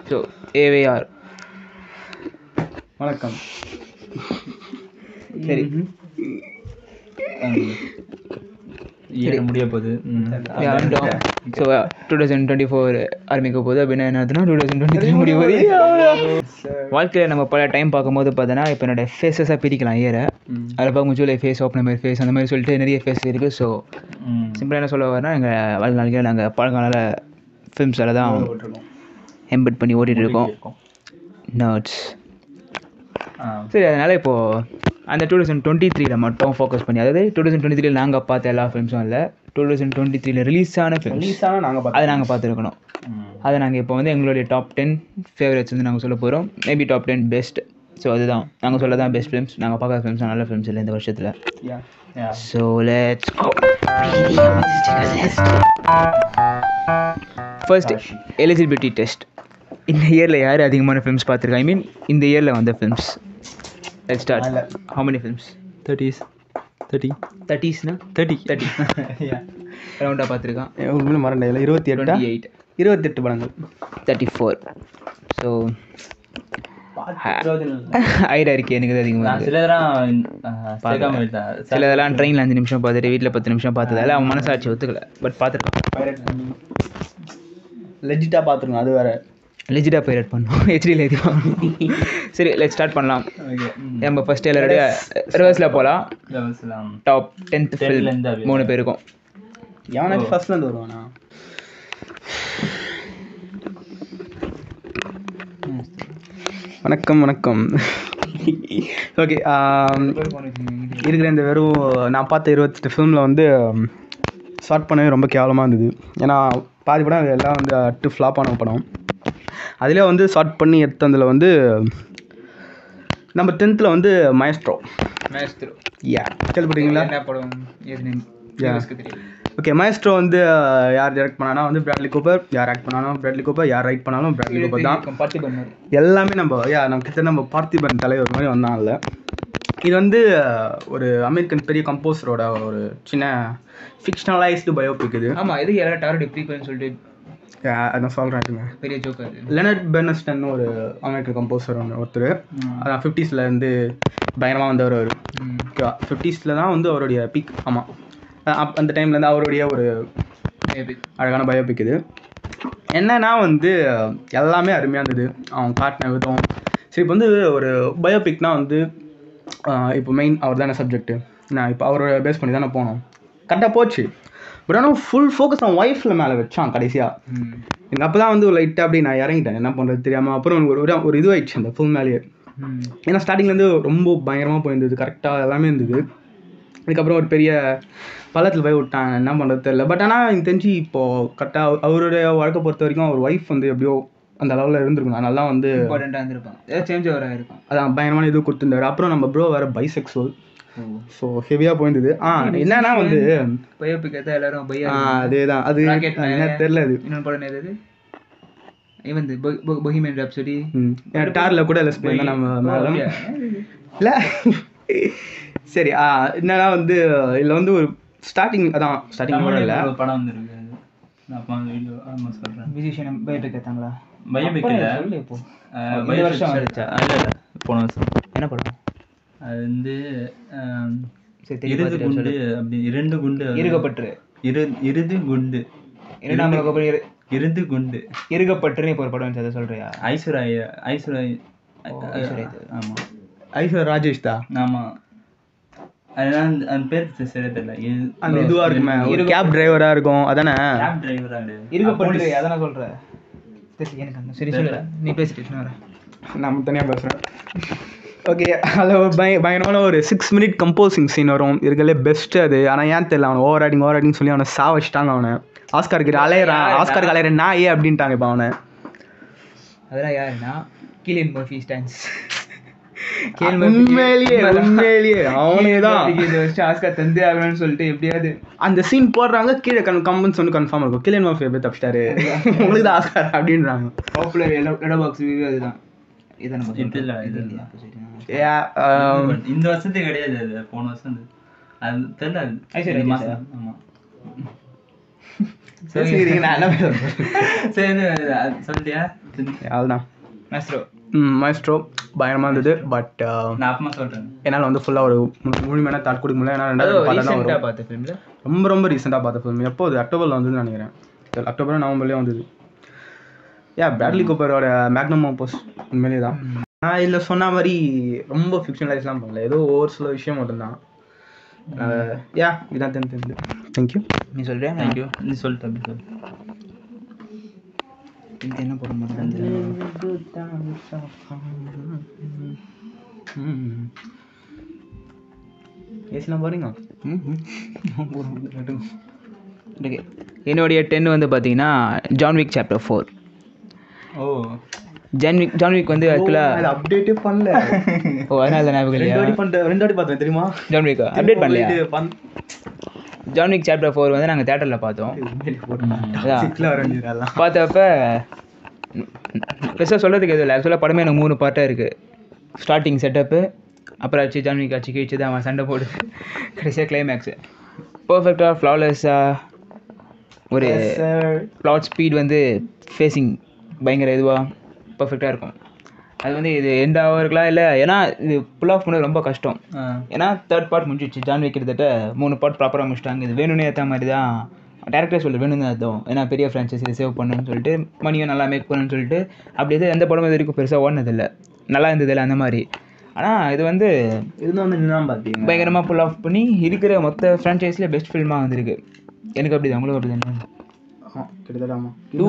So AVR வணக்கம். சரி சரி முடிய போகுது. ஸோ 2024 ஆரம்பிக்க போகுது அப்படின்னா என்னதுன்னா 2023 முடிய போகுது. வாழ்க்கையில் நம்ம பல டைம் பார்க்கும்போது பார்த்தோன்னா இப்போ என்னோட ஃபேஸஸாக பிரிக்கலாம் இயரை. அதில் பார்க்கும் ஜூலை ஃபேஸ், ஓப்பன் மாதிரி ஃபேஸ், அந்த மாதிரி சொல்லிட்டு நிறைய ஃபேஸ் இருக்குது. ஸோ சிம்பிளாக என்ன சொல்ல வரனா எங்கள் வாழ்நாளைக்கு நாங்கள் பழங்கால ஃபிலிம்ஸில் தான் எம்பெட் பண்ணி ஓட்டிகிட்டு இருக்கோம். நர்ட்ஸ். சரி, அதனால் இப்போது அந்த 2023 மட்டும் ஃபோக்கஸ் பண்ணி, அதாவது 2023 நாங்கள் பார்த்த எல்லா ஃபிலிம்ஸும் இல்லை, 2023 ரிலீஸ் ஆன ஃபிலிம்ஸ் அதை நாங்கள் பார்த்துருக்கணும். அதை நாங்கள் இப்போ வந்து எங்களுடைய டாப் 10 ஃபேவரட்ஸ் வந்து நாங்கள் சொல்ல போகிறோம். Maybe top 10 best. ஸோ அதுதான் நாங்கள் சொல்ல தான் பெஸ்ட் ஃபிலிம்ஸ். நாங்கள் பார்க்குற ஃபிலிம்ஸ் நல்ல ஃபிலிம்ஸ் இல்லை இந்த வருஷத்தில். So let's go. First eligibility test. இந்த இயரில் யார் அதிகமான ஃபிலிம்ஸ் பார்த்துருக்கா? ஐ மீன் இந்த இயரில் வந்த films. Let's start. How many films? 30s na 30 ரவுண்டா பார்த்துருக்கான். உண்மையில மறந்த 28 படங்கள். 34. ஸோ ஐடியா இருக்குது எனக்கு அதிகமாக. சிலதெல்லாம் ட்ரெயினில் 5 நிமிஷம் பார்த்துட்டு வீட்டில் 10 நிமிஷம் பார்த்ததால அவன் மனசாட்சி ஒத்துக்கலை. பட் பார்த்துருக்கான். லெஜிட்டாக பார்த்துருக்கோம். அது வேறு லெஜிட்டாக பைரேட் பண்ணோம். ஹெச்டியில் ஏற்றி வாங்கணும். சரி, லெட் ஸ்டார்ட் பண்ணலாம். நம்ம ஃபஸ்ட்டு எல்லாருடைய ரிவர்ஸில் போகலாம். டாப் 10th ஃபில்ம் 3 பேருக்கும். எவனாச்சும் ஃபர்ஸ்ட்லேருந்து வருவானா? வணக்கம். ஓகே, இருக்கிற இந்த வெறும் நான் பார்த்த 28 ஃபிலிமில் வந்து ஸ்டார்ட் பண்ணவே ரொம்ப கேவலமாக இருந்தது. ஏன்னா பாதி படம் எல்லாம் வந்து அட்டு ஃப்ளாப் ஆன படம். அதிலே வந்து ஷார்ட் பண்ணி எடுத்ததில் வந்து நம்ம 10th வந்து மயஸ்ட்ரோ. கேள்விப்பட்டீங்களா? ஓகே, மயஸ்ட்ரோ வந்து யார் டைரக்ட் பண்ணானா வந்து பிராட்லி கூப்பர். யார் ஆக்ட் பண்ணாலும் பிராட்லி கூப்பர். யார் ரைட் பண்ணாலும் பிராட்லி கூப்பர் தான். எல்லாமே நம்ம கிட்ட நம்ம பார்த்திபன் தலைவர் மாதிரி வந்தாங்கல்ல. இது வந்து ஒரு அமெரிக்கன் பெரிய கம்போசரோட ஒரு சின்ன ஃபிக்ஷனலைஸ்டு பயோபிக் இது. ஆமாம், எதுக்கு எல்லாரும் டாரட் எப்படின்னு சொல்லிட்டு நான் சொல்கிறேன். பெரிய ஜோக்கர் லெனர்ட் பெர்ன்ஸ்டன் ஒரு அமெரிக்கன் கம்போசர் ஒருத்தர். அதான் 50s இருந்து பயங்கரமாக வந்தவர். அவர் 50s தான் வந்து அவருடைய பிக். ஆமாம், அந்த டைம்லேருந்து அவருடைய ஒரு அழகான பயோபிக் இது. என்னன்னா வந்து எல்லாமே அருமையாக இருந்தது அவன் காட்டின விதம். சரி, இப்போ வந்து ஒரு பயோபிக்னால் வந்து இப்போ மெயின் அவர் தானே சப்ஜெக்ட்டு. நான் இப்போ அவரோட பேஸ் பண்ணி தானே போனோம். கரெக்டாக போச்சு. பட் ஆனால் ஃபுல் ஃபோக்கஸ் அவன் ஒய்ஃபில் மேலே வச்சான் கடைசியாக. எனக்கு அப்போ தான் வந்து ஒரு லைட்டாக அப்படி நான் இறங்கிட்டேன், என்ன பண்ணுறது தெரியாமல். அப்புறம் எனக்கு ஒரு இதுவாகிடுச்சு அந்த ஃபுல் மேலேயே. ஏன்னா ஸ்டார்டிங்லேருந்து ரொம்ப பயங்கரமாக போயிருந்தது, கரெக்டாக எல்லாமே இருந்தது. அதுக்கப்புறம் ஒரு பெரிய பள்ளத்தில் போய் விட்டான், என்ன பண்ணுறது தெரியல. பட் ஆனால் எனக்கு தெரிஞ்சு இப்போது கரெக்டாக அவருடைய வாழ்க்கை பொறுத்த வரைக்கும் அவர் ஒய்ஃப் வந்து எப்படியோ அந்த லெவலில் இருந்திருக்கும். நல்லா வந்து இம்பார்ட்டண்ட்டாக இருந்திருப்பான், ஏதாவது சேஞ்ச் ஓவராக இருக்கும். அதான் பயங்கரமான இது கொடுத்துருந்தாரு. அப்புறம் நம்ம ப்ரோ வேறு பைசெக்சுவல். ஸோ ஹெவியாக போயிருந்தது. என்னன்னா வந்து பயோபிக்கத்தை எல்லாரும் அதே தான். அது என்ன தெரியல. அது இன்னொன்று படம் எது இவன் பொஹிமியன் ராப்சோடி டாரில் கூட லெஸ் பண்ணி நம்ம மேடம் இல்லை. சரி, என்னன்னா வந்து இதில் வந்து ஒரு ஸ்டார்டிங் கூட இல்லை படம் வந்துருக்கு. Musician biopic எடுத்தாங்களா? பயோபிக் இல்லை, இப்போ இந்த வருஷம் வந்துச்சா? இல்லை, போன வருஷம். என்ன படம் அது வந்து இருது குண்டு அப்படி 2 குண்டு இருக்கப்பட்டு இருது குண்டு 2ஆம் இருது குண்டு இருக்கப்பட்டுன்னு இப்போ ஒரு படம் வந்துச்சு, அதை சொல்றியா? ஐஸ்வர்யா. ஆமாம், ஐஸ்வர்யா ராஜேஷ் தான். ஆமாம், அதெல்லாம் அந்த பேருக்கு சரியா தெரியல. அந்த இதுவாக இருக்குமே, ஒரு கேப் டிரைவராக இருக்கும். அதானே கேப் டிரைவராக இருக்கப்பட்டு. அதான் சொல்கிறேன். எனக்கு அந்த சரி சொல்லுறேன், நீ பேசிட்டு வரேன், நம்ம தனியாக பேசுகிறேன். ஓகே, அதில் பயங்கரமான ஒரு 6 minute கம்போசிங் சீன் வரும். இருக்கிறதுலே பெஸ்ட்டு அது. ஆனால் ஏன் தெரியல, அவனை ஓவர் ஆடிங் சொல்லி அவனை வச்சுட்டாங்க. அவனை ஆஸ்காருக்கு அலையிற நாயே அப்படின்ட்டாங்க இப்போ அவனை. அதெல்லாம் யாருன்னா கிலியன் மர்ஃபி ஸ்டான்ஸ். உண்மையிலேயே அவனே தான் இந்த வருஷம் ஆஸ்கார் தந்தே ஆகணும்னு சொல்லிட்டு எப்படியாவது அந்த சீன் போடுறாங்க. கீழே கம்பன்ஸ் வந்து கன்ஃபார்ம் இருக்கும், கிலியன் மர்ஃபி எப்படி தப்பிச்சிட்டாரு, உங்களுக்கு தான் ஆஸ்கார் அப்படின்றாங்க. பாப்புலர் லெட்டர்பாக்ஸ் ரிவ்யூ அதுதான். இந்த வருஷத்துக்கு கிடையாது, அது போன வருஷம். அது தெரியல. ஆமா, பேசிக்கிறீங்க நான் என்ன சரி சொல்லிட்டியா? அதுதான் மேஸ்ட்ரோ மாஸ்ட்ரோ பயங்கரமாக இருந்தது. பட் நான் அப்புறமா சொல்கிறேன். என்னால் வந்து ஃபுல்லாக ஒரு முழுமையான தாட் கொடுக்க முடியல. ஏன்னா ரெண்டாவது பார்த்து தான் ரீசெண்டாக வரும். பார்த்த ஃபிலிமில் ரொம்ப ரொம்ப ரீசெண்டாக பார்த்த ஃபிலிம். எப்போ அது அக்டோபரில் வந்ததுன்னு நினைக்கிறேன். அக்டோபர் நவம்பர்லேயே வந்தது. பிராட்லி கூப்பரோட மேக்னம் ஆப்போஸ் உண்மையிலே தான். நான் இதில் சொன்ன மாதிரி ரொம்ப ஃபிக்ஷனலைஸ்லாம் பண்ணல, ஏதோ ஒரு சில விஷயம் மட்டும்தான். இதான் தெரிஞ்சு. தேங்க்யூ. நீ சொல்றியா? தேங்க்யூ. நீ சொல்லிட்டு அப்படி சொல்லு. இது என்ன போட மாட்டேன். ஏசிலாம் பாருங்க. என்னுடைய 10 வந்து பார்த்தீங்கன்னா ஜான் விக் சாப்டர் 4. ஓ ஜான் விக் வந்து ஆக்சுவலாக அப்டேட்டே பண்ணல. அதனால ஞாபகம் இல்லையா? ரெண்டு வாட்டி பார்த்தேன் தெரியுமா? ஜான் விக் அப்டேட் பண்ணலையா? ஜான் விக் சாப்டர் 4 வந்து நாங்கள் தேட்டரில் பார்த்தோம். பார்த்தப்ப பெருசாக சொல்கிறதுக்கு எதுவும் இல்லை. ஆக்சுவலாக படமே எனக்கு 3 பார்ட்டாக இருக்குது. ஸ்டார்டிங் செட்டப்பு, அப்புறம் ஆச்சு ஜான் விக் ஆச்சு கழிச்சு தான் அவன் சண்டை போடுது, கடைசியாக கிளைமேக்ஸு பர்ஃபெக்டாக ஃப்ளாலெஸ்ஸாக ஒரு ப்ளாட் ஸ்பீட் வந்து ஃபேஸிங் பயங்கர இதுவாக பர்ஃபெக்டாக இருக்கும். அது வந்து இது எண்ட் ஆகிறதுலாம் இல்லை, ஏன்னா இது புல் ஆஃப் பண்ணது ரொம்ப கஷ்டம். ஏன்னா 3rd பார்ட் முடிஞ்சிடுச்சு. ஜான் விக் கிட்டத்தட்ட 3 பார்ட் ப்ராப்பராக முடிச்சிட்டாங்க. இது வேணும்னே ஏற்ற மாதிரி தான் டேரக்டர் சொல்லி வேணும்னு அர்த்தம். ஏன்னா பெரிய ஃப்ரான்ச்சைஸில் சேவ் பண்ணணும்னு சொல்லிட்டு, மணியும் நல்லா மேக் பண்ணணும்னு சொல்லிட்டு, அப்படி எது எந்த படமும் இது வரைக்கும் பெருசாக ஓடினதில்லை, நல்லா இருந்ததில்லை அந்த மாதிரி. ஆனால் இது வந்து இதுதான் வந்து என்ன பார்த்தீங்க பயங்கரமாக புல் ஆஃப் பண்ணி இருக்கிற மொத்த ஃப்ரான்ச்சைஸில் பெஸ்ட் ஃபில்மாக வந்திருக்கு. எனக்கு அப்படி தான், உங்களுக்கு அப்படி தானே? கிட்டத்தட்ட ஆமாம். 2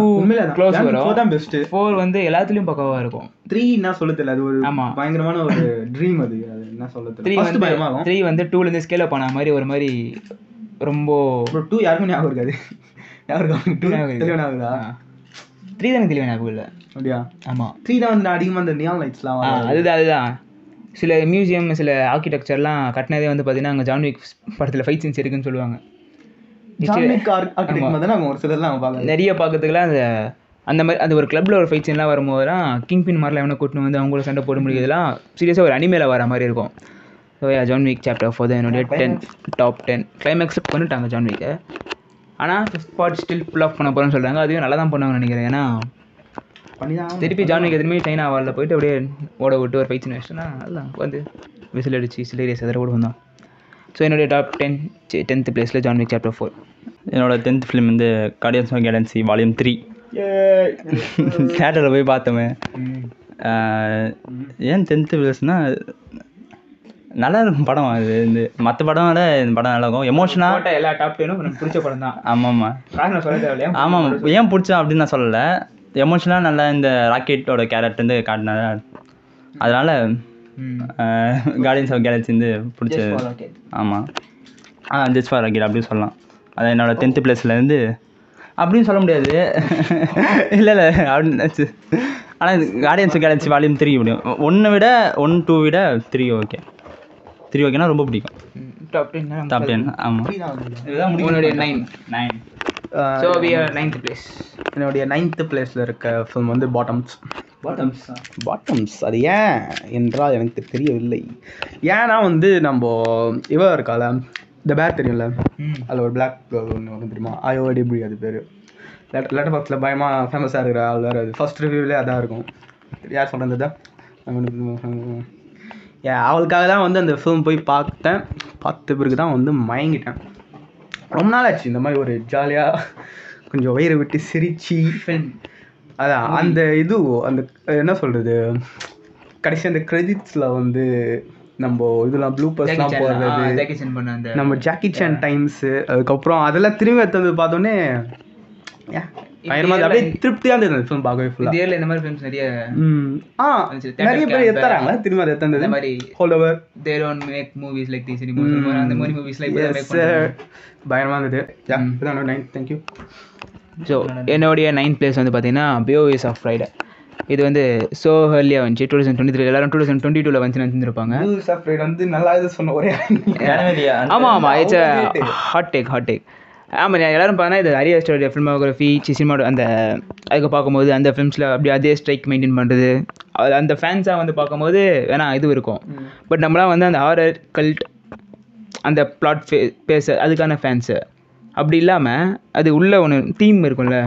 க்ளோஸ் வரும். 4 தான் பெஸ்ட்டு. 4 வந்து எல்லாத்துலேயும் பக்கவாக இருக்கும். 3 என்ன சொல்ல தெரியல, அது ஒரு ஆமாம் பயங்கரமான ஒரு ட்ரீம். அது என்ன சொல்ல 3 தெரியல. வந்து பயமாகும். 3 வந்து 2லேருந்து ஸ்கேல் அப் ஆன மாதிரி ஒரு மாதிரி ரொம்ப 2 யாருக்கும் ஞாபகம் இருக்காது. யாருக்கும் 2 தெளிவாக ஆகுதா? 3 தானே தெளிவாக ஞாபகம் இல்லை. அப்படியா? ஆமாம் 3 தான் வந்து அதிகமாக அந்த நியான் லைட்ஸ்லாம் அதுதான் சில மியூசியம் சில ஆர்கிடெக்சர்லாம் கட்டினதே வந்து பார்த்தீங்கன்னா அங்கே ஜான் விக் படத்தில் ஃபைட் சீன்ஸ் இருக்குன்னு சொல்லுவாங்க. ஒரு சிலர்லாம் பார்க்க நிறைய பார்க்கறதுக்குலாம் அந்த மாதிரி அந்த ஒரு கிளப்பில் ஒரு ஃபைட் சீன்லாம் வரும்போதுலாம் கிங் பின் மாதிரிலாம் எவனை கூட்டின்னு வந்து அவங்கள சண்டை போட முடியுதுலாம் சீரியஸாக ஒரு அனிமேல வர மாதிரி இருக்கும். ஸோ ஜான் விக் சாப்டர் 4 தான் என்னுடைய டாப் 10. கிளைமேக்ஸ் பண்ணிட்டாங்க ஜான் விக்கை. ஆனால் 5th part still pull of பண்ண போகிறேன்னு சொல்கிறாங்க. அதுவும் நல்லா தான் பண்ணுவாங்கன்னு நினைக்கிறேன். ஏன்னா திருப்பி ஜான் விக் திரும்பி சைனா வாலில் போயிட்டு அப்படியே ஓட விட்டு ஒரு ஃபைட் சீன் வச்சுன்னா அதெல்லாம் வந்து விசில் அடிச்சு சிலேரியஸ் அதில் கூட வந்தான். ஸோ என்னுடைய டாப் 10th பிளேஸில் ஜான் விக் சாப்டர் 4. என்னோட 10th ஃபிலிம் வந்து கார்டியன்ஸ் ஆஃப் கேலக்ஸி வால்யூம் 3. தேட்டரில் போய் பார்த்தோமே. ஏன் 10th பிளேஸ்னால் நல்லா இருக்கும் படம். அது இந்த மற்ற படம் விட இந்த படம் நல்லா இருக்கும். எமோஷனாக எல்லா டாப் 10ம் எனக்கு பிடிச்ச படம் தான். ஆமாம் காரணம் சொல்ல தேவையில்லையா? ஆமாம் ஏன் பிடிச்சா அப்படின்னு நான் சொல்லலை. எமோஷனலாக நல்லா இந்த ராக்கெட்டோட கேரக்டர் வந்து காட்டினால அதனால் கார்டியன்ஸ் ஆஃப் கேலக்ஸி வந்து பிடிச்சது. ஆமாம் ஜஸ்ட் ஃபார் ராக்கெட் அப்படின்னு சொல்லலாம். அது என்னோடய 10th பிளேஸ்லேருந்து அப்படின்னு சொல்ல முடியாது. இல்லை அப்படின்னு. ஆனால் கார்டியன்ஸ் ஆஃப் கேலக்ஸி வால்யூம் 3 முடியும். 1 விட 1, 2 விட 3 ஓகே. 3 ஓகேனா ரொம்ப பிடிக்கும். டாப் 10 ஆமாம். உன்னுடைய 9. So we are 9th place. என்னுடைய 9th பிளேஸில் இருக்க ஃபிலிம் வந்து பாட்டம்ஸ். அது ஏன் என்றால் எனக்கு தெரியவில்லை. ஏன்னா வந்து நம்ம இவ இருக்கால த பேர் தெரியும்ல, அதில் ஒரு பிளாக் கேர்ள் ஒன்று வந்து தெரியுமா, ஐஓடிபி அது பேர். லெட்டர் பாக்ஸில் பயமாக ஃபேமஸாக இருக்கிற ஆள் வேறு. அது ஃபர்ஸ்ட் ரிவ்யூவிலே அதான் இருக்கும். யார் சொல்கிறது தான் அவளுக்காக தான் வந்து அந்த ஃபிலிம் போய் பார்த்த பிறகு தான் வந்து மயங்கிட்டேன். ரொம்ப நாள் ஆச்சு இந்த மாதிரி ஒரு ஜாலியாக கொஞ்சம் வயிறு விட்டு சிரிச்சு அதான் அந்த இது அந்த என்ன சொல்கிறது கடைசி அந்த கிரெடிட்ஸில் வந்து நம்ம இதெல்லாம் ப்ளூபர்ஸ்லாம் போடுறது, நம்ம ஜாக்கி சான் டைம்ஸு, அதுக்கப்புறம் அதெல்லாம் திரும்பி எடுத்தது பார்த்தோன்னே அப்படியே திருப்தியாக இருந்தது ஃபிலிம் பார்க்கவே ஃபுல்லாக. இந்த மாதிரி ஃபிலிம்ஸ் நிறைய பேர் எடுத்துறாங்க திரும்ப அதை எடுத்தது. இந்த மாதிரி whole over they don't make movies like these anymore. அந்த மாதிரி மூவிஸ்லாம் இப்போ மேக் பண்றாங்க. பயங்கரமாக இருந்தது. இதான் 9. தேங்க்யூ. ஸோ என்னுடைய 9th பிளேஸ் வந்து பார்த்தீங்கன்னா பிஓஎஸ் ஆஃப் ஃப்ரைடே. இது வந்து ஸோ ஹர்லியாக வந்துச்சு 2023. எல்லாரும் 2022 வந்துச்சு நினச்சிருப்பாங்க. வந்து நல்லா இது சொன்ன ஒரே ஆமாம் இட்ஸ் ஹாட் டேக். ஆமாம் எல்லாரும் பார்த்தா இது ஹரி அஸ்டருடைய ஃபில்மோகிராஃபி சினிமாவோட அந்த அதுக்கு பார்க்கும்போது அந்த ஃபிலிம்ஸில் அப்படி அதே ஸ்ட்ரைக் மெயின்டைன் பண்ணுறது அந்த ஃபேன்ஸாக வந்து பார்க்கும்போது வேணா இது இருக்கும். பட் நம்மளாம் வந்து அந்த ஹாரர் கல்ட் அந்த பிளாட் பேச அதுக்கான ஃபேன்ஸு அப்படி இல்லாமல் அது உள்ள ஒன்று தீம் இருக்கும்ல,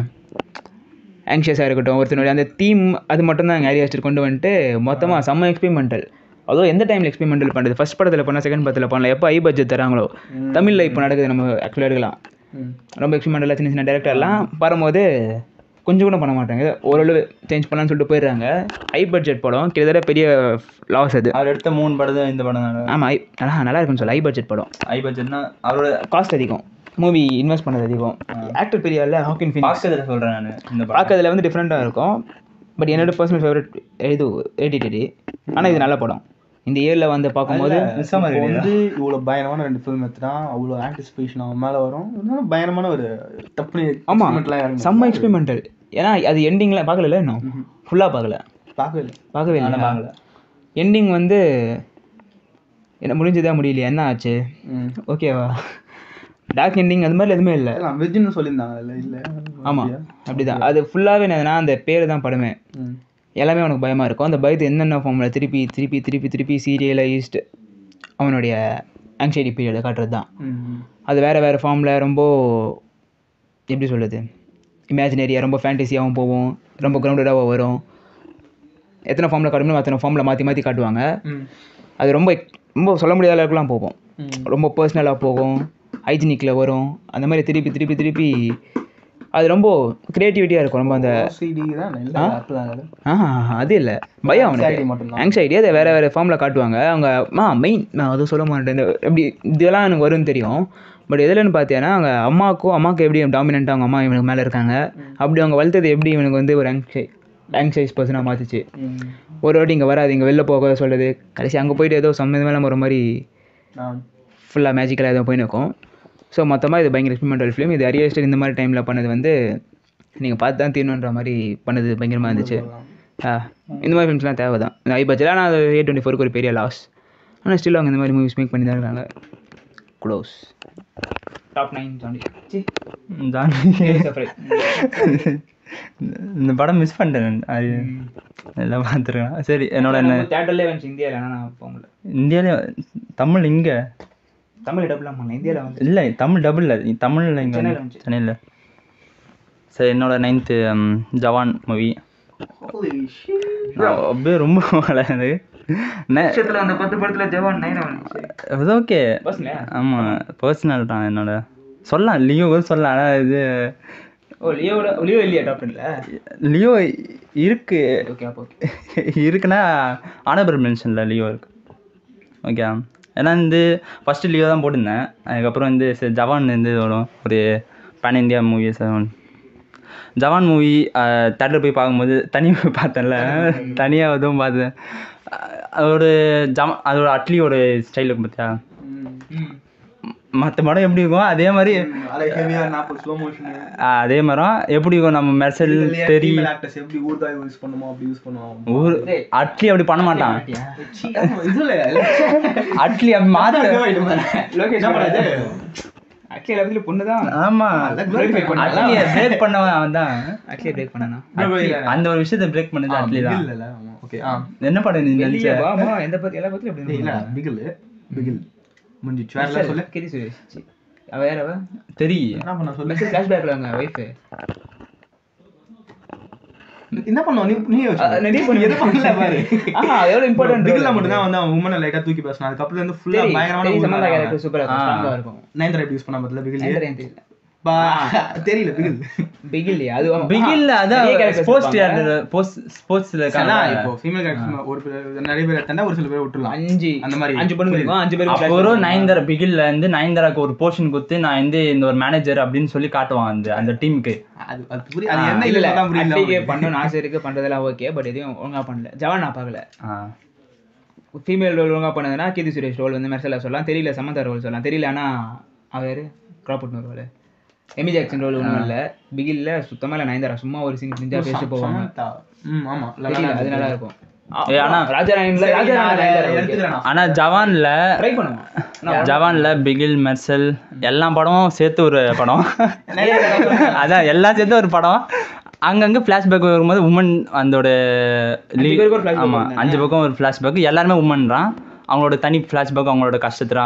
ஆங்ஷியஸாக இருக்கட்டும் ஒருத்தனுடைய அந்த தீம், அது மட்டும்தான் அங்கே ஏரியாஸ்டர் கொண்டு வந்துட்டு மொத்தமாக செம்ம எக்ஸ்பெரிமெண்டல். அதுவும் எந்த டைமில் எக்ஸ்பெரிமெண்டல் பண்ணுறது, ஃபஸ்ட் படத்தில் பண்ணால் செகண்ட் படத்தில் பண்ணலாம், எப்போ ஹை பட்ஜெட் தராங்களோ. தமிழில் இப்போ நடக்குது, நம்ம ஆக்சுவலாக எடுக்கலாம். ரொம்ப எக்ஸ்பெரிமெண்டலாக சின்ன சின்ன டேரக்டர்லாம் வரும்போது கொஞ்சம் கூட பண்ண மாட்டாங்க, ஓரளவு சேஞ்ச் பண்ணலான்னு சொல்லிட்டு போயிடுறாங்க. ஹை பட்ஜெட் படம் கிட்டத்தட்ட பெரிய லாஸ் அது. அவர் எடுத்த 3 படம் இந்த படம். ஆமாம், நல்லா இருக்குன்னு சொல்ல. ஹை பட்ஜெட் படம், ஹை பட்ஜெட்னா அவரோட காஸ்ட் அதிகம், மூவி இன்வெஸ்ட் பண்ணது அதிகம், ஆக்டர் பெரிய இல்லை. ஹாக்கின் ஃபீனிக்ஸ் பார்க்கறதுல சொல்கிறேன் நான். இந்த பார்க்கறதுல வந்து டிஃப்ரெண்ட்டாக இருக்கும். பட் என்னோட பர்சனல் ஃபேவரட் இது ஏடிடிடி. ஆனால் இது நல்ல படம். இந்த இயரில் வந்து பார்க்கும்போது வந்து இவ்வளோ பயங்கரமான 2 ஃபிலிம் எடுத்துனா அவ்வளோ ஆன்டிசிபேஷன் அவன் மேலே வரும். இன்னும் பயங்கரமான ஒரு தப்பு. ஆமாம், செம்ம எக்ஸ்பெரிமெண்டல். ஏன்னா அது எண்டிங்கில் பார்க்கல, இன்னும் ஃபுல்லாக பார்க்கவே இல்லை. எண்டிங் வந்து என்ன முடிஞ்சதா முடியலையா, என்ன ஆச்சு, ஓகேவா, டார்க் எண்டிங் அது மாதிரி எதுவுமே இல்லை. வெஜ்ஜுன்னு சொல்லியிருந்தாங்க இல்லை. ஆமாம், அப்படிதான். அது ஃபுல்லாகவே என்னதுன்னா அந்த பேர் தான் படமே. எல்லாமே அவனுக்கு பயமாக இருக்கும். அந்த பயத்தை என்னென்ன ஃபார்மில் திருப்பி திருப்பி திருப்பி திருப்பி சீரியலைஸ்டு அவனுடைய ஆங்ஸைட்டி பீரியடை காட்டுறது தான். அது வேறு ஃபார்மில் ரொம்ப எப்படி சொல்கிறது, இமேஜினரியாக ரொம்ப ஃபேண்டசியாகவும் போகும், ரொம்ப கிரவுண்டடாகவும் வரும். எத்தனை ஃபார்மில் காட்டணுமோ அத்தனை ஃபார்மில் மாற்றி மாற்றி காட்டுவாங்க. அது ரொம்ப ரொம்ப சொல்ல முடியாத அளவுக்குலாம் போகும், ரொம்ப பர்சனலாக போகும், ஹைஜினிக்கில் வரும். அந்த மாதிரி திருப்பி திருப்பி திருப்பி அது ரொம்ப க்ரியேட்டிவிட்டியாக இருக்கும். ரொம்ப அந்த அது இல்லை பயம், அவனுக்கு ஆங்ஸைட்டி. அதை வேறு ஃபார்மில் காட்டுவாங்க அவங்க. மெயின் நான் அதுவும் சொல்ல மாட்டேன், இந்த எப்படி இதெல்லாம் எனக்கு வரும்னு தெரியும். பட் எதுலன்னு பார்த்தீங்கன்னா அவங்க அம்மாவுக்கு எப்படி டாமினண்ட்டாக அவங்க அம்மா இவனுக்கு மேலே இருக்காங்க, அப்படி அவங்க வளர்த்தது எப்படி இவனுக்கு வந்து ஒரு ஆங்ஸைஸ் பர்சனாக மாற்றிச்சு. ஒரு வாட்டி இங்கே வராது, இங்கே வெளில போக சொல்கிறது, கடைசி அங்கே போயிட்டு ஏதோ சம்மந்தமே ஒரு மாதிரி ஃபுல்லாக மேஜிக்கலாக ஏதோ போயின்னு இருக்கும். ஸோ மொத்தமாக இது பயங்கர எக்ஸ்பெரிமெண்டல் ஃபிலிம். இது அரியஸ்டர் இந்த மாதிரி டைமில் பண்ணது வந்து நீங்கள் பார்த்து தான் தீரணுன்ற மாதிரி பண்ணது பயங்கரமாக இருந்துச்சு. இந்த மாதிரி ஃபிலிம்ஸ்லாம் தேவை தான். இந்த ஹை பட்ஜெட், ஆனால் அது A24 ஒரு பெரிய லாஸ். ஆனால் ஸ்டில் அவங்க இந்த மாதிரி மூவிஸ் மேக் பண்ணி தான் இருக்காங்க. க்ளோஸ் டாப் 9 இந்த படம் மிஸ் பண்ணிட்டேன், அது எல்லாம் பார்த்துருக்கேன். சரி, என்னோட என்ன தேட்டர்லேயே வந்துச்சு இந்தியாவில். ஆனால் நான் போக முடியல. இந்தியாவிலே தமிழ் இங்கே தமிழ் டபுளாக பண்ணேன், இந்தியாவில் வந்து இல்லை. தமிழ் டபுள் இல்லை, தமிழில் இங்கே சென்னையில். சரி, என்னோட 9th ஜவான் மூவி. அப்படியே ரொம்ப வளருது. அந்த 10 படத்தில் ஜவான் 9 வந்துச்சு. அது ஓகே. ஆமாம், பர்சனல் தான் என்னோட. சொல்லலாம், லியோ கூட சொல்லலாம். ஆனால் இது லியோ இல்லையா டாப் 10ல? லியோ இருக்கு. ஓகே, அப்போ இருக்குன்னா ஆனரபிள் மென்ஷனில் லியோ இருக்கு. ஓகே, ஏன்னா வந்து ஃபஸ்ட்டு லியோ தான் போட்டிருந்தேன். அதுக்கப்புறம் வந்து ஜவான் வந்து வரும், ஒரு பேன் இந்தியா மூவி. ஜவான் மூவி தேட்டரில் போய் பார்க்கும்போது தனியாக பார்த்தேன்ல, தனியாக அதுவும் பார்த்தேன். அதோட அட்லியோட ஸ்டைல் இருக்கும் பார்த்தியா, மற்ற படம் எப்படி இருக்கும் அதே மாதிரி எப்படி இருக்கும். நம்ம மெர்சல் தெரியும், அட்லி அப்படி பண்ண மாட்டான். அட்லி அப்படி அந்த ஒரு விஷயத்தை பிரேக் பண்ணது அட்லி தான். என்ன படம் என்ன பண்ணுவோம் நீ நிறைய பண்ணி எது பண்ணல பாரு. எவ்வளவு இம்பார்ட்டன்ட் பிகில்ல மட்டும் தான் வந்து அவன் உமனை லைட்டா தூக்கி பேசினான். அதுக்கப்புறம் வந்து ஃபுல்லா பயங்கரமான சமந்தா கேரக்டர் சூப்பரா இருக்கும். நயன்தாரா எப்படி யூஸ் பண்ணா பத்தல பிகில் தெரியல. பிகில் அது பிகில் அதான் ஸ்போர்ட்ஸ்ல இப்போ ஃபீமேல் கேரக்டர் ஒரு நிறைய பேர் எடுத்தா ஒரு சில பேர் விட்டுறலாம். 5 அந்த மாதிரி 5 பொண்ணுங்க இருக்கும். 5 பேர் அப்புறம் நயன்தாரா பிகில்ல வந்து நயன்தாராக்கு ஒரு போர்ஷன் கொடுத்து நான் வந்து இந்த ஒரு மேனேஜர் அப்படின்னு சொல்லி காட்டுவான் அந்த டீமுக்கு. அது புரிய அது என்ன இல்ல புரியல. பண்ணனும் ஆசை இருக்கு, பண்றதெல்லாம் ஓகே. பட் எதையும் ஒழுங்கா பண்ணல. ஜவான் நான் பார்க்கல. ஃபீமேல் ரோல் ஒழுங்கா பண்ணதுன்னா கீர்த்தி சுரேஷ் ரோல் வந்து மெர்சலா சொல்லலாம், தெரியல சமந்தா ரோல் சொல்லலாம், தெரியல. ஆனா அவர் கிராப்வுட் ரோல், எமி ஜாக்சன் ரோல் ஒன்றும் இல்லை. பிகில்ல சுத்தமாக இல்லை. நயன்தாரா சும்மா ஒரு சீன் செஞ்சா பேசிட்டு போவாங்க. ஆமா, அது நல்லா இருக்கும். ஆனா ஜவான்ல பிகில் மெர்சல் எல்லா படமும் சேர்த்து ஒரு படம். அதான் எல்லாம் சேர்த்து ஒரு படம். அங்கங்க ஃபிளாஷ்பேக் வரும்போது உமன் அதோட 5 பக்கம் ஒரு ஃபிளாஷ்பேக், எல்லாருமே உமன் தான். அவங்களோட தனி ஃபிளாஷ்பேக், அவங்களோட கஷ்டத்தை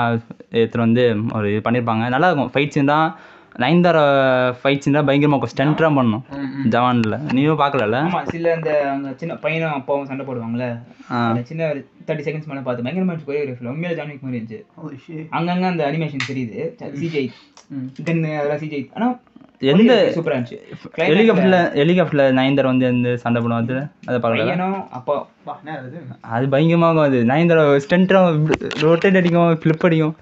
எடுத்துகிட்டு வந்து ஒரு இது பண்ணியிருப்பாங்க. நல்லா இருக்கும். ஃபைட் சீன் தான் நயன்தாரா ஃபைட் சீன் தான் பயங்கரமாக இருக்கும், ஸ்டென்ட்ராக பண்ணணும் ஜவானில். நீயும் பார்க்கல? ஆமா, சில அந்த அவங்க சின்ன பையனும் அப்பாவும் சண்டை போடுவாங்களே, சின்ன ஒரு 30 செகண்ட்ஸ் மேலே பார்த்து பயங்கரமா கொரியோகிராஃபில் உண்மையில ஜான் விக் மாதிரி இருந்துச்சு. அங்கங்க அந்த அனிமேஷன் தெரியுது, சிஜிஐ கன்னு அதெல்லாம் சிஜிஐ, ஆனால் எந்த சூப்பராக இருந்துச்சு. ஹெலிகாப்டரில் நயன்தாரா வந்து எந்த சண்டை பண்ணுவோம் அது அதை பார்க்கல. பையனும் அப்பா அது பயங்கரமாக அது நயன்தாரா ஸ்டென்ட்ராக ரொட்டேட் அடிக்கும், ஃப்ளிப் அடிக்கும்.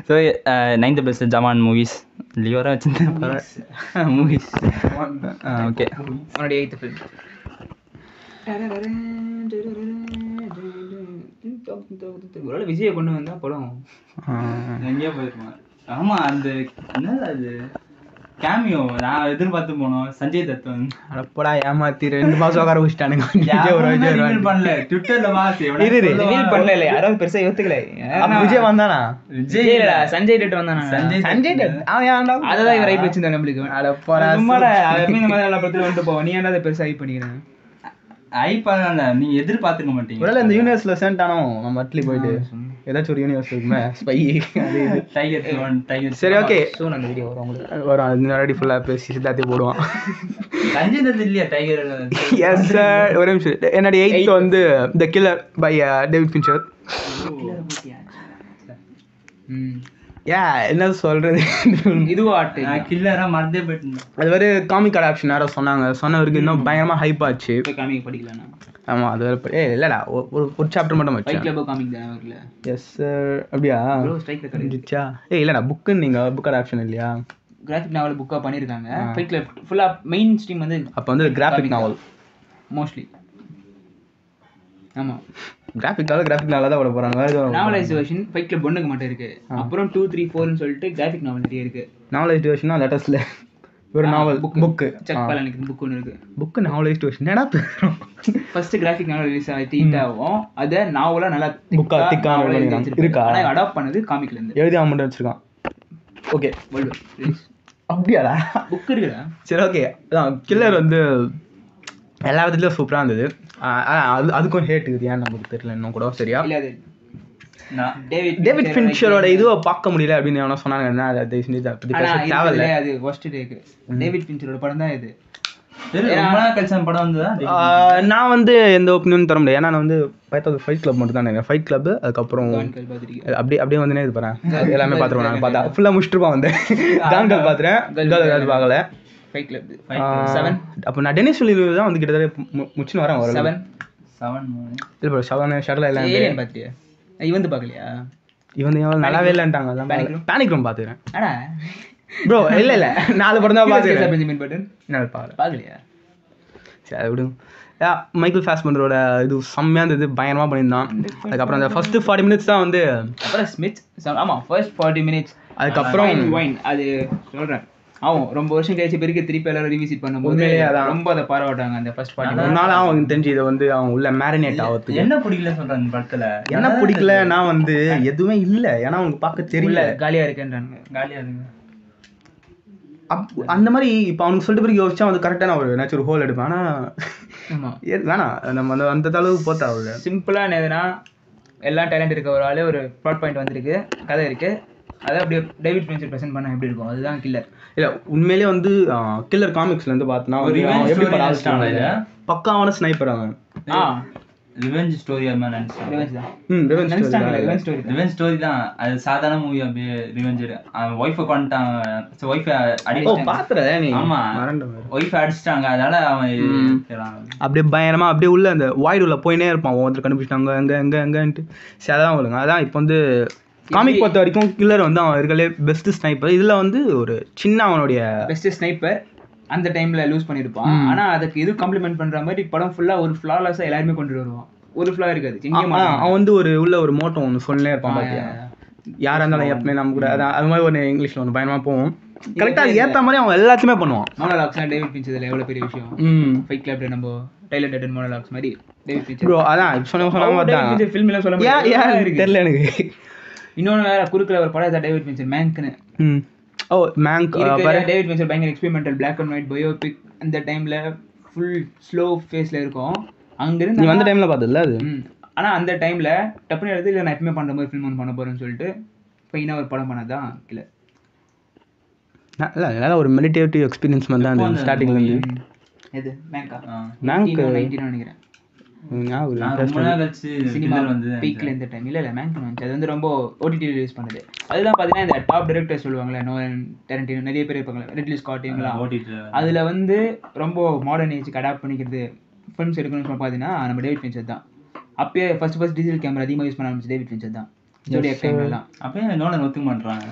ஸோ 9th பெஸ்ட் ஜவான் மூவிஸ் லியோராக வச்சுருந்தேன் மூவிஸ். ஓகே, அவனுடைய 8th ஃபிலிம். ஒருவேளை விஜயை கொண்டு வந்தா படம் எங்கேயோ போயிருக்கோம். ஆமாம், அந்த என்னது அது கேமியோ நான் எதிர்பார்த்து போனோம். சஞ்சய் தத் வந்து அடப்படா ஏமாத்தி 2 மாதம் உட்கார வச்சுட்டானுங்க. பண்ணல ட்விட்டர்ல பண்ணல இல்லை, யாராவது பெருசா யோசிக்கல. விஜய் வந்தானா? விஜய் இல்லடா, சஞ்சய் டெட் வந்தானா? சஞ்சய் டெட் அவன் ஏன்டா அததான் இவர் ஐப் வச்சிருந்தா நம்மளுக்கு. அடப்படா சும்மாடா, அவன் இந்த மாதிரி எல்லா படத்துல வந்துட்டு போவோம். நீ ஏன்டா அதை பெருசா ஐப் பண்ணிக்கிறேன்? ஐப்பாங்க, நீங்க எதிர்பார்த்துக்க மாட்டீங்க. ஒருவேளை இந்த யூனிவர்ஸ்ல சேர்ந்தானோ நம்ம அட்லி போயிட்டு ஏதாச்சும் ஒரு யூனிவர்ஸ் இருக்குமே ஸ்பை டைகர். சரி, ஓகே, சூன் அந்த வீடியோ வரும் உங்களுக்கு. வரும் முன்னாடி ஃபுல்லா பேசி சித்தாத்தி போடுவான். சஞ்சய் தத் இல்லையா டைகர்? Yes sir. ஒரே நிமிஷம், என்னோட 8th வந்து The Killer by David Fincher. என்ன சொல்றது, இதுவா ஆட்டு கில்லரா மறந்தே போயிட்டு. அது ஒரு காமிக் அடாப்ஷன் யாரோ சொன்னவருக்கு இன்னும் பயங்கரமா ஹைப் ஆச்சு. காமிக் படிக்கலண்ணா? ஆமா, அது இல்லடா, ஒரு சாப்டர் மட்டும் வச்சு. ஃபைட் கிளப் காமிக் தானே வரல? Yes sir. அப்படியா? ஸ்ட்ரைக் ரெக்கார்ட் இருந்துச்சா? இல்லடா, புக்குன்னு நீங்க புக் அடாப்ஷன் இல்லையா? கிராஃபிக் நாவல் புக்கா பண்ணிருக்காங்க. ஃபைட் கிளப் ஃபுல்லா மெயின் ஸ்ட்ரீம் வந்து அப்ப வந்து கிராஃபிக் நாவல் மோஸ்ட்லி. ஆமா, கிராஃபிக் நாவல் தான் போட போறாங்க. நாவலைஸ்ட் வெர்ஷன் ஃபைட் கிளப் 1க்கு மட்டும் இருக்கு. அப்புறம் 2, 3, 4ன்னு சொல்லிட்டு கிராஃபிக் நாவல் நிறைய இருக்கு. நாவலைஸ்ட் வெர்ஷனா லேட்டஸ்ட்ல ஒரு நாவல் புக் செக் பண்ணல, எனக்கு புக் ஒன்னு இருக்கு. புக் நாவலைஸ்ட் வெர்ஷன் என்னடா பேரும்? ஃபர்ஸ்ட் கிராஃபிக் நாவல் ரிலீஸ் ஆயிட்டு ஹிட் ஆகும். அத நாவலா நல்லா புக்கா திக்கா இருக்கா? ஆனா அடாப்ட் பண்ணது காமிக்ல இருந்து. எழுதி அமௌண்ட் வச்சிருக்கான். ஓகே, அப்படியாடா? புக் இருக்குடா. சரி, ஓகே. அதான் கில்லர் வந்து எல்லா விதத்துலயும் சூப்பரா இருந்தது. அதுக்கும் ஹேட் இருக்குது, ஏன் நமக்கு தெரியல இன்னும் கூட. சரியா? இல்ல, அது டேவிட் ஃபின்ச்சரோட இதுவை பார்க்க முடியல அப்படின்னு எவனோ சொன்னாங்க. தேவையில்ல, அது ஃபர்ஸ்ட் டேக்கு டேவிட் ஃபின்ச்சரோட படம் தான் இது. படம் வந்ததா? நான் வந்து எந்த ஒப்பீனியன் தர முடியாது. ஏன்னா நான் வந்து ஃபைட் கிளப் மட்டும் தான். ஃபைட் கிளப் அதுக்கப்புறம் அப்படியே வந்து இது பாறேன், எல்லாமே பார்த்துருவேன். நான் பார்த்தா ஃபுல்லாக முடிச்சுட்டுருப்பான். வந்து கான்கள் பார்த்துறேன், பார்க்கல. Fight club 7. அப்போ நான் டெனிஸ் வில்லியம்ஸ் தான் வந்து கிட்டத்தட்ட முடிச்சுன்னு வரேன். 7 இல்லை ப்ரோ, 7 ஷட்டில் எல்லாம் ஏலியன் பார்த்தியா? இவன் பார்க்கலையா? இவன் நல்லாவே இல்லைன்ட்டாங்க. பேனிக் ரூம் பார்த்துக்கிறேன். அடா ப்ரோ, இல்லை 4 படம் தான் பார்த்துக்கிறேன். பெஞ்சமின் பட்டன் என்ன பார்க்கலையா? சரி, அது விடுங்க. மைக்கேல் ஃபாஸ்பெண்டரோட இது செம்மையாக இருந்தது, பயங்கரமாக பண்ணியிருந்தான். அதுக்கப்புறம் அந்த ஃபர்ஸ்ட் 40 மினிட்ஸ் தான் வந்து அப்புறம் ஸ்மித். ஆமாம், ஃபர்ஸ்ட் 40 மினிட்ஸ். அதுக்கப்புறம் அது சொல்கிறேன். ஆகும் ரொம்ப வருஷம் கழிச்சு பிறகு திருப்பி எல்லாரும் ரிவிசிட் பண்ணும்போது ரொம்ப அதை பாராட்டாங்க. அந்த ஃபர்ஸ்ட் 40 ஒரு நாள் அவன் தெரிஞ்சு இதை வந்து அவன் உள்ள மேரினேட் ஆகுது. என்ன பிடிக்கல சொல்றாங்க படத்துல? என்ன பிடிக்கல? நான் வந்து எதுவுமே இல்லை, ஏன்னா அவனுக்கு பார்க்க தெரியல, காலியா இருக்கேன்றாங்க. காலியா இருக்கு அந்த மாதிரி. இப்போ அவனுக்கு சொல்லிட்டு பிறகு யோசிச்சா வந்து கரெக்டான ஒரு ஏதாச்சும் ஒரு ஹோல் எடுப்பேன். ஆனால் வேணாம், நம்ம அந்த அளவுக்கு போத்தா அவ்வளோ சிம்பிளான எதுனா எல்லாம் டேலண்ட் இருக்க ஒரு ஆள், ஒரு ப்ளாட் பாயிண்ட் வந்திருக்கு, கதை இருக்கு, அதை அப்படியே டேவிட் ஃபின்ச்சர் ப்ரெசென்ட் பண்ண எப்படி இருக்கும், அதுதான் கில்லர். இல்லை, உண்மையிலே வந்து கில்லர் காமிக்ஸ்ல இருந்து பார்த்தோன்னா பக்காவான ஸ்னைப்பர் அவன். ரிவெஞ்ச் ஸ்டோரி அது மாதிரி நினைச்சேன். ரிவெஞ்ச் ஸ்டோரி தான். அது சாதாரண மூவி. அப்படியே ரிவெஞ்ச் அவன் ஒய்ஃபை கொண்டான், ஒய்ஃபை அடிச்சிட்டாங்க. ஆமா, ஒய்ஃபை அடிச்சிட்டாங்க, அதனால அவன் அப்படியே பயங்கரமா அப்படியே உள்ள அந்த வாய்டு உள்ள போயினே இருப்பான். ஒருத்தர் கண்டுபிடிச்சிட்டாங்க அங்க அங்க அங்கன்ட்டு. சரி, அதான் சொல்லுங்க. அதான் இப்போ வந்து காமிக் பொறுத்த வரைக்கும் கில்லர் வந்து அவன் இருக்கலே பெஸ்ட் ஸ்னைப்பர். இதுல வந்து ஒரு சின்ன அவனுடைய பெஸ்ட் ஸ்னைப்பர் அந்த டைம்ல லூஸ் பண்ணிருப்பான். ஆனா அதுக்கு இது காம்ப்ளிமெண்ட் பண்ற மாதிரி படம் ஃபுல்லா ஒரு ஃப்ளாலெஸ்ஸா எல்லாருமே கொண்டு வருவான். ஒரு ஃப்ளா இருக்காது. அவன் வந்து உள்ள ஒரு மோட்டோ ஒன்று சொல்லினே இருப்பான். பாத்தியா, யாரா இருந்தாலும் எப்பவுமே நம்ம கூட அது மாதிரி ஒரு இங்கிலீஷ்ல ஒன்று பயணமா போவோம். கரெக்டா அது ஏத்த மாதிரி அவன் எல்லாத்தையுமே பண்ணுவான். மோனோலாக்ஸ் டேவிட் ஃபின்ச்சர்ல எவ்வளவு பெரிய விஷயம். ஃபைட் கிளப்ல நம்ம டைலர் டெடன் மோனோலாக்ஸ் மாதிரி டேவிட் ஃபின்ச்சர். ப்ரோ, அதான் சொன்ன மாதிரி ஃபில்ம்ல சொல்ல முடியாது, தெரியல எனக்கு. இன்னொன்னு வேற குறுக்குல ஒரு படம் டேவிட் ஃபின்ச்சர் மேங்க்னு. Oh, Mank. டேவிட் ஃபின்ச்சர் பயங்கர experimental black and white biopic. அந்த டைம்ல ஃபுல் ஸ்லோ ஃபேஸ்ல இருக்கும். அங்க இருந்து நீ வந்த டைம்ல பார்த்தல அது. ஆனா அந்த டைம்ல டப்புனு எடுத்து இல்ல நான் எப்பவுமே பண்ற மாதிரி ஃபில்ம் ஒன்று பண்ண போறேன்னு சொல்லிட்டு பையனா ஒரு படம் பண்ணதான் கில்லர். இல்லை நல்லா ஒரு மெடிடேட்டிவ் எக்ஸ்பீரியன்ஸ் மாதிரி தான் அந்த ஸ்டார்டிங்லேருந்து. எது மேங்கா மேங்க் 19 நினைக்கிறேன். சினிமா பீக்ல இந்த டைம் இல்லை மேங்க் வந்துச்சு. அது வந்து ரொம்ப ஓடிடி ரிலீஸ் பண்ணுது. அதுதான் பார்த்தீங்கன்னா இந்த டாப் டைரக்டர் சொல்லுவாங்களே, நோலன், டெரண்டினோ, நிறைய பேர் இருப்பாங்க, ரிட்லி ஸ்காட் இவங்கலாம். அதில் வந்து ரொம்ப மாடர்ன் ஏஜுக்கு அடாப்ட் பண்ணிக்கிறது ஃபிலிம்ஸ் எடுக்கணும்னு பார்த்தீங்கன்னா நம்ம டேவிட் ஃபின்ச்சர் தான். அப்பயே ஃபர்ஸ்ட் டிஜிட்டல் கேமரா அதிகமாக யூஸ் பண்ண ஆரம்பிச்சு டேவிட் ஃபின்ச்சர் தான். ஜோடியாக் டைம்லாம் அப்பயே நோலன் ஒத்துக்க மாட்டாங்க,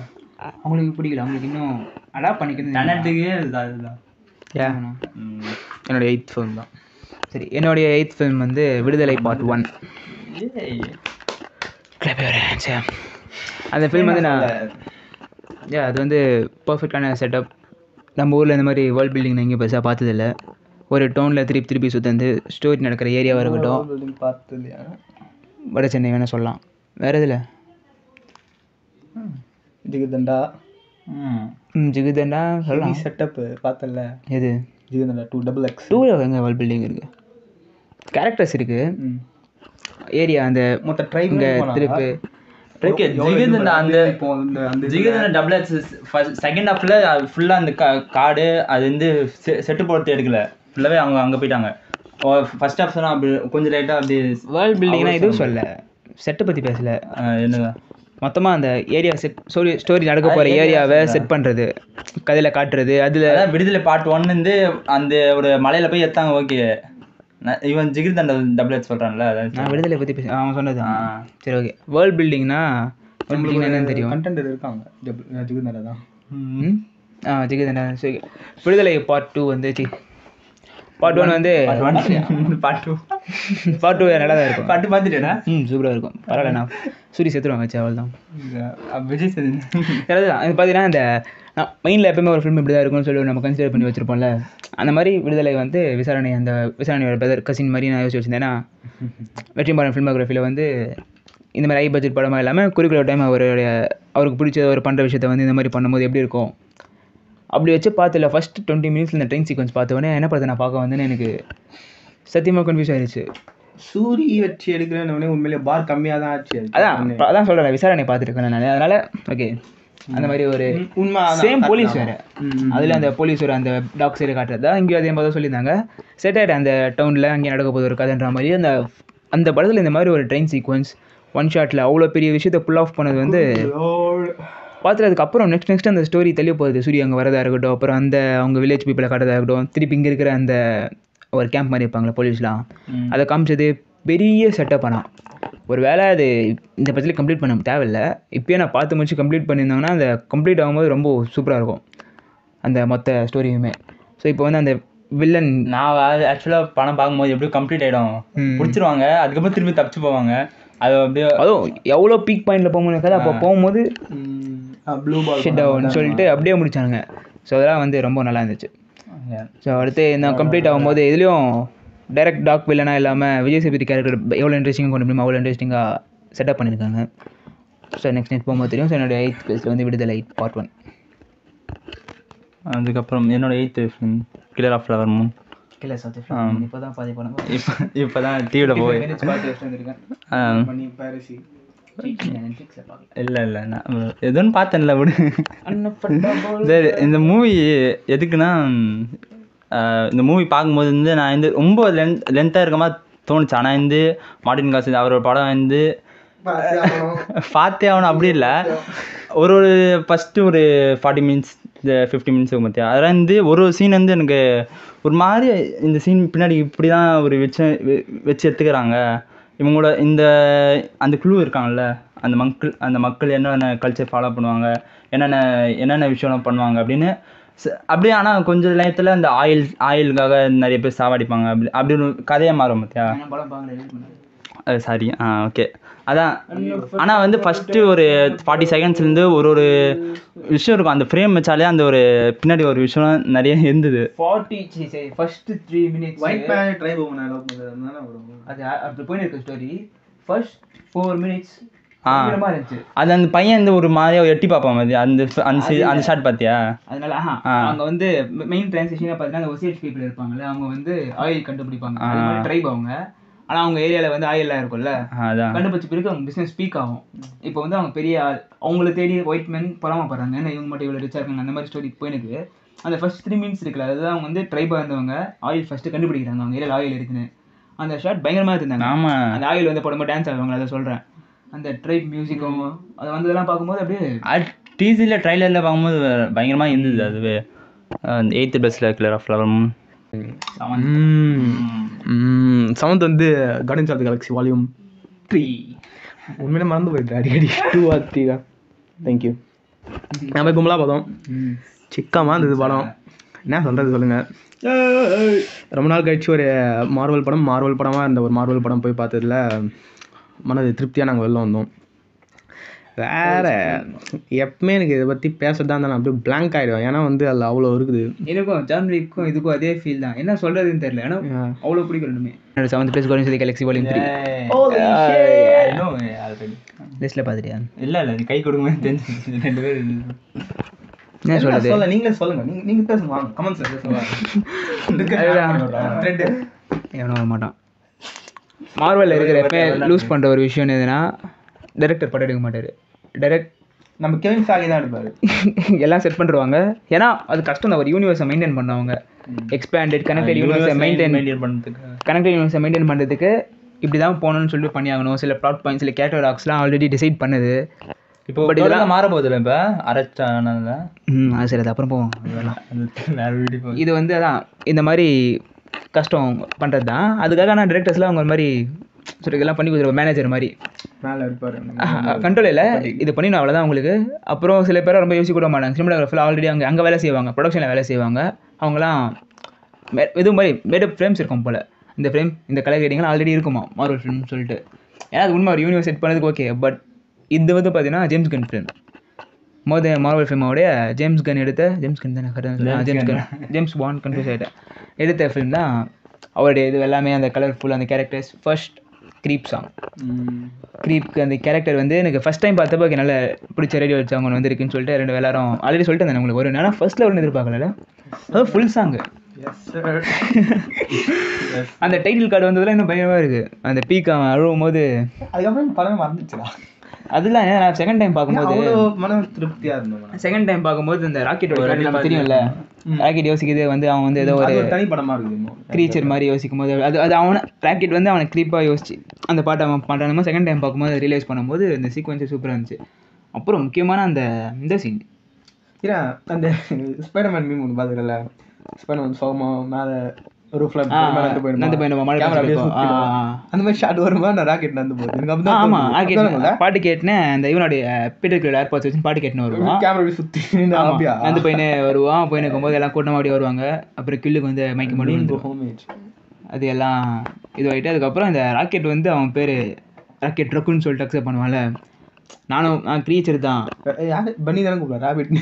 அவங்களுக்கு பிடிக்கல, அவங்களுக்கு இன்னும் அடாப்ட் பண்ணிக்கிறது அதுதான். என்னோட 8th ஃபிலிம் தான். சரி, என்னுடைய 8th ஃபிலிம் வந்து விடுதலை பார்ட் 1. அந்த ஃபிலிம் வந்து நான் அது வந்து பர்ஃபெக்டான செட்டப். நம்ம ஊரில் இந்த மாதிரி வேர்ல்ட் பில்டிங் நான் எங்கேயும் பெருசாக பார்த்ததில்ல. ஒரு டவுனில் திருப்பி சுற்றி ஸ்டோரி நடக்கிற ஏரியாவாக இருக்கட்டும். பார்த்தது வட சென்னை வேணால் சொல்லலாம். வேறு எதில் ஜிகிதண்டா ஜிகிதண்டா சொல்லலாம். செட்டப்பு பார்த்தல எது ஜிகிதண்டா 2XX 2 எங்கே வேர்ல்ட் பில்டிங் இருக்குது, கேரக்டர்ஸ் இருக்குது, ஏரியா அந்த மொத்த ட்ரைப் இங்கே திருப்பி செகண்ட் ஹாஃப்ல ஃபுல்லா அந்த காடு அது வந்து செட்டு போட்டு எடுக்கல, ஃபுல்லாவே அவங்க அங்கே போயிட்டாங்க. ஃபர்ஸ்ட் ஹாஃப் சொன்னா அப்படி கொஞ்சம் லைட்டாக அப்படி வேர்ல்ட் பில்டிங்னா எதுவும் சொல்ல, செட்டை பற்றி பேசல, என்னதான் மொத்தமாக அந்த ஏரியா செட் ஸ்டோரி நடக்க போகிற ஏரியாவை செட் பண்ணுறது, கதையில் காட்டுறது. அதில் விடுதலை பார்ட் 1 வந்து அந்த ஒரு மலையில போய் எடுத்தாங்க. ஓகே, இவன் ஜிகிர்தண்டா டபுள் சொல்கிறான்ல, நான் விடுதலை பற்றி பேச அவன் சொன்னது. சரி, ஓகே. வேர்ல்ட் பில்டிங்னா என்னன்னு தெரியும், கண்டென்ட் இருக்காங்க. ஜிகிதண்டா தான். ஜிகிதண்டா. சரி, விடுதலை பார்ட் 2 வந்து பார்ட் 1 வந்து பார்ட் 2 நல்லா தான் இருக்கும். பாட்டு பார்த்துட்டேன்னா சூப்பராக இருக்கும். பரவாயில்ல, நான் சூரி செத்துருவாங்க வச்சு அவள் தான். விஜய் சேது அது பார்த்தீங்கன்னா இந்த மைண்டில் எப்பவுமே ஒரு ஃபிலிம் இப்படி தான் இருக்கும்னு சொல்லி நம்ம கன்சிடர் பண்ணி வச்சுருப்போம்ல. அந்த மாதிரி விடுதலை வந்து விசாரணையோட பிரதர் கசின் மாதிரி நான் யோசிச்சு வச்சுருந்தேன். ஏன்னா வெற்றிமாறன் ஃபிலிமோகிராஃபியில் வந்து இந்த மாதிரி ஹை பட்ஜெட் படமாக இல்லாமல் குறிப்பிட்ட டைம் அவருக்கு பிடிச்ச ஒரு பண்ணுற விஷயத்த வந்து இந்த மாதிரி பண்ணும்போது எப்படி இருக்கும் அப்படி வச்சு பார்த்துல ஃபஸ்ட் 20 minutes இந்த ட்ரெயின் சீக்வன்ஸ் பார்த்தோன்னே என்ன படத்தை நான் பார்க்க வந்தேன்னு எனக்கு சத்தியமாக கன்ஃபியூஸ் ஆயிடுச்சு. சூரி வச்சு எடுக்கிறேன்னு உண்மையிலே பார் கம்மியாக தான் ஆச்சு. அதான் சொல்கிறேன், விசாரணை பார்த்துருக்கேன் நான். அதனால் ஓகே, அந்த மாதிரி ஒரு உண்மை சேம் போலீஸ் வேறு, அதில் அந்த போலீஸ் ஒரு அந்த டாக் சைடு காட்டுறது தான் இங்கேயும் அதே மாதிரி சொல்லியிருந்தாங்க. செட் ஆகிட்டு அந்த டவுனில் அங்கே நடக்க போகுது ஒரு கதைன்ற மாதிரி. அந்த படத்தில் இந்த மாதிரி ஒரு ட்ரெயின் சீக்வன்ஸ் ஒன் ஷாட்டில் அவ்வளோ பெரிய விஷயத்தை புல் ஆஃப் பண்ணது வந்து பார்த்துட்டு அதுக்கப்புறம் நெக்ஸ்ட் அந்த ஸ்டோரி தெளிய போகுது. சூரிய அங்கே வரதாக இருக்கட்டும், அப்புறம் அந்த அவங்க வில்லேஜ் பீப்பிளை காட்டுறதாக இருக்கட்டும், திருப்பி இங்கே இருக்கிற அந்த ஒரு கேம்ப் மாதிரி இருப்பாங்களே போலீஸ்லாம், அதை காமிச்சது பெரிய செட்டப். ஆனால் ஒரு வேளை அது இந்த படத்தில் கம்ப்ளீட் பண்ண தேவையில்லை, இப்போயே நான் பார்த்து முடிச்சு கம்ப்ளீட் பண்ணியிருந்தாங்கன்னா அந்த கம்ப்ளீட் ஆகும்போது ரொம்ப சூப்பராக இருக்கும் அந்த மொத்த ஸ்டோரியுமே. ஸோ இப்போ வந்து அந்த வில்லன் நான் ஆக்சுவலாக படம் பார்க்கும்போது எப்படியும் கம்ப்ளீட் ஆகிடும், பிடிச்சிருவாங்க, அதுக்கப்புறம் திரும்பி தப்பிச்சு போவாங்க. அது அப்படியே அதுவும் எவ்வளோ பீக் பாயிண்டில் போகும்போது கதை அப்போ போகும்போது ப்ளூ பால் ஷிட் டவுன் சொல்லிட்டு அப்படியே முடிச்சாங்க. ஸோ அதெல்லாம் வந்து ரொம்ப நல்லா இருந்துச்சு. ஸோ அடுத்து நான் கம்ப்ளீட் ஆகும்போது இதுலேயும் டைரக்ட் டாக் வில்லனாக இல்லாமல் விஜய் சேதுபதி கேரக்டர் எவ்வளோ இன்ட்ரெஸ்டிங்காக கொண்டு முடியுமோ அவ்வளோ இன்ட்ரெஸ்டிங்காக செட்டப் பண்ணியிருக்காங்க. ஸோ நெக்ஸ்ட் போகும்போது தெரியும். ஸோ என்னோட 8th பிளேஸில் வந்து விடுதலை பார்ட் 1. அதுக்கப்புறம் என்னோட 8th film Killer of Flower Moon. இப்போ தான் பாதி படம் இப்போ தான் டிவியில் போய் இல்லை நான் எதுன்னு பார்த்தேன்ல விடு. சரி, இந்த மூவி எதுக்குன்னா இந்த மூவி பார்க்கும்போது வந்து நான் வந்து ரொம்ப லென்த்தாக இருக்க மாதிரி தோணுச்சு. ஆனால் வந்து மார்ட்டின் காசு அவரோட படம் வந்து பார்த்தே ஆகணும் அப்படி இல்லை. ஒரு ஃபஸ்ட்டு ஒரு 40 minutes 50 minutes பார்த்தியா, அதெல்லாம் வந்து ஒரு சீன் வந்து எனக்கு ஒரு மாதிரி இந்த சீன் பின்னாடி இப்படி தான் ஒரு வச்சு எடுத்துக்கிறாங்க இவங்களோட அந்த குழு இருக்காங்கல்ல, அந்த மக்கள் என்னென்ன கல்ச்சர் ஃபாலோ பண்ணுவாங்க, என்னென்ன விஷயம் பண்ணுவாங்க அப்படின்னு அப்படியே. ஆனால் கொஞ்சம் நேரத்தில் அந்த ஆயிலுக்காக நிறைய பேர் சாவடிப்பாங்க, அப்படி ஒரு கதையாக மாறும் பார்த்தியா. சாரி, ஓகே அதான். ஆனால் வந்து ஃபஸ்ட்டு ஒரு 40 secondsலேருந்து ஒரு விஷயம் இருக்கும். அந்த ஃப்ரேம் வச்சாலே அந்த ஒரு பின்னாடி ஒரு விஷயம் நிறைய இருந்தது. ஃபர்ஸ்ட் 3 minutes அது போயின்னு இருக்க ஸ்டோரி. ஃபர்ஸ்ட் 4 minutes அது அந்த பையன் வந்து ஒரு மாதிரியா எட்டி பார்ப்பான் மாதிரி அந்த ஷாட் பார்த்தியா. அதனால அங்கே வந்து மெயின் டிரான்சிஷனாக பார்த்தீங்கன்னா அந்த ஒசியேட் பீப்புள் இருப்பாங்கல்ல, அவங்க வந்து ஆயில் கண்டுபிடிப்பாங்க, ட்ரைப் அவங்க. ஆனால் அவங்க ஏரியாவில் வந்து ஆயிலெலாம் இருக்கும்ல, அதான் கண்டுபிடிச்ச பிறகு அவங்க பிஸ்னஸ் ஸ்பீக் ஆகும். இப்போ வந்து அவங்க பெரிய ஆள், அவங்கள தேடி ஒயிட் மேன் பொறாமப்படுறாங்க, ஏன்னா இவங்க மட்டும் இவ்வளோ ரிச்சாக இருக்காங்க, அந்த மாதிரி ஸ்டோரி போயினுக்கு. அந்த ஃபர்ஸ்ட் 3 minutes இருக்குல்ல, அதுதான் அவங்க வந்து ட்ரைபாக இருந்தவங்க ஆயில் ஃபஸ்ட்டு கண்டுபிடிக்கிறாங்க, அவங்க ஏரியாவில் ஆயில் இருக்குன்னு. அந்த ஷார்ட் பயங்கரமாக இருந்தாங்க. ஆமாம், அந்த ஆயில் வந்து போடும்போது டான்ஸ் ஆடுவாங்க, அதை சொல்கிறேன். அந்த ட்ரைப் மியூசிக்கும் அது வந்ததெல்லாம் பார்க்கும்போது அப்படியே டிசியில் ட்ரைலரில் பார்க்கும்போது பயங்கரமாக இருந்தது. அதுவே 8th பஸ்ஸில் கிளியர் ஆஃப் ஃப்ளவர் 7th வந்து Guardians of the Galaxy volume 3. உண்மையிலே மறந்து போயிட்டு அடிக்கடி 2 or 3 தான். தேங்க்யூ. நம்ம கும்பலாக பார்த்தோம், சிக்காமா இருந்தது படம். என்ன சொல்கிறது சொல்லுங்கள். ரொம்ப நாள் கழிச்சு ஒரு மார்வல் படமாக இருந்த ஒரு மார்வல் படம் போய் பார்த்ததில் மனது திருப்தியாக நாங்கள் வெளில வந்தோம். வேறு எப்பவுமே எனக்கு இதை பற்றி பேசுறதா இருந்தாலும் அப்படியே பிளாங்க் ஆகிடுவேன். ஏன்னா வந்து அதில் அவ்வளோ இருக்குது. எனக்கும் ஜான்விக்கும் இதுக்கும் அதே ஃபீல் தான். என்ன சொல்கிறதுன்னு தெரியல, ஏன்னா அவ்வளோ பிடிக்கும் ரெண்டுமே. 7th place Guardians of the Galaxy volume 3 லிஸ்ட்டில் பார்த்துட்டியா? இல்லை கை கொடுக்குமே தெரிஞ்சு 2 பேர் என்ன சொல்கிறது, நீங்களே சொல்லுங்கள். நீங்கள் பேசுங்க, கமெண்ட்ஸ் எவனும் வர மாட்டான். மார்வலில் இருக்கிற எப்போ லூஸ் பண்ணுற ஒரு விஷயம் எதுனா, டைரக்டர் படம் எடுக்க மாட்டார். நம்ம கெவின் ஃபேகி தான் எடுப்பார். எல்லாம் செட் பண்ணிடுவாங்க, ஏன்னா அது கஷ்டம் தான் ஒரு யூனிவர்ஸை மெயின்டைன் பண்ணவங்க. எக்ஸ்பேண்டட் கனெக்டட் யூனிவர்ஸை மெயின்டைன் பண்ணுறதுக்கு இப்படி தான் போகணும்னு சொல்லிட்டு பண்ணியாகணும். சில ப்ளாட் பாயிண்ட்ஸ், சில கேரக்டர் ஆர்க்ஸ்லாம் ஆல்ரெடி டிசைட் பண்ணுது. இப்போ பட் இதெல்லாம் மாற போதில்லை. இப்போ அரைச்சானல அது சரி, அது அப்புறம் போவோம். இது வந்து அதான் இந்த மாதிரி கஷ்டம் பண்ணுறது தான். அதுக்காக நான் டிரெக்டர்ஸ்லாம் அவங்க மாதிரி சரி இதெல்லாம் பண்ணி கொடுத்துருவோம். மேனேஜர் மாதிரி மேலே இருப்பார், கண்ட்ரோல் இல்லை, இது பண்ணிடணும் அவ்வளோதான் உங்களுக்கு. அப்புறம் சில பேரை ரொம்ப யோசிக்க கூட மாட்டாங்க. சினிமாட்டோகிராஃபில் ஆல்ரெடி அங்கே வேலை செய்வாங்க, ப்ரொடக்ஷனில் வேலை செய்வாங்க. அவங்களாம் இது மாதிரி மேடப் ஃப்ரேம்ஸ் இருக்கும் போல். இந்த ஃப்ரேம் இந்த கலர் ரேட்டிங்லாம் ஆல்ரெடி இருக்குமா மார்வல் ஃபிலிம்னு சொல்லிட்டு. ஏன்னா அது உண்மை ஒரு யூனிவர்ஸ் செட் பண்ணதுக்கு ஓகே. பட் இது வந்து பார்த்தீங்கன்னா ஜேம்ஸ் கன் ஃபிலிம், மார்வல் ஃபிலிமோடைய ஜேம்ஸ் கன் எடுத்த ஜேம்ஸ் பாண்ட் கன்ஃபியூஸ் ஆகிட்டேன் எடுத்த ஃபிலிம் தான் அவருடைய. இது எல்லாமே அந்த கலர்ஃபுல் அந்த கேரக்டர்ஸ். ஃபர்ஸ்ட் க்ரீப் சாங், க்ரீப்க்கு அந்த கேரக்டர் வந்து எனக்கு ஃபஸ்ட் டைம் பார்த்தப்போ நல்லா பிடிச்ச ரேடியோ சாங் ஒன்று வந்துருக்குன்னு சொல்லிட்டு 2 எல்லாரும் ஆல்ரெடி சொல்லிட்டு இருந்தேன் உங்களுக்கு வரும். ஆனால் ஃபர்ஸ்ட்டில் ஒன்று எதிர்பார்க்கல, அது ஃபுல் சாங்கு. அந்த டைட்டில் கார்டு வந்ததுலாம் இன்னும் பயங்கரமாக இருக்குது. அந்த பீக் அவன் அழுவும் போது அதுக்கப்புறம் படமே மறந்துச்சுடா. அதெல்லாம் நான் செகண்ட் டைம் பார்க்கும்போது மன திருப்தியாக இருந்தோம். செகண்ட் டைம் பார்க்கும்போது இந்த ராக்கெட்டோட நம்ம தெரியும்ல, ராக்கெட் யோசிக்குது வந்து அவன் வந்து ஏதோ ஒரு தனி படமாக இருக்குது, க்ரீச்சர் மாதிரி யோசிக்கும் போது அது அவனை ராக்கெட் வந்து அவனை க்ரீப்பாக யோசிச்சு அந்த பாட்டை அவன் பண்ணுறானுமோ செகண்ட் டைம் பார்க்கும்போது ரியலைஸ் பண்ணும்போது இந்த சீக்வன்ஸே சூப்பராக இருந்துச்சு. அப்புறம் முக்கியமான இந்த சீன் ஏன் அந்த ஸ்பைடர்மேன் மீம் ஒன்று பார்த்துக்கல, ஸ்பைடர்மேன் சோகமாக மேலே ரூஃப்ல அந்த மாதிரி ஷாட் வருமா நான் ராக்கெட் நடந்து போகுது. ஆமாம் ராக்கெட் பாட்டு கேட்டுனேன். அந்த இவனுடைய பீட்டர் ஏர்பாட்ஸ் வச்சு பாட்டு கேட்டுன்னு வருவான், கேமரா சுற்றி அந்த பையனே வருவான். போய் நிற்கும்போது எல்லாம் கூட்டமாக அப்படி வருவாங்க. அப்புறம் கில்லுக்கு வந்து மைக்க முடியும் அது எல்லாம் இதுவாகிட்டு. அதுக்கப்புறம் இந்த ராக்கெட் வந்து அவன் பேர் ராக்கெட் ட்ரக்குன்னு சொல்லிட்டு அக்செப்ட் பண்ணுவான்ல. நான் க்ரீச்சர் தான் பண்ணி தானே கூப்பிடுவேன், ராபிட்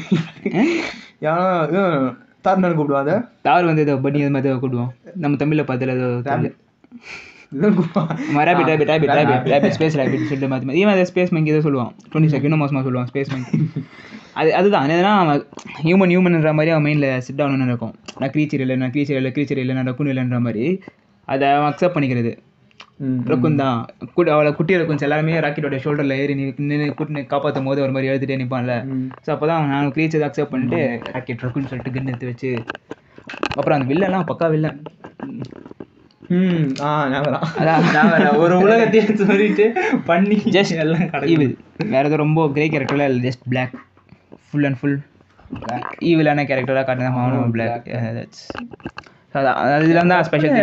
ஏன்னா தார் தானே கூப்பிடுவாங்க. தார் வந்து ஏதோ பண்ணி அது மாதிரி கூப்பிடுவோம். நம்ம தமிழில் பார்த்துல ஏதோ ஸ்பேஸ் ராபிட் சொல்லிட்டு மாற்றி இவன் அதை ஸ்பேஸ் மங்கி ஏதோ சொல்லுவான். 20 செகண்ட் இன்னும் மோசமாக சொல்லுவான் ஸ்பேஸ் மங்கி. அதுதான் என்னதுன்னா அவன் ஹியூமன்ன்ற மாதிரி அவன் மைண்டில் சிட் டவுன்னு இருக்கும். நான் க்ரீச்சர் இல்லை நான் ரக்குன் இல்லைன்ற மாதிரி அதை அவன் அக்செப்ட் பண்ணிக்கிறது. ரக்குன் தான் அவளை குட்டி ரக்குன்ஸ் எல்லாருமே ராக்கெட்டோட ஷோல்டரில் ஏறி நின்று கூட்டின்னு காப்பாற்றும் போது ஒரு மாதிரி எழுதிட்டே நிற்பான்ல. ஸோ அப்போ தான் நான் க்ரீச்சர் அக்செப்ட் பண்ணிட்டு ராக்கெட் ரக்குன்னு சொல்லிட்டு கன் எடுத்து வச்சு அப்புறம் அந்த வில்லெல்லாம் பக்கா வில்லன். ஒரு உலகத்தையே சொல்லிட்டு பண்ணி ஜஸ்ட் எல்லாம் ஈவில். வேறு எதுவும் ரொம்ப கிரே கேரக்டர்லாம் இல்லை, just black, full and full ஈவிலான கேரக்டராக காட்டினா பிளாக். அதுலாம் தான் ஸ்பெஷல்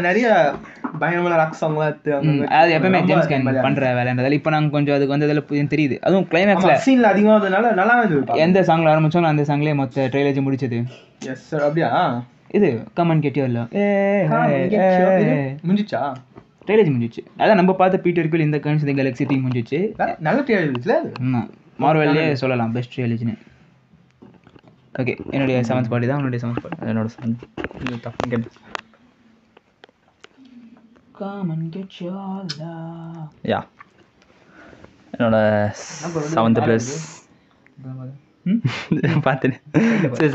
நிறைய பயங்கரமான ராக் சாங்லாம் எடுத்து அது எப்பவுமே ஜேம்ஸ் கேன் பண்ணுற வேலைன்றதால இப்போ நாங்கள் கொஞ்சம் அதுக்கு வந்து அதில் புரியும் தெரியுது. அதுவும் கிளைமேக்ஸில் சீனில் அதிகமாகிறதுனால நல்லா இருந்தது. எந்த சாங்கில் ஆரம்பித்தோம் அந்த சாங்லேயே மொத்த ட்ரெயிலேஜ் முடிச்சது. Yes sir. அப்படியா? இது கமெண்ட் கேட்டியோல்ல முடிஞ்சிச்சா? ட்ரெயிலேஜ் முடிஞ்சிச்சு. அதான் நம்ம பார்த்த பீட்டர் இந்த Guardians of the Galaxy team முடிஞ்சிச்சு. நல்ல ட்ரெயிலேஜ். ஆமாம், மார்வல்லே சொல்லலாம் பெஸ்ட் ட்ரெயிலேஜ்னு. ஓகே, என்னுடைய 7th பார்ட்டி தான். உன்னுடைய 7th பார்ட்டி என்னோட 7th. யா என்னோட 7th பிளேஸ் பார்த்துட்டு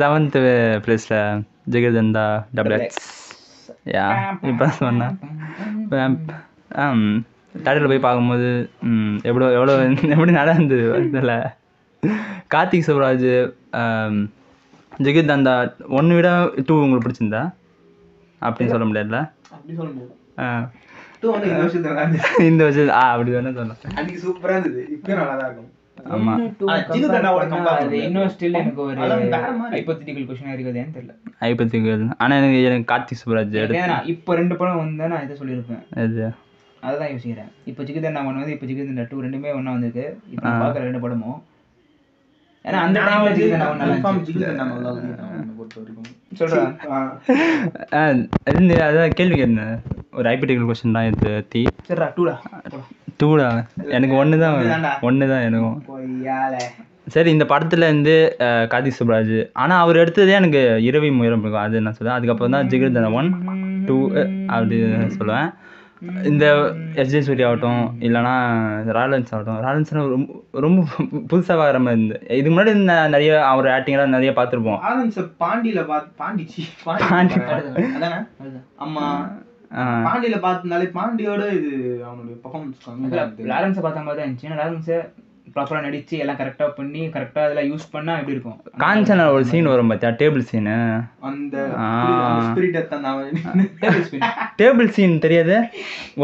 7th பிளேஸில் ஜெகதந்தா XX யா இப்போ சொன்னேன் தேட்டரில் போய் பார்க்கும்போது எப்படி நடந்தது அதில் கார்த்திக் சுப்ராஜ் ஜெகத் தந்தா 1 விட 2 உங்களுக்கு பிடிச்சிருந்தா அப்படின்னு சொல்ல முடியாதுல்ல? அப்படி சொல்ல முடியாது. இந்த வருஷம் அப்படி வேணா சொல்லலாம். அன்னைக்கு சூப்பரா இருந்தது, இப்பயும் நல்லா தான் இருக்கும். ஆமா இன்னும் ஸ்டில் எனக்கு ஒரு ஹைபோதெட்டிக்கல் क्वेश्चन இருக்குதேன்னு தெரியல. ஹைபோதெட்டிக்கல் ஆனா எனக்கு கார்த்திக் சுப்ராஜ் இப்போ 2 படம் வந்தா நான் இதை சொல்லியிருப்பேன். அது அதான் யோசிக்கிறேன். இப்போ ஜிகிதண்டா 1 வந்து இப்போ ஜிகிதண்டா 2 ரெண்டுமே ஒண்ணா வந்திருக்கு. இப்போ பார்க்குற 2 படமும் ஏன்னா அந்த டைம்ல ஜிகிதண்டா 1 நல்லா சொல்றேன். அதான் கேள்வி கேட்டேன். ஒரு ஹைபோதெட்டிக்கல் क्वेश्चन தான் இது தீ. சரிடா 2டா எனக்கு 1 தான் எனக்கும். சரி இந்த படத்துல இருந்து கார்த்திக் சுப்ராஜ் ஆனா அவர் எடுத்ததே எனக்கு இரவி முயரம் இருக்கும். அது என்ன சொல்லுவேன். அதுக்கப்புறம் தான் ஜிகிதண்டா 1 2 அப்படி சொல்லுவேன். இந்த எஸ்ஜே சூர்யா ஆகட்டும் இல்லைனா ராலன்ஸ் ஆகட்டும். ராலன்ஸ்னா ரொம்ப புதுசாக வர மாதிரி இருந்து இதுக்கு முன்னாடி நிறைய அவர் ஆக்டிங்லாம் நிறைய பார்த்துருப்போம். பாண்டியில பாண்டியில பார்த்தனாலே பாண்டியோட இது அவனுடைய பெர்ஃபார்மன்ஸ் லாரன்ஸை பார்த்த மாதிரி தான் இருந்துச்சு. லாரன்ஸை ப்ராப்பராக நடிச்சு எல்லாம் கரெக்டாக பண்ணி கரெக்டாக அதெல்லாம் யூஸ் பண்ணா எப்படி இருக்கும். காஞ்சனா ஒரு சீன் வரும் பார்த்தியா, டேபிள் சீனு. அந்த டேபிள் சீன் தெரியாது.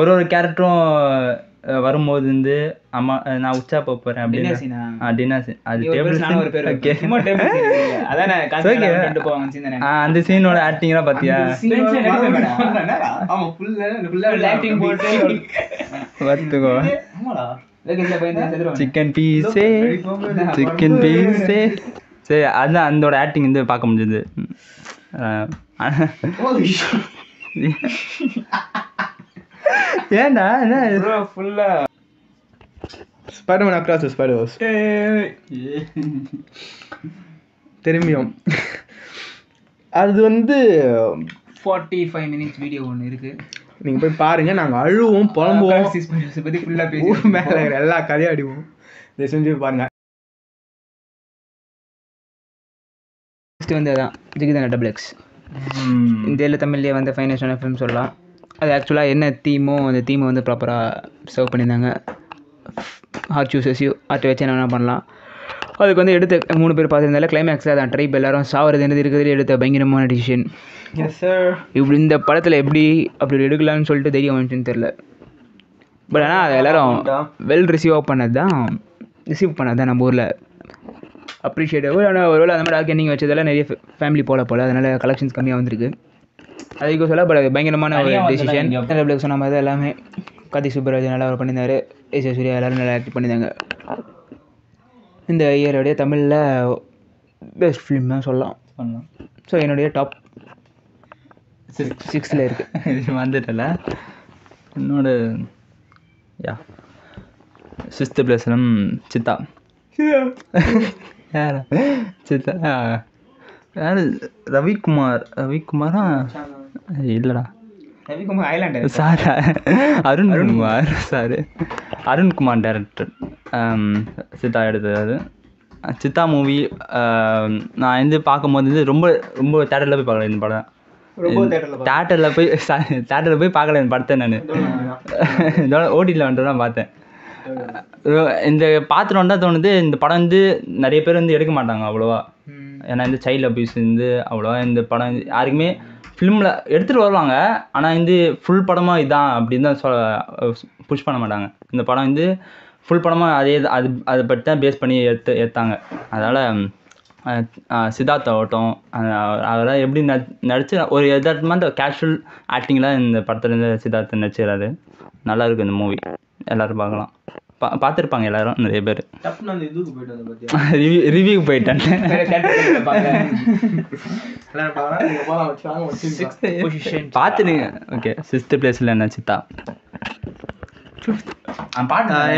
ஒரு கேரக்டரும் வரும்போது வந்து அம்மா நான் உச்சா போறேன் அப்படின்னு டின்னர் சீன். அது டேபிள் அந்த சீனோட ஆக்டிங்லாம் பாத்தியா? பார்த்துக்கோ. சிக்கன் பீஸே சரி அதுதான் அதோட ஆக்டிங் வந்து பார்க்க முடிஞ்சது. ஏன்டா என்ன ஃபுல்லா ஸ்பைடர்மேன் அக்ராஸ் தி ஸ்பைடர்வர்ஸ் திரும்பியும் அது வந்து 45 minutes வீடியோ ஒன்று இருக்கு. நீங்க போய் பாருங்க. நாங்க அழுவோம் புலம்புவோம் பத்தி ஃபுல்லா பேசி மேல எல்லா கதையும் அடிவோம். இதை செஞ்சு பாருங்க. நெக்ஸ்ட் வந்து அதான் ஜிகிதண்டா XX இந்தியாவில் தமிழ்லேயே வந்து ஃபைனான்ஷியல் ஃபிலிம் சொல்லலாம். அது ஆக்சுவலாக என்ன தீமோ அந்த தீமை வந்து ப்ராப்பராக சர்வ் பண்ணியிருந்தாங்க. ஹார்ட் சூசஸ் யூ ஹார்ட் வச்சு என்ன பண்ணலாம். அதுக்கு வந்து எடுத்த 3 பேர் பார்த்துருந்தால கிளைமேக்ஸில் அதான் ட்ரைப் எல்லாரும் சாவறது என்னது இருக்கிறதுல எடுத்த பயங்கரமான டிசிஷன். இப்படி இந்த படத்தில் எப்படி அப்படி எடுக்கலான்னு சொல்லிட்டு தைரியம் வந்துச்சுன்னு தெரில. பட் ஆனால் அது எல்லோரும் வெல் ரிசீவ் பண்ணது தான் நம்ம ஊரில் அப்ரிஷியேட்டிவ். ஆனால் ஒருவேளை அந்த மாதிரி ஆர்கெனிங் வச்சதெல்லாம் நிறைய ஃபேமிலி போல் அதனால் கலெக்ஷன்ஸ் கம்மியாக வந்திருக்கு. அதுக்கு சொல்ல பட் பயங்கரமான ஒரு டெசிஷன். சொன்ன மாதிரி தான் எல்லாமே கார்த்திக் சுப்ராஜ் நல்லா அவர் பண்ணியிருந்தார். எஸ்ஜே சூர்யா எல்லோரும் நல்லா ஆக்ட் பண்ணியிருந்தாங்க. இந்த இயருடைய தமிழில் பெஸ்ட் ஃபிலிம் தான் சொல்லலாம். ஸோ என்னுடைய டாப் 6ல் இருக்குது. வந்துட்டல என்னோட 6th பிளேஸ்லும் சித்தா. சித்தா யார்? ரவிக்குமாரா இல்லைடா Ravikumar Islander sir Arunkumar sir Arunkumar director Siddha எடுத்தது. சித்தா மூவி நான் வந்து பார்க்கும்போது வந்து ரொம்ப ரொம்ப தேட்டரில் போய் பார்க்கல. இந்த படம் தேட்டரில் போய் பார்க்கல இந்த படத்தை. நான் ஓடிடியில் வந்துட்டு தான் பார்த்தேன். இந்த பார்த்துட்டு தான் தோணுது இந்த படம் வந்து நிறைய பேர் வந்து எடுக்க மாட்டாங்க அவ்வளோவா. ஏன்னா இந்த சைல்டு அபியூஸ் வந்து அவ்வளோவா இந்த படம் யாருக்குமே ஃபிலிமில் எடுத்துகிட்டு வருவாங்க. ஆனால் வந்து ஃபுல் படமாக இதான் அப்படின்னு தான் புஷ் பண்ண மாட்டாங்க. இந்த படம் வந்து ஃபுல் படமாக அதை பற்றி தான் பேஸ் பண்ணி எடுத்தாங்க. அதனால் சித்தார்த் ஆகட்டும் அதெல்லாம் எப்படி நடிச்சு ஒரு எதார்த்தமாக கேஷுவல் ஆக்டிங்லாம் இந்த படத்துலேருந்து சித்தார்த் நடிச்சுறாரு. நல்லாயிருக்கு இந்த மூவி. எல்லோரும் பார்க்கலாம். பார்த்துருப்பாங்க எல்லாரும் நிறைய பேர். ரிவ்யூக்கு போயிட்டேன். பார்த்துடுங்க. ஓகே 6th பிளேஸில் என்ன சித்தா.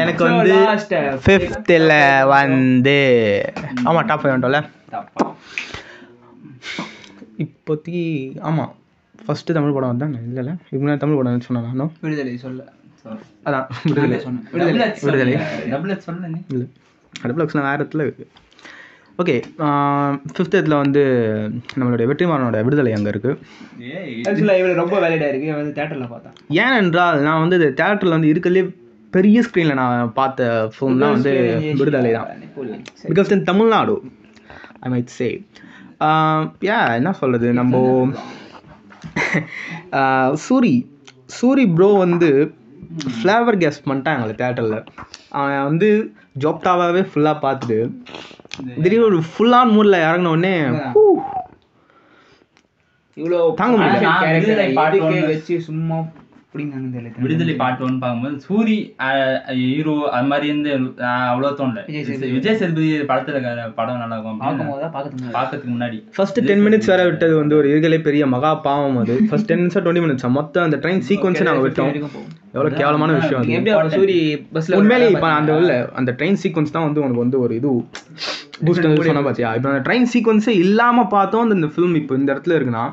எனக்கு வந்து 5th வந்து ஆமாம் டாப் 5 வந்துட்டோம்ல இப்போதைக்கு. ஆமாம் ஃபஸ்ட்டு தமிழ் படம் வந்தாங்க. இல்லைல்ல இதுக்கு முன்னாடி தமிழ் படம் சொன்னேன் நானும். விடுதலை சொல்ல அதான் விடுதலை விடுதலை இல்லை டபுள் எக்ஸ்லாம் வேறு இடத்துல இருக்குது. ஓகே, 5th இடத்துல வந்து நம்மளுடைய வெற்றிமாறனோட விடுதலை அங்கே இருக்குது. ஆக்சுவலாக இவ்வளோ ரொம்ப வேலிடாக இருக்குது வந்து தேட்டரில் பார்த்தேன். ஏனென்றால் நான் வந்து இது தேட்டரில் வந்து இருக்கிறதுலே பெரிய ஸ்க்ரீனில் நான் பார்த்த ஃபிலிம் தான் வந்து விடுதலை தான். Because in Tamil Nadu I might சே என்ன சொல்கிறது, நம்ம சூரி ப்ரோ வந்து ஃப்ளேவர் கேஸ் பண்ணிட்டாங்களே தேட்டரில். அவன் வந்து ஜோப்டாவே ஃபுல்லாக பார்த்துட்டு திடீர்னு ஒரு ஃபுல்லான மூடில் இறங்கினோடனே இவ்வளோ தாங்க முடியல வச்சு சும்மா விடுதலை பார்ட் 1 பார்க்கும்போது சூரி ஹீரோ அது மாதிரி இருந்து அவ்வளோ தோணல. விஜய் சேதுபதி படத்துல படம் நல்லா இருக்கும் பார்க்கறதுக்கு முன்னாடி ஃபர்ஸ்ட் 10 minutes வேற விட்டது வந்து ஒரு இருக்கிறே பெரிய மகா பாவம். அது ஃபர்ஸ்ட் 10 minutes 20 minutes மொத்தம் அந்த ட்ரெயின் சீக்வன்ஸை நாங்கள் விட்டோம். எவ்வளோ கேவலமான விஷயம் அது. சூரி பஸ்ல உண்மையிலே இப்போ அந்த ட்ரெயின் சீக்வன்ஸ் தான் வந்து உனக்கு வந்து ஒரு இது பூஸ்ட் சொன்னா பார்த்தியா. இப்போ அந்த ட்ரெயின் சீக்வன்ஸே இல்லாமல் பார்த்தோம் இந்த ஃபிலிம் இப்போ இந்த இடத்துல இருக்குன்னா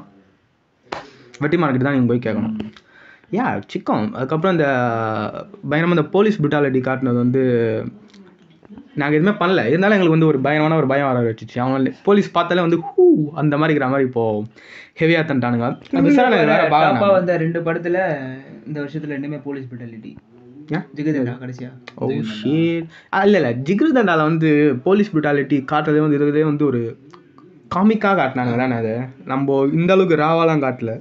வெற்றிமாறன்கிட்ட தான் நீங்கள் போய் கேட்கணும். சிக்கம். அதுக்கப்புறம் இந்த பயங்கரமாக இந்த போலீஸ் புட்டாலிட்டி காட்டினது வந்து நாங்கள் எதுவுமே பண்ணல, இருந்தாலும் எங்களுக்கு வந்து ஒரு பயங்கரமான ஒரு பயம் வர வச்சுச்சு. அவங்க போலீஸ் பார்த்தாலே வந்து அந்த மாதிரி இருக்கிற மாதிரி இப்போது ஹெவியாக தந்துட்டானுங்க. பாப்பா வந்து 2 படத்தில் இந்த வருஷத்தில் 2மே போலீஸ் புட்டாலிட்டி. ஜிகிருதண்டா கடைசியா இல்லை ஜிகிருதண்டாவில் வந்து போலீஸ் புட்டாலிட்டி காட்டுறதே வந்து இருக்கிறதே வந்து ஒரு காமிக்காக காட்டினாங்க தானே. அது நம்ம இந்த அளவுக்கு ராவாலாம் காட்டல.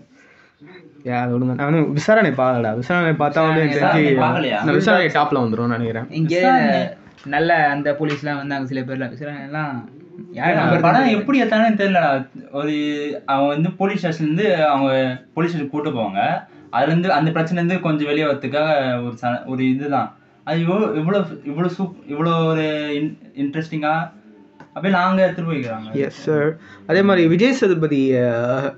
விடுங்க, நான் விசாரணை பார்க்கலடா. விசாரணை பார்த்தா வந்து எனக்கு விசாரணை டாப்ல வந்துடும் நினைக்கிறேன். இங்கே நல்ல அந்த போலீஸ்லாம் வந்தாங்க சில பேர்ல. விசாரணை எல்லாம் படம் எப்படி எத்தானு தெரியலடா. ஒரு அவங்க வந்து போலீஸ் ஸ்டேஷன்லேருந்து அவங்க போலீஸ் ஸ்டேஷன் கூட்டு போவாங்க. அதுலேருந்து அந்த பிரச்சனைலேருந்து கொஞ்சம் வெளியே வரதுக்காக ஒரு இதுதான் அது. இவ்வளோ ஒரு இன்ட்ரெஸ்டிங்காக அப்படியே நாங்கள் எடுத்துகிட்டு போய்க்கிறாங்க. Yes sir. அதே மாதிரி விஜய் சேதுபதி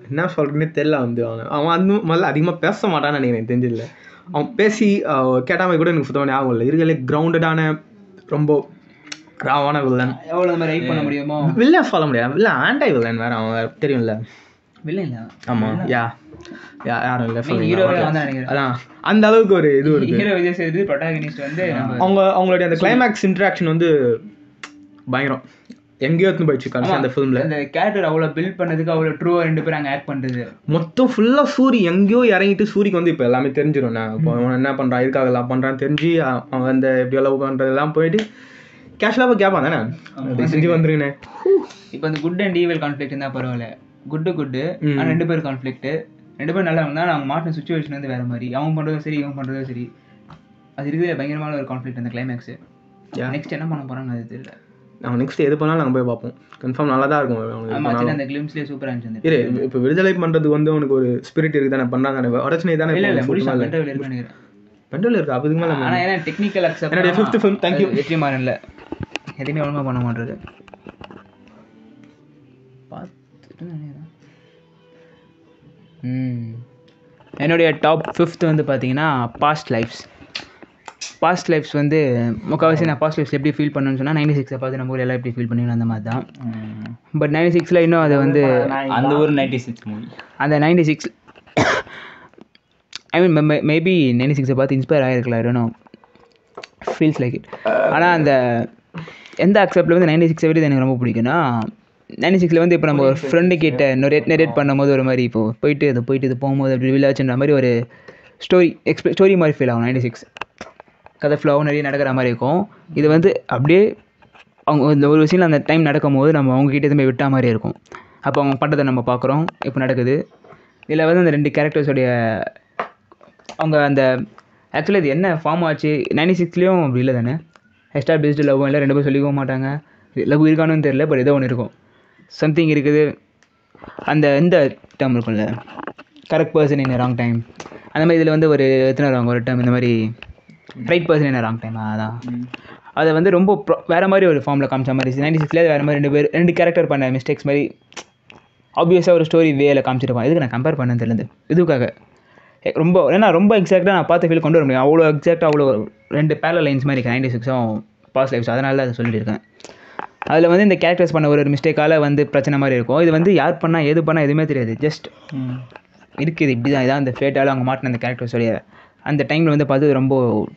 என்ன சொல்கிறேன்னே தெரியல. வந்து அவன் வந்து முதல்ல அதிகமாக பேச மாட்டான்னு நினைக்கிறேன், தெரிஞ்சில்ல. அவன் பேசி கேட்டாமல் கூட எனக்கு சுத்தமாக ஞாபகம் இல்லை. இருக்கிறதுலே கிரவுண்டடான ரொம்ப ராவான வில்லன். எவ்வளோ மாதிரி ரைட் பண்ண முடியுமோ வில்லன் சொல்ல முடியாது. இல்லை ஆன்டை வில்லன் வேறு. அவன் தெரியும்ல வில்லன் இல்லை. ஆமாம் யாரும் இல்லை நினைக்கிறேன். அதான் அந்த அளவுக்கு ஒரு இது இருக்கு. ஹீரோ விஜய் சேதுபதி ப்ரொட்டாகனிஸ்ட் வந்து அவங்களுடைய அந்த கிளைமேக்ஸ் இன்ட்ராக்ஷன் வந்து பயங்கரம். எங்கேயோ எடுத்து போயிடுச்சு கடைசி அந்த ஃபிலிமில். அந்த கேரக்டர் அவ்வளோ பில்ட் பண்ணதுக்கு அவ்வளோ ட்ரூவாக 2 பேரும் அங்கே ஆக்ட் பண்ணுறது மொத்தம் ஃபுல்லாக சூரி எங்கேயோ இறங்கிட்டு சூரிக்கு வந்து இப்போ எல்லாமே தெரிஞ்சிடும். நான் இப்போ அவன் என்ன பண்ணுறான், எதுக்காக எல்லாம் பண்ணுறான்னு தெரிஞ்சு அவன் அந்த எப்படி லவ் பண்ணுறதெல்லாம் போயிட்டு கேஷுவலாக கேட்பான் தானே செஞ்சு வந்துருங்கண்ணே. இப்போ அந்த குட் அண்ட் ஈவல் கான்ஃப்ளிக்ட் இருந்தால் பரவாயில்ல. குட்டு ஆனால் 2 பேர் கான்ஃப்ளிக்ட். 2 பேரும் நல்லா இருந்தால் அவங்க மாட்டின சுச்சுவேஷன் வந்து வேறு மாதிரி. அவன் பண்ணுறதும் சரி இவன் பண்ணுறதும் சரி. அது இருக்கிற பயங்கரமான ஒரு கான்ஃப்ளிக்ட் அந்த கிளைமேக்ஸு. நெக்ஸ்ட் என்ன பண்ண போகிறான்னு அது தெரியல. அவன் நெக்ஸ்ட் எது பண்ணாலும் நாங்கள் போய் பார்ப்போம். கன்ஃபார்ம் நல்லா தான் இருக்கும். அந்த கிளிம்ஸ்லேயே சூப்பராக இருந்துச்சு. இரு இப்போ விடுதலை பண்ணுறதுக்கு வந்து உனக்கு ஒரு ஸ்பிரிட் இருக்குது தானே, பண்ணா தானே உடச்சினே தானே. இல்லை நினைக்கிறேன் பெண்டல் இருக்கு அதுக்கு மேலே. ஆனால் ஏன்னா டெக்னிக்கல் அக்செப்ட் என்னுடைய 5th ஃபிலிம். தேங்க்யூ. வெற்றிமாறன்ல எதுவுமே ஒழுங்காக பண்ண மாட்டேறது பார்த்துட்டு என்னுடைய டாப் 5th வந்து பார்த்தீங்கன்னா பாஸ்ட் லைஃப்ஸ் வந்து முக்கால்வாசி நான் பாஸ்ட் லைஃப்ஸ் எப்படி ஃபீல் பண்ணணும்னு சொன்னால் 96 பார்த்து நம்ம ஊர் எல்லாம் எப்படி ஃபீல் பண்ணுவீங்க அந்த மாதிரி தான். பட் 96 இன்னும் அது வந்து அந்த ஒரு 96 மூவி அந்த 96 ஐ மீன் மேபி 96 பார்த்து இன்ஸ்பயர் ஆகிருக்கலாம். இல்லைனோ ஃபீல்ஸ் லைக் இட். ஆனால் அந்த எந்த அக்செப்டில் வந்து 96 வரைக்கும் எனக்கு ரொம்ப பிடிக்குன்னா 96 வந்து இப்போ நம்ம ஒரு ஃப்ரெண்டு கிட்ட நெரேட் பண்ணும்போது ஒரு மாதிரி இப்போ போயிட்டு இது போகும்போது அப்படி விளாச்சுன்ற மாதிரி ஒரு ஸ்டோரி மாதிரி ஃபீல் ஆகும். 96 கதை ஃப்ளோவும் நிறைய நடக்கிற மாதிரி இருக்கும். இது வந்து அப்படியே அவங்க இந்த ஒரு விஷயம் அந்த டைம் நடக்கும்போது நம்ம அவங்ககிட்ட எதுவுமே விட்டா மாதிரி இருக்கும். அப்போ அவங்க பண்ணுறதை நம்ம பார்க்குறோம், இப்போ நடக்குது. இதில் வந்து அந்த 2 கேரக்டர்ஸோடைய அவங்க அந்த ஆக்சுவலாக இது என்ன ஃபார்ம் ஆச்சு 96லேயும் அப்படி இல்லை தானே. எஸ்டாப்ளிஷ்டு லவ்வும் இல்லை, 2 பேரும் சொல்லிக்கவும் மாட்டாங்க. லவ் இருக்கானுன்னு தெரியல, பட் ஏதோ ஒன்று இருக்கும், சம்திங் இருக்குது. அந்த இந்த டேர்ம் இருக்கும்ல, correct person in wrong time, அந்த மாதிரி இதில் வந்து ஒரு எத்தனை வருவாங்க ஒரு டேர்ம் இந்த மாதிரி right person in wrong time. அதான் அதை வந்து ரொம்ப வேறு மாதிரி ஒரு ஃபார்மில் காமிச்ச மாதிரி 96லேயே வேறு மாதிரி 2 கேரக்டர் பண்ண மிஸ்டேக்ஸ் மாதிரி ஆப்வியஸாக ஒரு ஸ்டோரி வேல காமிச்சிருப்பான். இதுக்கு நான் கம்பேர் பண்ண தெரியல இதுக்காக ரொம்ப ஏன்னா ரொம்ப எக்ஸாக்டாக நான் பார்த்த ஃபீல் கொண்டு வர முடியும். அவ்வளோ எக்ஸாக்டாக அவ்வளோ 2 பேரல் லைன்ஸ் மாதிரி இருக்குது 96ம் பாஸ்ட் லைஃப்ஸ். அதனால தான் அதை சொல்லியிருக்கேன். அதில் வந்து இந்த கேரக்டர்ஸ் பண்ண ஒரு மிஸ்டேக்கால் வந்து பிரச்சனை மாதிரி இருக்கும். இது வந்து யார் பண்ணால் எது பண்ணால் எதுவுமே தெரியாது, ஜஸ்ட் இருக்குது இப்படி தான். இதான் அந்த ஃபேட்டால் அவங்க மாட்டின அந்த கேரக்டர்ஸோடைய அந்த டைமில் வந்து பார்த்து ரொம்ப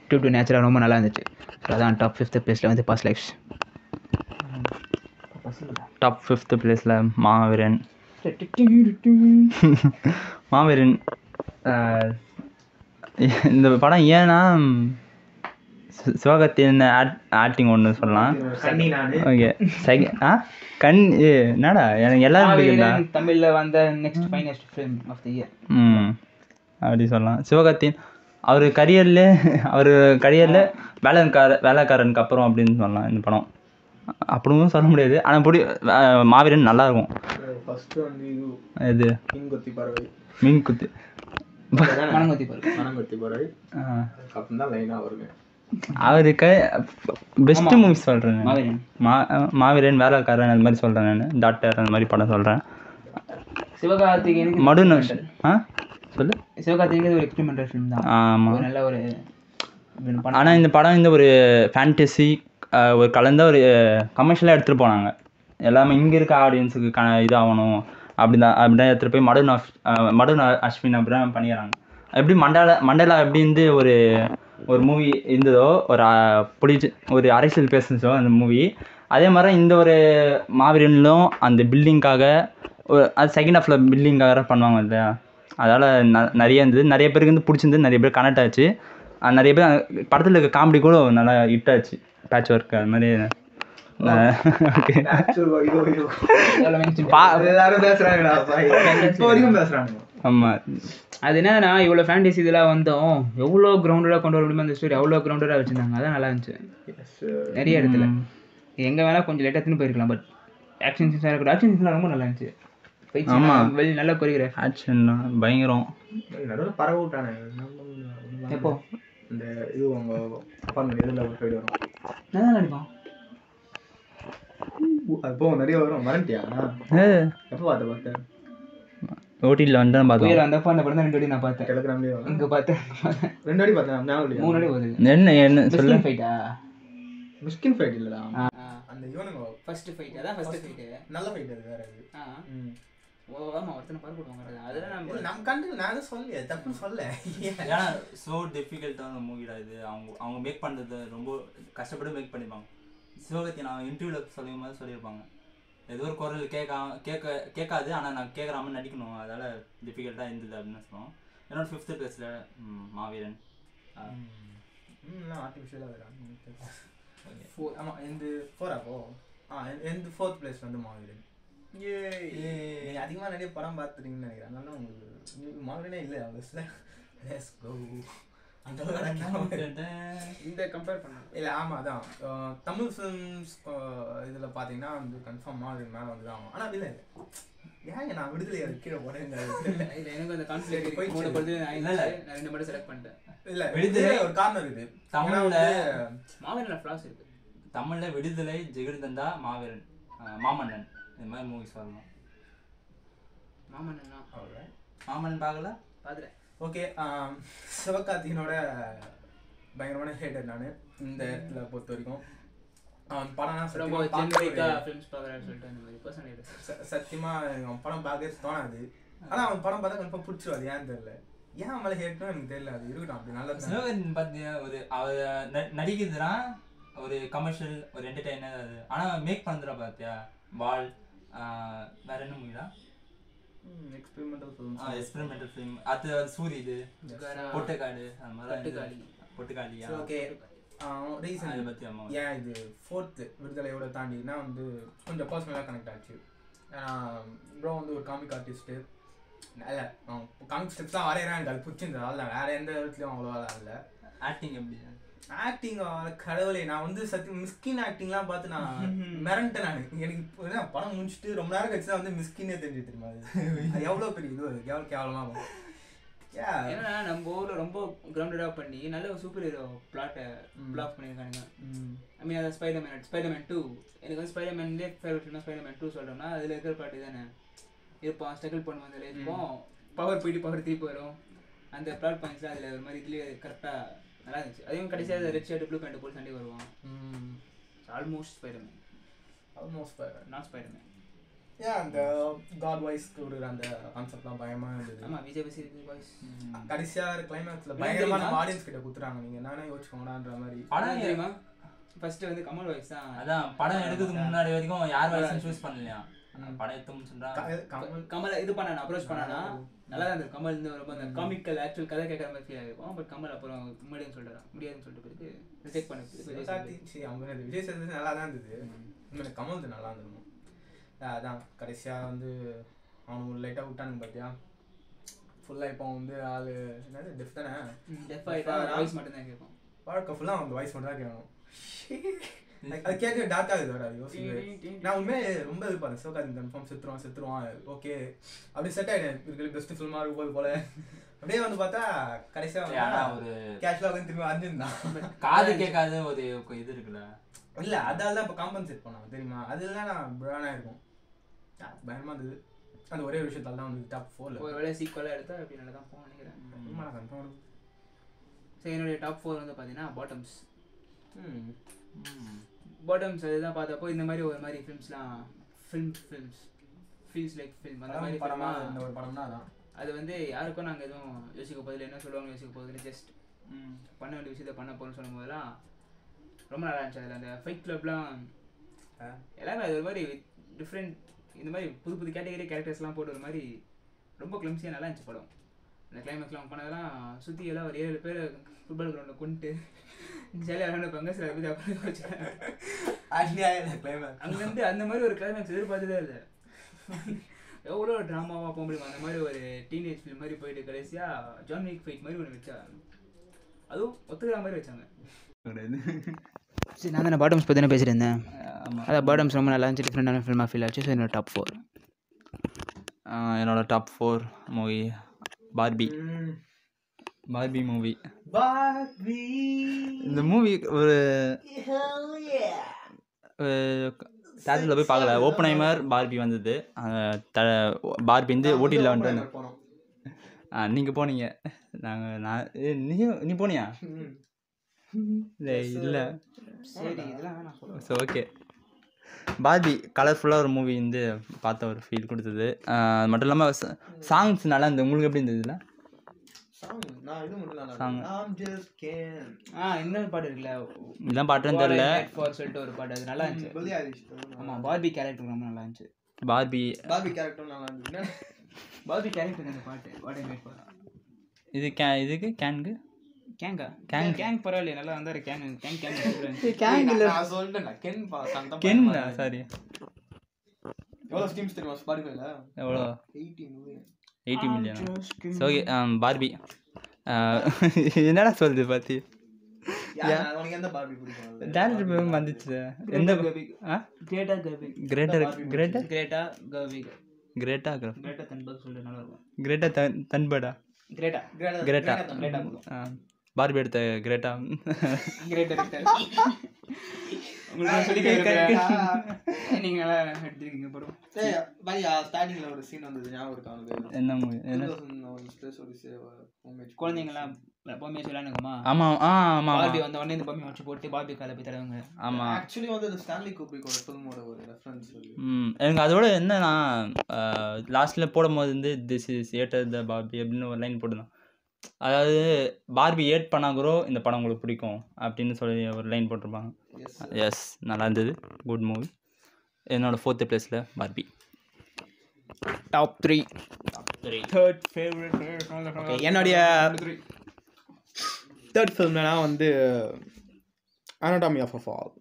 டு நேச்சுரலாக ரொம்ப நல்லா இருந்துச்சு. ஸோ அதான் டாப் 5th பிளேஸில் வந்து பாஸ்ட் லைஃப்ஸ். டாப் 5th பிளேஸில் மாவீரன். மாவீரன் இந்த படம் ஏன்னா சிவகார்த்திகேயன் ஆக்டிங் ஒன்று சொல்லலாம். ஓகே கண் என்னடா எனக்கு எல்லாரும் பிடிக்கும்டா. தமிழில் வந்த next finest film of the year அப்படி சொல்லலாம். சிவகார்த்திகேயன் அவர் கரியரில் வேலைக்காரனுக்கு அப்புறம் அப்படின்னு சொல்லலாம் இந்த படம். அப்படியும் சொல்ல முடியாது, ஆனால் மாவீரன் நல்லாயிருக்கும். இது மீன்குத்தி அவருக்கு பெஸ்ட்டு மூவிஸ் சொல்கிறேன். மாவீரன், வேலைக்காரன், அது மாதிரி சொல்கிறேன் நான். டாக்டர் அந்த மாதிரி படம் சொல்கிறேன். சிவகார்த்திகேயனுக்கு மடுன சொல்லு. சிவகார்த்திகேயனுக்கு ஒரு எக்ஸ்பெரிமெண்டல் ஃபிலிம் தான். ஆமாம், நல்ல ஒரு. ஆனால் இந்த படம் இந்த ஒரு ஃபேண்டசி ஒரு கலந்த ஒரு கமர்ஷியலாக எடுத்துகிட்டு போனாங்க. எல்லாமே இங்கே இருக்க ஆடியன்ஸுக்கு இதாகணும் அப்படிதான் எடுத்துகிட்டு போய் மடுன அஸ்வின் அப்படி தான் பண்ணிடுறாங்க. எப்படி மண்டேலா எப்படி இருந்து ஒரு மூவி இருந்ததோ, ஒரு அரசியல் பேசுனதோ அந்த மூவி, அதே மாதிரி இந்த ஒரு மாவீரன்லும் அந்த பில்டிங்காக அது செகண்ட் ஹாஃபில் பில்டிங்காக பண்ணுவாங்க இல்லையா. அதால் நிறைய இருந்தது, நிறைய பேருக்கு வந்து பிடிச்சிருந்து, நிறைய பேர் கனெக்ட் ஆச்சு. நிறைய பேர் படத்தில் இருக்க காமெடி கூட நல்லா ஹிட் ஆச்சு. பேட்ச் ஒர்க் அது மாதிரி. ஆமாம், அது என்னன்னா இவ்வளோ ஃபேண்டசி இதெல்லாம் வந்தோம், எவ்வளோ கிரவுண்டடாக கொண்டு வர முடியுமோ அந்த ஸ்டோரி அவ்வளோ கிரவுண்டடாக வச்சுருந்தாங்க. அதான் நல்லா இருந்துச்சு. நிறைய இடத்துல எங்கே வேணால் கொஞ்சம் லேட்டாக தின்னு போயிருக்கலாம், பட் ஆக்ஷன் சீன்ஸாக இருக்கட்டும், ஆக்ஷன் சீன்ஸ்லாம் ரொம்ப நல்லா இருந்துச்சு. ஆமாம், நல்ல கொரியோகிராஃபி, ஆக்ஷன்லாம் பயங்கரம். நடுவில் பறவை விட்டானே எப்போ இந்த இது அவங்க இதில் ஒரு சைடு வரும், நல்லா நடிப்பான். அப்போ நிறைய வரும். மறந்துட்டியா? எப்போ பார்த்தேன் ஓடியில் வந்து பார்த்தோம். அந்த படம் தான் 2 வாட்டி நான் பார்த்தேன். டெலிகிராம்லேயே இங்கே பார்த்தேன், 2 வாட்டி பார்த்தேன். ஞாபகம் 3 வாட்டி வருது. என்ன சொல்ல ஃபைட்டா? மிஸ்கின் ஃபைட் இல்லடா, அந்த இவனுங்க ஃபர்ஸ்ட் ஃபைட். அதான் ஃபர்ஸ்ட் ஃபைட். நல்ல ஃபைட் அது வேற. இது ஆமா, ஒருத்தனை பாரு போடுவாங்க. அதெல்லாம் நம்ம கண்டு நான் சொல்ல தப்புன்னு சொல்ல. ஏன்னா ஸோ டிஃபிகல்ட்டான மூவிடா இது. அவங்க மேக் பண்ணுறது ரொம்ப கஷ்டப்பட்டு மேக் பண்ணிப்பாங்க. சிவகார்த்திகேயன் நான் இன்டர்வியூவில் சொல்லும் போது சொல்லியிருப்பாங்க, ஏதோ ஒரு குரல் கேட்காது, ஆனால் நான் கேட்குறாம நடிக்கணும், அதனால் டிஃபிகல்ட்டாக இருந்தது அப்படின்னு சொல்லுவோம். என்னோட 5th பிளேஸில் மாவீரன். ஆர்டிஃபிஷியலாக வேறு. ஆமாம், எந்த 4th பிளேஸ் வந்து மாவீரன். நீங்கள் அதிகமாக நிறைய படம் பார்த்துட்டீங்கன்னு நினைக்கிறேன். அதனால உங்களுக்கு மாவீரனே இல்லை அவசியம். இந்த கம்பேர் பண்ண இல்லை. ஆமாம், அதான் தமிழ் ஃபிலிம்ஸ் இதில் பார்த்தீங்கன்னா வந்து கன்ஃபார்ம் மாவீரன் மேலே வந்து தான். ஆனால் இல்லை ஏங்க நான் விடுதலை கீழே போனேங்க. இல்லை, எனக்கு அந்த கான்ஃபிளிக்ட் போய் 3 படத்துல நான் 2 மட்டும் செலக்ட் பண்ணிட்டேன். இல்லை, விடுதலை ஒரு காரணம் இருக்குது. தமிழில் மாவீரனில் ஃப்ளாஸ் இருக்குது. தமிழில் விடுதலை, ஜெகர்தண்டா, மாவீரன், மாமன்னன், இந்த மாதிரி மூவிஸ் வரணும். மாமன்னன் மாமன்னன் பார்க்கல? பார்த்துட்டேன். ஓகே, சிவகார்த்திகேயனோட பயங்கரமான ஹேட்டர் நான் இந்த இடத்துல பொறுத்த வரைக்கும். படம் சத்தியமா அவன் படம் பார்க்க தோணாது. ஆனால் அவன் படம் பார்த்தா கண்டிப்பாக பிடிச்சிருவாது. ஏன்னு தெரியல, ஏன் அவன் மேலே ஹேட்னு எனக்கு தெரியல. அது இருக்கட்டும், அப்படி நல்லா சிவகார்த்திகேயன் பார்த்தியா, அவர் நடிக்கிறதுனா ஒரு கமர்ஷியல், ஒரு என்டர்டெய்னர் அது. ஆனால் மேக் பண்ணுறா பார்த்தியா, வால், வேற என்ன மூவிடா, எக்ஸ்பெரிமெண்டல் ஃபிலிம். அது சூரி, இது பொட்டுக்காடு, அது மாதிரி பொட்டுக்காளியா. ஓகே, ரீசன் அதை பற்றி ஏன் இது 4th விடுதலையோட தாண்டினா வந்து கொஞ்சம் பர்சனலாக கனெக்ட் ஆச்சு. ப்ரோ வந்து ஒரு காமிக் ஆர்டிஸ்ட்டு, இல்லை காமிக் ஸ்டெப்ஸ்லாம் வரையிறான், எனக்கு அது பிடிச்சிருந்தது. அதில் வேறு எந்த இடத்துலையும் அவ்வளோவா இல்லை. ஆக்டிங் எப்படி? ஆக்டிங் கடவுளே, நான் வந்து சத்தியம் மிஸ்கின் ஆக்டிங்லாம் பார்த்து நான் மிரண்டேன். நான் எனக்கு இப்போ படம் முடிச்சுட்டு ரொம்ப நேரம் கழிச்சு தான் வந்து மிஸ்கின்னே தெரிஞ்சு தெரியுமா. அது எவ்வளோ பெரிய இது, அது எவ்வளோ கேவலமாக. ஏன்னா நம்ம ஊரில் ரொம்ப கிரவுண்டடாக பண்ணி நல்ல ஒரு சூப்பர் ஹீரோ பிளாட்டை பிளாக் பண்ணியிருக்கானுங்க. ஐ மீன் அதை ஸ்பைடர்மேன் 2 எனக்கு வந்து ஸ்பைடர்மேன்லேயே ஃபேவரட் ஃபிலிம்னா ஸ்பைடர்மேன் 2 சொல்கிறோம்னா அதில் இருக்கிற பாட்டு தானே இருப்பான், ஸ்ட்ரகிள் பண்ணுவோம், அதில் இருப்போம், பவர் போயிட்டு பவர் திருப்பி வரும். அந்த பிளாட் பாயிண்ட்ஸ்லாம் அதில் ஒரு மாதிரி இதுலேயே கரெக்டாக நல்லா இருந்துச்சு. அதையும் கடைசியாக அதை ரெட் ஷர்ட் ப்ளூ பேண்ட் போட்டு சண்டே வருவான். Almost Spiderman, not Spiderman. ஏன் அந்த காட் வாய்ஸ் ஒரு அந்த கான்செப்ட்லாம் பயமாக இருந்தது. ஆமாம், விஜய் வாய்ஸ் கடைசியாக கிளைமேக்ஸில் பயங்கரமாக நம்ம ஆடியன்ஸ் கிட்ட கொடுத்துறாங்க. நீங்கள் நானே யோசிச்சுக்கோங்கடான்ற மாதிரி. படம் தெரியுமா? ஃபர்ஸ்ட் வந்து கமல் வாய்ஸ் தான். அதான் படம் எடுக்கிறதுக்கு முன்னாடி வரைக்கும் யார் வாய்ஸும் சூஸ் பண்ணலையா, படம் எடுத்தோம்னு சொல்றாங்க. கமலை இது பண்ணானா அப்ரோச் பண்ணானா நல்லா தான் இருந்தது. கமல் இந்த ரொம்ப அந்த காமிக்கல் ஆக்சுவல் கதை கேட்குற மாதிரி ஃபீல் ஆகிருக்கும். பட் கமல் அப்புறம் முன்னாடின்னு சொல்லிட்டு முடியாதுன்னு சொல்லிட்டு போயிட்டு ரிஜெக்ட் பண்ணது. அவங்க விஜய் சேதுபதி நல்லா தான் இருந்தது. உண்மையில கமல் நல்லா இருந்திருக்கும். அதான் கடைசியாக வந்து அவனுக்கு லைட்டாக விட்டானுங்க பார்த்தியா. ஃபுல்லாக இப்போ வந்து ஆள் என்னது டெஃப் தானே, டெஃப் ஆகிட்டா வாய்ஸ் மட்டும்தான் கேட்கும். வாழ்க்கை ஃபுல்லாக அவங்க வாய்ஸ் மட்டும் தான் கேட்கணும். அது கேட்க டார்க்காக இது வராது. யோசிச்சு நான் உண்மையே ரொம்ப எதிர்பார்த்தேன். சிவகார்த்திகேயன் கன்ஃபார்ம் செத்துருவான் ஓகே அப்படி செட் ஆகிட்டேன். இருக்கிற பெஸ்ட் ஃபில்மாக இருக்கும் போது போல. அப்படியே வந்து பார்த்தா கடைசியாக ஒரு கேஷ்லாக வந்து திரும்பி வந்துருந்தான். காது கேட்காத ஒரு இது இருக்குல்ல. இல்லை அதால தான் இப்போ காம்பன்சேட் பண்ணாங்க தெரியுமா. அதெல்லாம் நான் பிரானாக இருக்கும். பயமாக இருந்தது. அந்த ஒரே விஷயத்தால் தான் வந்து டாப் 4. ஒரு வேலை சீக்குவலாக எடுத்தால் அப்படி நல்லா தான் போகணும்னு நினைக்கிறேன். கன்ஃபார்ம். சரி, என்னுடைய டாப் 4 வந்து பார்த்தீங்கன்னா பாட்டம்ஸ். பாட்டம்ஸ் அதுதான் பார்த்தப்போ இந்த மாதிரி ஒரு மாதிரி ஃபிலிம்ஸ்லாம் ஃபீல்ஸ் லைக் ஃபில்ம் அந்த மாதிரி படமாக இந்த ஒரு படம்னா தான் அது வந்து யாருக்கும் நாங்கள் எதுவும் யோசிக்க போதில்லை, என்ன சொல்லுவாங்க யோசிக்க போதில்லை, ஜஸ்ட் பண்ண வேண்டிய விஷயத்த பண்ண போகிறோம்னு சொல்லும் போதெல்லாம் ரொம்ப நல்லா இருந்துச்சு. அதில் அந்த ஃபைட் கிளப்லாம் எல்லாமே அது ஒரு மாதிரி டிஃப்ரெண்ட் இந்த மாதிரி புது புது கேரக்டர்ஸ்லாம் போட்டு ஒரு மாதிரி ரொம்ப கிளம்ஸியாக நல்லா இருந்துச்சு படம். அந்த கிளைமேக்ஸ்லாம் பண்ணதெல்லாம் சுற்றி எல்லாம் ஒரு 7 பேர் ஃபுட்பால் கிரவுண்டில் கொண்டு ஜாலியாக விளையாண்டுப்பாங்க. சில பேர் அப்புறம் வச்சுருக்காங்க. அங்கேருந்து அந்த மாதிரி ஒரு கிளைமேக்ஸ் எதிர்பார்த்துதே இல்லை. எவ்வளோ ட்ராமாவாக போக முடியும் அந்த மாதிரி ஒரு டீனேஜ் ஃபிலிம் மாதிரி போயிட்டு கடைசியாக ஜான் விக் ஃபைட் மாதிரி ஒன்று வச்சா, அதுவும் ஒத்துக்கிற மாதிரி வச்சாங்க. சரி, நான் தானே பாட்டம்ஸ் பற்றி பேசிட்டு இருந்தேன். அதான் பாட்டம்ஸ் ரொம்ப நல்லா இருந்துச்சு, டிஃப்ரெண்டான ஃபில்மாக ஃபீல் ஆச்சு. ஸோ என்னோட டாப் 4. என்னோட டாப் 4 மூவி பார்பி மூவி. இந்த மூவி ஒரு தேட்டரில் போய் பார்க்கல. ஓப்பன்ஹைமர் பார்பி வந்தது. பார்பி வந்து ஓடிடியில் வந்துட்டு நீங்கள் போனீங்க. நீ போனியா? இல்லை. ஸோ ஓகே, பார்பி கலர்ஃபுல்லாக ஒரு மூவி வந்து பார்த்த ஒரு ஃபீல் கொடுத்தது. அது மட்டும் இல்லாமல் சாங்ஸ் நல்லா இருந்தது. உங்களுக்கு எப்படி இருந்ததுல சாங்? இன்னொரு பாட்டு இருக்குல்ல, இதெல்லாம் பாட்டுன்னு தெரியல சொல்லிட்டு ஒரு பாட்டு, அது நல்லா இருந்துச்சு. ஆமாம், பார்பி கேரக்டர் ரொம்ப நல்லா இருந்துச்சு. பார்பி கேரக்டர் நல்லா இருந்துச்சு. பார்பி கேரக்டர் அந்த பாட்டு வாட் ஐ மேட் ஃபார். இதுக்கு கேங் பரவாயில்லையே, நல்லா வந்தாரு. சாரி எவ்வளோ ஸ்ட்ரீம்ஸ் தெரியுமா ஸ்பாட்டிஃபைல? எவ்வளோ? 80 மில்லியன். ஸோ ஓகே, பார்பி என்னடா சொல்லுது பார்த்தி? உனக்கு எந்த பார்பி பிடிக்கும்? டேரக்டர் வந்துச்சு. எந்த கிரேட்டா தன்பர்டா பார்பி எடுத்த கிரேட்டா ஒரு சீன் வந்தது ஞாபகம் இருக்கா? என்ன மூவி? குழந்தைங்களாம் பொம்மையை சொல்லணுமா? ஆமா ஆமா, பார்பி வந்த உடனே இந்த பொம்மையை வச்சு போட்டு பார்பி காலை போய் தடவுங்க. ஆமா, ஆக்சுவலி வந்து அது ஸ்டான்லி குப்ரிக்கோட ஃபில்மோட ஒரு ரெஃபரன்ஸ். எனக்கு அதோட என்னன்னா லாஸ்ட்ல போடும்போது வந்து this is eater the Barbie அப்படின்னு ஒரு லைன் போட்டுதான். அதாவது பார்பி ஏட் பண்ணாங்கறோ இந்த படம் உங்களுக்கு பிடிக்கும் அப்படின்னு சொல்லி ஒரு லைன் போட்டிருப்பாங்க. எஸ், நல்லா இருந்தது. Good movie. என்னோட 4th பிளேஸில் பார்பி. Top 3 third favourite. என்னுடைய தேர்ட் ஃபிலிம்னா வந்து அனாட்டமி ஆஃப் அ ஃபால்.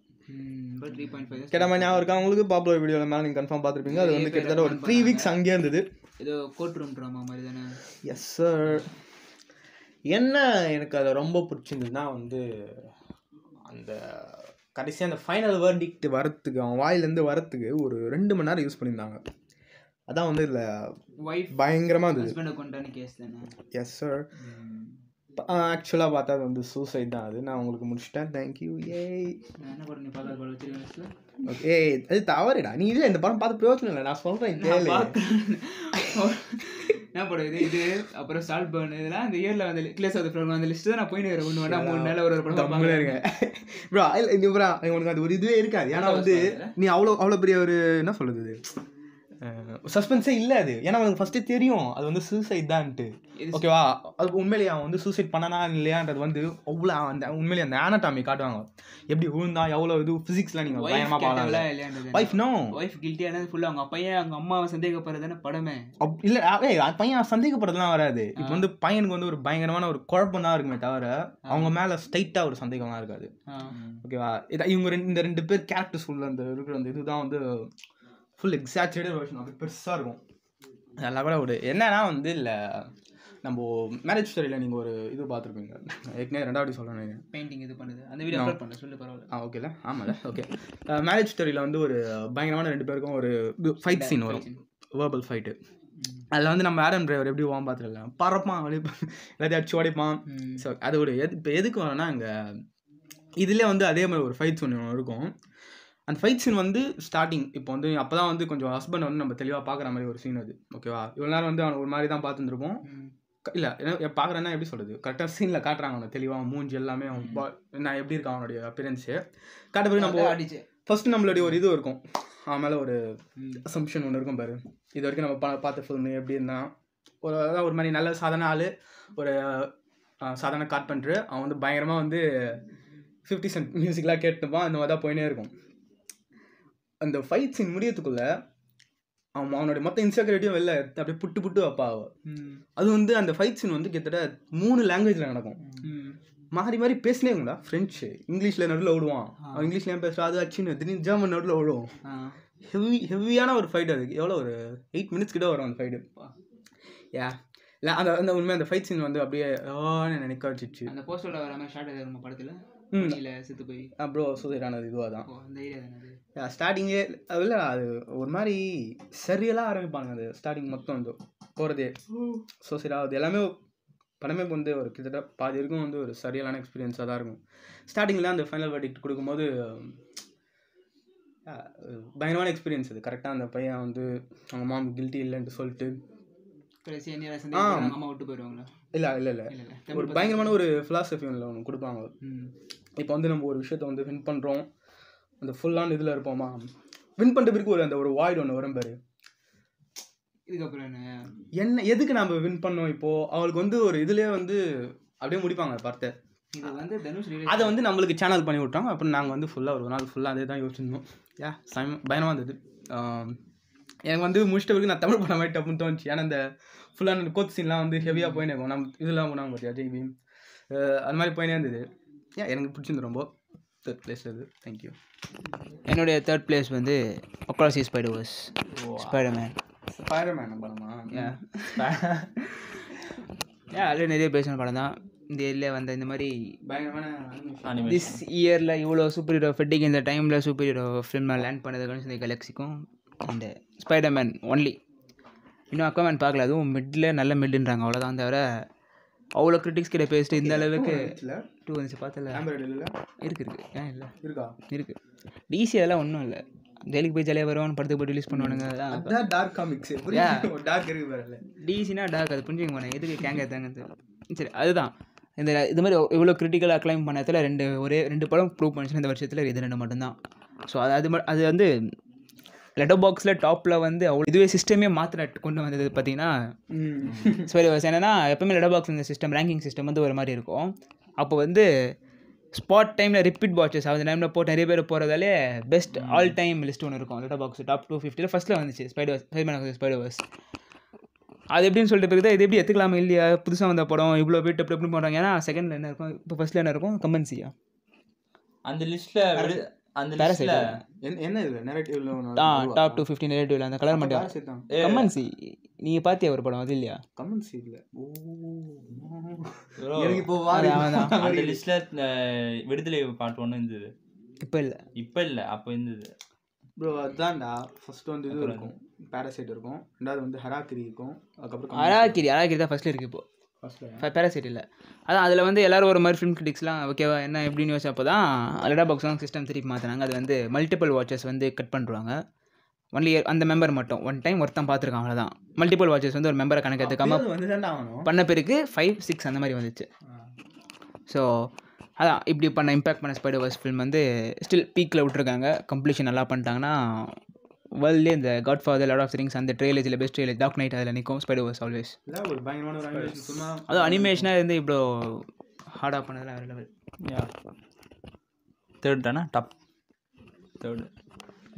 கேட்டாமல் ஞாபகம் இருக்கா உங்களுக்கு? பாப்புலர் வீடியோவில் மேலே நீங்கள் கன்ஃபார்ம் பார்த்துருப்பீங்க. அது வந்து கிட்டத்தட்ட ஒரு 3 வீக்ஸ் அங்கேயே இருந்தது. ஏதோ கோர்ட் ரூம் ட்ராமா மாதிரி தானே? Yes sir. என்ன எனக்கு அதை ரொம்ப பிடிச்சிருந்ததுன்னா வந்து அந்த கடைசியாக அந்த ஃபைனல் வேர்டிக்ட் வரத்துக்கு, அவன் வாயிலேருந்து வரத்துக்கு ஒரு 2 மணி நேரம் யூஸ் பண்ணியிருந்தாங்க. அதான் வந்து இதில் பயங்கரமாக இருந்தது. Yes sir. ஆக்சுவலாக பார்த்தா அது வந்து சூசைட் தான். அது நான் உங்களுக்கு முடிச்சிட்டேன். தேங்க்யூ. ஓகே, அது தவறுடா. நீ இல்லை இந்த படம் பார்த்து பிரயோஜனம் இல்லை. நான் சொல்கிறேன் என்ன படம் இது அப்புறம் சால்ட் பர்ன் இதெல்லாம் அந்த இயரில் வந்து கிளேஸ் ஆஃப் ஃபிலிம் அந்த லிஸ்ட்டு தான் நான் போயிட்டு வரேன். 1 வேணா 3 நாள் ஒரு படம் இருக்கேன் ப்ரோ. இல்லை ப்ரோ, உனக்கு அது ஒரு இதுவே இருக்காது. ஏன்னா வந்து நீ அவ்வளோ பெரிய ஒரு என்ன சொல்கிறது சஸ்பென்ஸே இல்லை அது. ஏன்னா அவனுக்கு ஃபஸ்ட்டே தெரியும் அது வந்து சூசைட் தான்ட்டு. ஓகேவா, அது உண்மையிலேயே அவன் வந்து சூசைட் பண்ணனா இல்லையான்றது வந்து அவ்வளோ அந்த உண்மையிலேயே அந்த ஆனட்டாமி காட்டுவாங்க, எப்படி விழுந்தா எவ்வளோ இது ஃபிசிக்ஸ்லாம் நீங்கள் பயங்கரமாக பார்க்கலாம். ஒய்ஃப் நோ ஒய்ஃப் கில்ட்டியானது ஃபுல்லாக அவங்க பையன் அவங்க அம்மாவை சந்தேகப்படுறதுன்னு படமே இல்லை. பையன் சந்தேகப்படுறதுலாம் வராது. இப்போ வந்து பையனுக்கு வந்து ஒரு பயங்கரமான ஒரு குழப்பம் தான் இருக்குமே தவிர அவங்க மேலே ஸ்ட்ரைட்டாக ஒரு சந்தேகம்லாம் இருக்காது. ஓகேவா, இவங்க இந்த 2 பேர் கேரக்டர்ஸ் உள்ள அந்த இருக்கிற அந்த இதுதான் வந்து ஃபுல் எக்ஸாக்டட் வெர்ஷன். அது பெருசாக இருக்கும். அதெல்லாம் கூட ஒரு என்னன்னா வந்து இல்லை நம்ம மேரேஜ் ஸ்டோரியில் நீங்கள் ஒரு இது பார்த்துருப்பீங்க, ஏற்கனவே 2வது சொல்கிறேன் பெயிண்டிங் இது பண்ணுது அந்த வீடியோ அப்லோட் பண்ண சொல்லு பரவாயில்ல. ஓகேல ஆமாம்ல. ஓகே, மேரேஜ் ஸ்டோரியில் வந்து ஒரு பயங்கரமான 2 பேருக்கும் ஒரு ஃபைட் சீன் வரும், வேர்பல் ஃபைட்டு. அதில் வந்து நம்ம ஆடம் டிரைவர் எப்படி ஓம் பார்த்துருக்கலாம், பறப்பான் அப்படியே எல்லாத்தையும் அடிச்சு உடைப்பான். ஸோ அது ஒரு இப்போ எதுக்கு வரேன்னா இங்கே இதில் வந்து அதே மாதிரி ஒரு ஃபைட் சீன் ஒன்று இருக்கும். அந்த ஃபைட் சீன் வந்து ஸ்டார்டிங் இப்போ வந்து அப்போ தான் வந்து கொஞ்சம் ஹஸ்பண்ட் வந்து நம்ம தெளிவாக பார்க்குற மாதிரி ஒரு சீன் அது. ஓகேவா, இவ்வளோ நேரம் வந்து அவனை ஒரு மாதிரி தான் பார்த்துருப்போம். இல்லை பார்க்குறேன்னா எப்படி சொல்கிறது, கரெக்டாக சீனில் காட்டுறாங்க அவனை தெளிவாக மூஞ்சி எல்லாமே நான் எப்படி இருக்கான் அவனுடைய அப்பியரன்ஸு காட்ட பிறகு நம்ம ஃபஸ்ட்டு நம்மளுடைய ஒரு இது இருக்கும், அவன் மேலே ஒரு அசம்ஷன் ஒன்று இருக்கும் பாரு. இது வரைக்கும் நம்ம பார்த்த ஃபில்மு எப்படி இருந்தான், ஒரு மாதிரி நல்ல சாதாரண ஆள், ஒரு சாதாரண கார்பெண்டர். அவன் வந்து பயங்கரமாக வந்து 50 Cent மியூசிக்லாம் கேட்டுப்பான், அந்த மாதிரி தான் போயினே இருக்கும். அந்த ஃபைட் சீன் முடியறதுக்குள்ளே அவனோட மொத்த இன்செக்யூரிட்டியும் வெளில அப்படியே புட்டு வைப்பா. அது வந்து அந்த ஃபைட் சீன் வந்து கிட்டத்தட்ட 3 லாங்குவேஜில் நடக்கும். மாறி மாறி பேசினே இருக்கும்டா. ஃப்ரெஞ்சு, இங்கிலீஷில் நடுவில் விடுவான், அவன் இங்கிலீஷ்லேயும் பேசுகிறான், அது அச்சுன்னு திடீர்னு ஜெர்மன் நடுவில் விடுவோம். ஹெவியான ஒரு ஃபைட். அது எவ்வளோ ஒரு 8 minutes கிட்ட வரும் அந்த ஃபைட்டு. இல்லை அந்த உண்மையாக அந்த ஃபைட் சீன் வந்து அப்படியே நினைக்க வச்சிச்சு. அந்த போஸ்டரில் வர மாதிரி ஷார்ட் எதாவது படத்தில் இல்லை செத்து போய் ப்ரோ சூசைட் ஆனது இதுவாக தான். அந்த ஏரியா தானே ஸ்டார்டிங்கே இல்லை அது ஒரு மாதிரி சரியெல்லாம் ஆரம்பிப்பாங்க. அது ஸ்டார்டிங் மொத்தம் வந்து போகிறதே சூசைட் ஆகுது எல்லாமே படமே வந்து ஒரு கிட்டத்தட்ட பாதி இருக்கும் வந்து ஒரு சரியான எக்ஸ்பீரியன்ஸாக தான் இருக்கும். ஸ்டார்டிங்கில் அந்த ஃபைனல் வெர்டிக்ட் கொடுக்கும்போது பயங்கரமான எக்ஸ்பீரியன்ஸ் அது. கரெக்டாக அந்த பையன் வந்து அவங்க மாம் கில்ட்டி இல்லைன்ட்டு சொல்லிட்டு அம்மா விட்டு போயிடுவாங்களா? இல்லை இல்லை இல்லை ஒரு பயங்கரமான ஒரு ஃபிலாசபி ஒன்று கொடுப்பாங்க. இப்போ வந்து நம்ம ஒரு விஷயத்த வந்து வின் பண்ணுறோம், அந்த ஃபுல்லான இதில் இருப்போமா, வின் பண்ணுற பிறகு ஒரு அந்த ஒரு வாய்டு ஒன்று வரும் பாரு. இதுக்கப்புறம் என்ன எதுக்கு நம்ம வின் பண்ணோம் இப்போது அவளுக்கு வந்து ஒரு இதுலேயே வந்து அப்படியே முடிப்பாங்க பார்த்து. இது வந்து தனுஷ் அதை வந்து நம்மளுக்கு சேனல் பண்ணி விட்டாங்க. அப்புறம் நாங்கள் வந்து ஃபுல்லாக ஒரு நாள் ஃபுல்லாக அதே தான் யோசிச்சிருந்தோம். பயணமாக இருந்தது. எனக்கு வந்து முடிச்சிட்ட வரைக்கும் நான் தமிழ் படம் மாதிரி டப்புன்னு தோணுச்சு. ஏன்னா இந்த ஃபுல்லான கோத் சீன்லாம் வந்து ஹெவியாக போயினே இருக்கும். நம்ம இதெல்லாம் போனாங்க பார்த்தியா ஜெய்பி, அது மாதிரி போயினே இருந்தது. எனக்கு பிடிச்சிருந்து ரொம்ப. 3rd place அது. தேங்க்யூ. என்னுடைய 3rd place வந்து அக்ராஸ் தி ஸ்பைடர்வர்ஸ், ஸ்பைடர்மேன் படமா? ஆல்ரெடி நிறைய பேசின படம் தான். இந்த இயரில் வந்த இந்த மாதிரி பயங்கரமான திஸ் இயரில் இவ்வளோ சூப்பர் ஹீரோ ஃபெட்டிக் இந்த டைமில் சூப்பர் ஹீரோ ஃபில்மை லேண்ட் பண்ணதுக்கான இந்த கேலக்ஸிக்கும் அந்த ஸ்பைடர்மேன் ஒன்லி. இன்னும் அக்வாமேன் பார்க்கல, அதுவும் மிட்டில் நல்ல மிட்டுன்றாங்க, அவ்வளோதான். தவிர அவ்வளோ கிரிட்டிக்ஸ் கிட்ட பேசிட்டு இந்த அளவுக்கு 2 வந்துச்சு பார்த்தல இருக்கு ஏன் இல்லை இருக்குது. டிசி அதெல்லாம் ஒன்றும் இல்லை, ஜெயிலுக்கு போய் ஜாலியாக வருவான்னு படத்துக்கு போய் ரிலீஸ் பண்ணுவானுங்க. அதான் டார்க் காமிக்ஸ். டார்க் இருக்கு பாருல, டிசினா டார்க், அது புரிஞ்சுக்க மாட்டேன் எதுக்கு கேங்க எடுத்தாங்க. சரி அதுதான் இது மாதிரி இவ்வளோ கிரிட்டிக்கலாக அக்ளைம் பண்ணதில் 2 படம் ப்ரூவ் பண்ணிச்சுன்னா இந்த வருஷத்தில் இது 2 மட்டும்தான். ஸோ அது வந்து லெட்டர் பாக்ஸில் டாப்பில் வந்து அவ்வளோ இதுவே சிஸ்டமே கொண்டு வந்தது பார்த்தீங்கன்னா ஸ்பைடர்வர்ஸ். என்னென்னா எப்போவுமே லெட்டர் பாக்ஸ் இந்த சிஸ்டம் ரேங்கிங் சிஸ்டம் வந்து ஒரு மாதிரி இருக்கும். அப்போ வந்து ஸ்பாட் டைமில் ரிப்பீட் வாட்சஸ் அந்த டைமில் போட்டு நிறைய பேர் போகிறதாலே பெஸ்ட் ஆல் டைம் லிஸ்ட் ஒன்று இருக்கும். லெட்டர் பாக்ஸ் டாப் 250 ஃபஸ்ட்டில் வந்துச்சு ஸ்பைடர்வர்ஸ். அது எப்படின்னு சொல்லிட்டு பிறகு இது எப்படி எடுத்துக்கலாமா இல்லையா, புதுசாக வந்த படம் இவ்வளோ போய்ட்டு எப்படி பண்ணுறாங்க. ஏன்னா செகண்டில் என்ன இருக்கும், இப்போ ஃபஸ்ட்டில் என்ன இருக்கும், கம்பன்சியா அந்த லிஸ்ட்டில் அந்த என்ன இது நரேட்டிவ்ல டாப் 250 நரேட்டிவ்ல அந்த கலர் மட்டும் கம்பன்சி. நீங்கள் பார்த்தியா ஒரு படம் அது இல்லையா? கம்பன்சி இல்லை. எனக்கு இப்போ அந்த லிஸ்ட்டில் விடுதலை பார்ட் 1 இருந்தது. இப்போ இல்லை அப்போ இருந்தது ப்ரோ. அதுதான்டா ஃபர்ஸ்ட் வந்து இது இருக்கும், பேராசைட் இருக்கும். 2வது வந்து ஹராக்கிரி இருக்கும். அதுக்கப்புறம் ஹராக்கிரி தான் ஃபர்ஸ்ட்டில் இருக்குது. இப்போ பேராசைட் இல்லை. அதான் அதில் வந்து எல்லோரும் ஒரு மாதிரி ஃபிலிம் கிரிட்டிக்ஸ்லாம் ஓகேவா என்ன எப்படின்னு யோசிச்சப்போ தான் லெட்டர் பாக்ஸ் தான் சிஸ்டம் திருப்பி மாற்றினாங்க. அது வந்து மல்டிபிள் வாட்சஸ் வந்து கட் பண்ணுறாங்க. ஒன்லி அந்த மெம்பர் மட்டும் ஒன் டைம் ஒருத்தன் பார்த்துருக்கான், அவ்வளோதான். மல்டிபிள் வாட்சஸ் வந்து ஒரு மெம்பரை கணக்கு எடுத்துக்காமல் பண்ண பிறகு 5, 6 அந்த மாதிரி வந்துச்சு. ஸோ அதான் இப்படி இம்பேக்ட் பண்ண ஸ்பைடர்வர்ஸ் ஃபிலிம் வந்து ஸ்டில் பீக்கில் விட்டுருக்காங்க. கம்ப்ளீஷன் நல்லா பண்ணிட்டாங்கன்னா வேர்ல்ட்லேயே இந்த God Father Lord of the Rings அந்த ட்ரெயிலேஜில் பெஸ்ட் ட்ரெயிலேஜ் டார்க் நைட் அதில் நிற்கும் ஸ்பைடர்வர்ஸ் ஆல்வேஸ். இல்லை ஒரு பயங்கரமான ஒரு அனிமேஷன் ஃபில்மாக. அதுவும் அனிமேஷனாக இருந்து இவ்வளோ ஹார்டாக பண்ணதில் வேறு லெவல். யா தேர்ட் தானே டாப் தேர்டு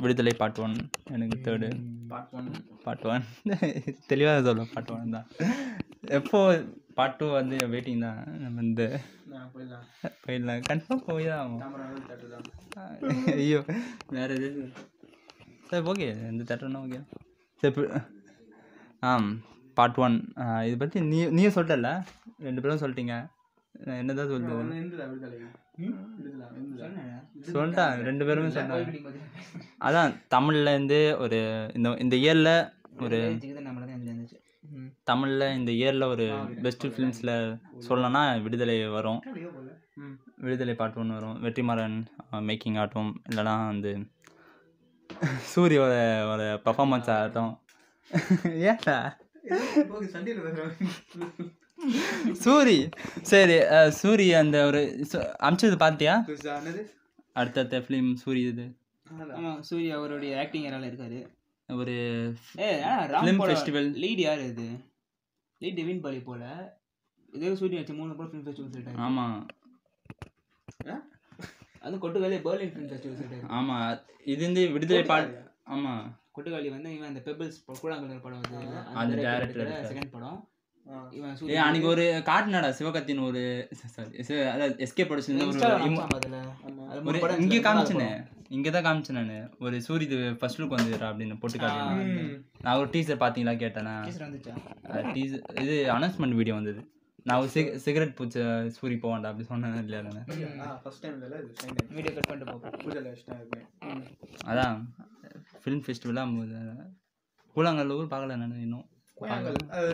விடுதலை பார்ட் 1 எனக்கு தேர்டு. பார்ட் 1 தெளிவாக சொல்லுவேன். பார்ட் 1 தான். எப்போ பார்ட் 2 வந்து வெயிட்டிங் தான். நம்ம இந்த போயிடலாம் கன்ஃபார்ம் போய் தான் ஆகும். ஐயோ வேறு எது சரி ஓகே இந்த தேட்டர்னா ஓகே சரி. பார்ட் 1 இதை பற்றி நீயே சொல்லிட்டல, 2 பேரும் சொல்லிட்டீங்க. என்னதான் சொல்றது சொல்லிட்டான் 2 பேருமே சொன்னாங்க. அதான் தமிழ்லேருந்து ஒரு இந்த இயரில் ஒரு தமிழில் இந்த இயரில் ஒரு பெஸ்ட்டு ஃபிலிம்ஸில் சொல்லணும்னா விடுதலை வரும். விடுதலை பார்ட் 1 வரும். வெற்றிமாறன் மேக்கிங் ஆகட்டும், இல்லைனா வந்து சூரியோட ஒரு பர்ஃபார்மன்ஸ் ஆகட்டும். ஏன்டா சூரி சரி சூரி அந்த ஒரு அமிச்சது பார்த்தியா? அடுத்த ஃபிலிம் சூரி இது. ஆமாம் சூரிய அவருடைய ஆக்டிங் யாரால இருக்காரு. ஒரு ஃபிலிம் ஃபெஸ்டிவல் லீட் யார் இது? லீட் டெவின் பாலி போல. இதே சூரிய வச்சு 3 ஃபிலிம் ஃபெஸ்டிவல் சொல்லிட்டாங்க. ஆமாம் அது கொட்டுக்காலி பெர்லின் ஃபிலிம் ஃபெஸ்டிவல் சொல்லிட்டாங்க. ஆமாம் இது வந்து விடுதலை பாட். ஆமாம் கொட்டுக்காலி வந்து இவன் அந்த பெபிள்ஸ் கூழாங்கல் படம் வந்து அந்த டேரக்டர் செகண்ட் படம். இவன் அன்னைக்கு ஒரு காட்டுனாடா சிவகத்தின் ஒரு அதாவது எஸ்கே ப்ரொடக்ஷன் இங்கே காமிச்சேன். இங்கே தான் காமிச்சேன் நான். ஒரு சூரிய ஃபர்ஸ்ட் லுக் வந்துடுறா அப்படின்னு போட்டு காட்டினேன். நான் ஒரு டீசர் பார்த்தீங்களா கேட்டேன்னா டீசர் இது அனௌன்ஸ்மெண்ட் வீடியோ வந்தது. நான் ஒரு சிகரெட் பூச்ச சூரி போவான்டா அப்படி சொன்னேன் இல்லையா? நான் ஃபர்ஸ்ட் டைம் வீடியோ கட் பண்ணிட்டு பார்ப்போம். அதான் ஃபிலிம் ஃபெஸ்டிவலாக கூழாங்கல் ஊர் பார்க்கல நான் இன்னும்.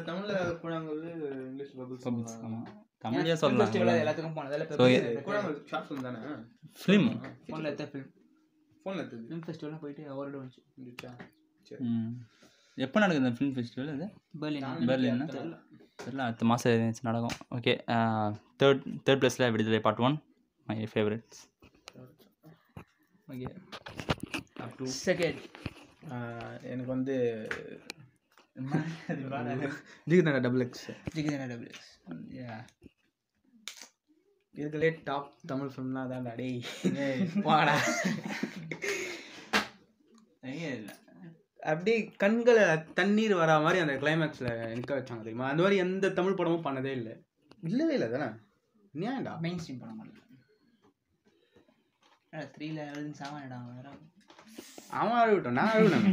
தமிழில் கூழாங்கல் இங்கிலீஷ் பபிள்ஸ். ஆமாம் தமிழ்லேயே சொல்லலாம். எல்லாத்துக்கும் போனதால கூழாங்கல் ஷார்ட் ஃபிலிம் தானே? ஃபிலிம் ஃபோனில் எடுத்த ஃபிலிம் ஃபிலிம் ஃபெஸ்டிவல்லாம் போயிட்டு அவார்டு வந்துச்சு. எப்போ நடக்குது இந்த ஃபிலிம் ஃபெஸ்டிவல்? அது பெர்லின்னா தெரியல. அடுத்த மாதம் நடக்கும். ஓகே தேர்ட் ப்ளேஸில் விடுதலை part 1 my favourites. Okay second எனக்கு வந்து ஜிகிதண்டா டபுள் எக்ஸ். இதுக்குள்ளே டாப் தமிழ் ஃபிலிம்னா அதான் டேய் வாடா. அப்படியே கண்களை தண்ணீர் வரா மாதிரி அந்த கிளைமேக்ஸில் நிற்க வச்சாங்க தெரியுமா? அந்த மாதிரி எந்த தமிழ் படமும் பண்ணதே இல்லை. இல்லவே இல்லை தானே? ஏன்டா மெயின் ஸ்ட்ரீம் படம் பண்ணல. 3 சாமான் அவன் அழுவிட்டோம், நான் அழுவினேன்.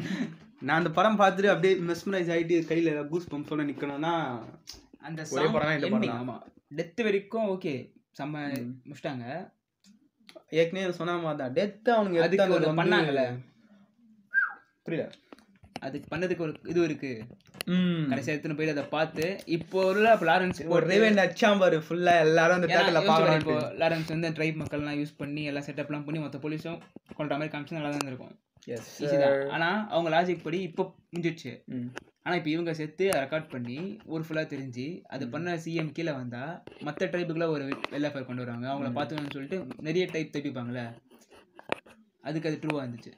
நான் அந்த படம் பார்த்துட்டு அப்படியே மெஸ்மரைஸ் ஆகிட்டு கையில் கூஸ் பம்ப்ஸோட நிற்கணும்னா அந்த ஒரே படம் தான் இந்த படம். ஆமாம் டெத்து வரைக்கும் ஓகே செம்ம முடிச்சிட்டாங்க. ஏற்கனவே சொன்ன மாதிரி தான் டெத்து அவனுங்க அதுக்கு பண்ணாங்கல்ல. புரியல அதுக்கு பண்ணதுக்கு ஒரு இது இருக்கு. கடைசியாக எடுத்துன்னு போயிட்டு அதை பார்த்து இப்போ உள்ள லாரன்ஸ் ஒரு ரேவெண்ட் அச்சாம்பாரு ஃபுல்லாக எல்லாரும் அந்த தேட்டரில் பார்க்கலாம். இப்போ லாரன்ஸ் வந்து ட்ரைப் மக்கள்லாம் யூஸ் பண்ணி எல்லாம் செட்டப்லாம் பண்ணி மொத்த போலீஸும் கொள்ற மாதிரி காமிச்சு நல்லா தான் இருக்கும். ஆனால் அவங்க லாஜிக் படி இப்போ முடிஞ்சிடுச்சு. ஆனால் இப்போ இவங்க சேர்த்து அதை ரெக்கார்ட் பண்ணி ஒரு ஃபுல்லாக தெரிஞ்சு அது பண்ண சிஎம் கீழே வந்தால் மற்ற ட்ரைப்புக்குலாம் ஒரு வெள்ளாஃபேர் கொண்டு வருவாங்க. அவங்கள பார்த்துக்கணும்னு சொல்லிட்டு நிறைய டைப் தைப்பிப்பாங்களே, அதுக்கு அது ட்ரூவாக இருந்துச்சு.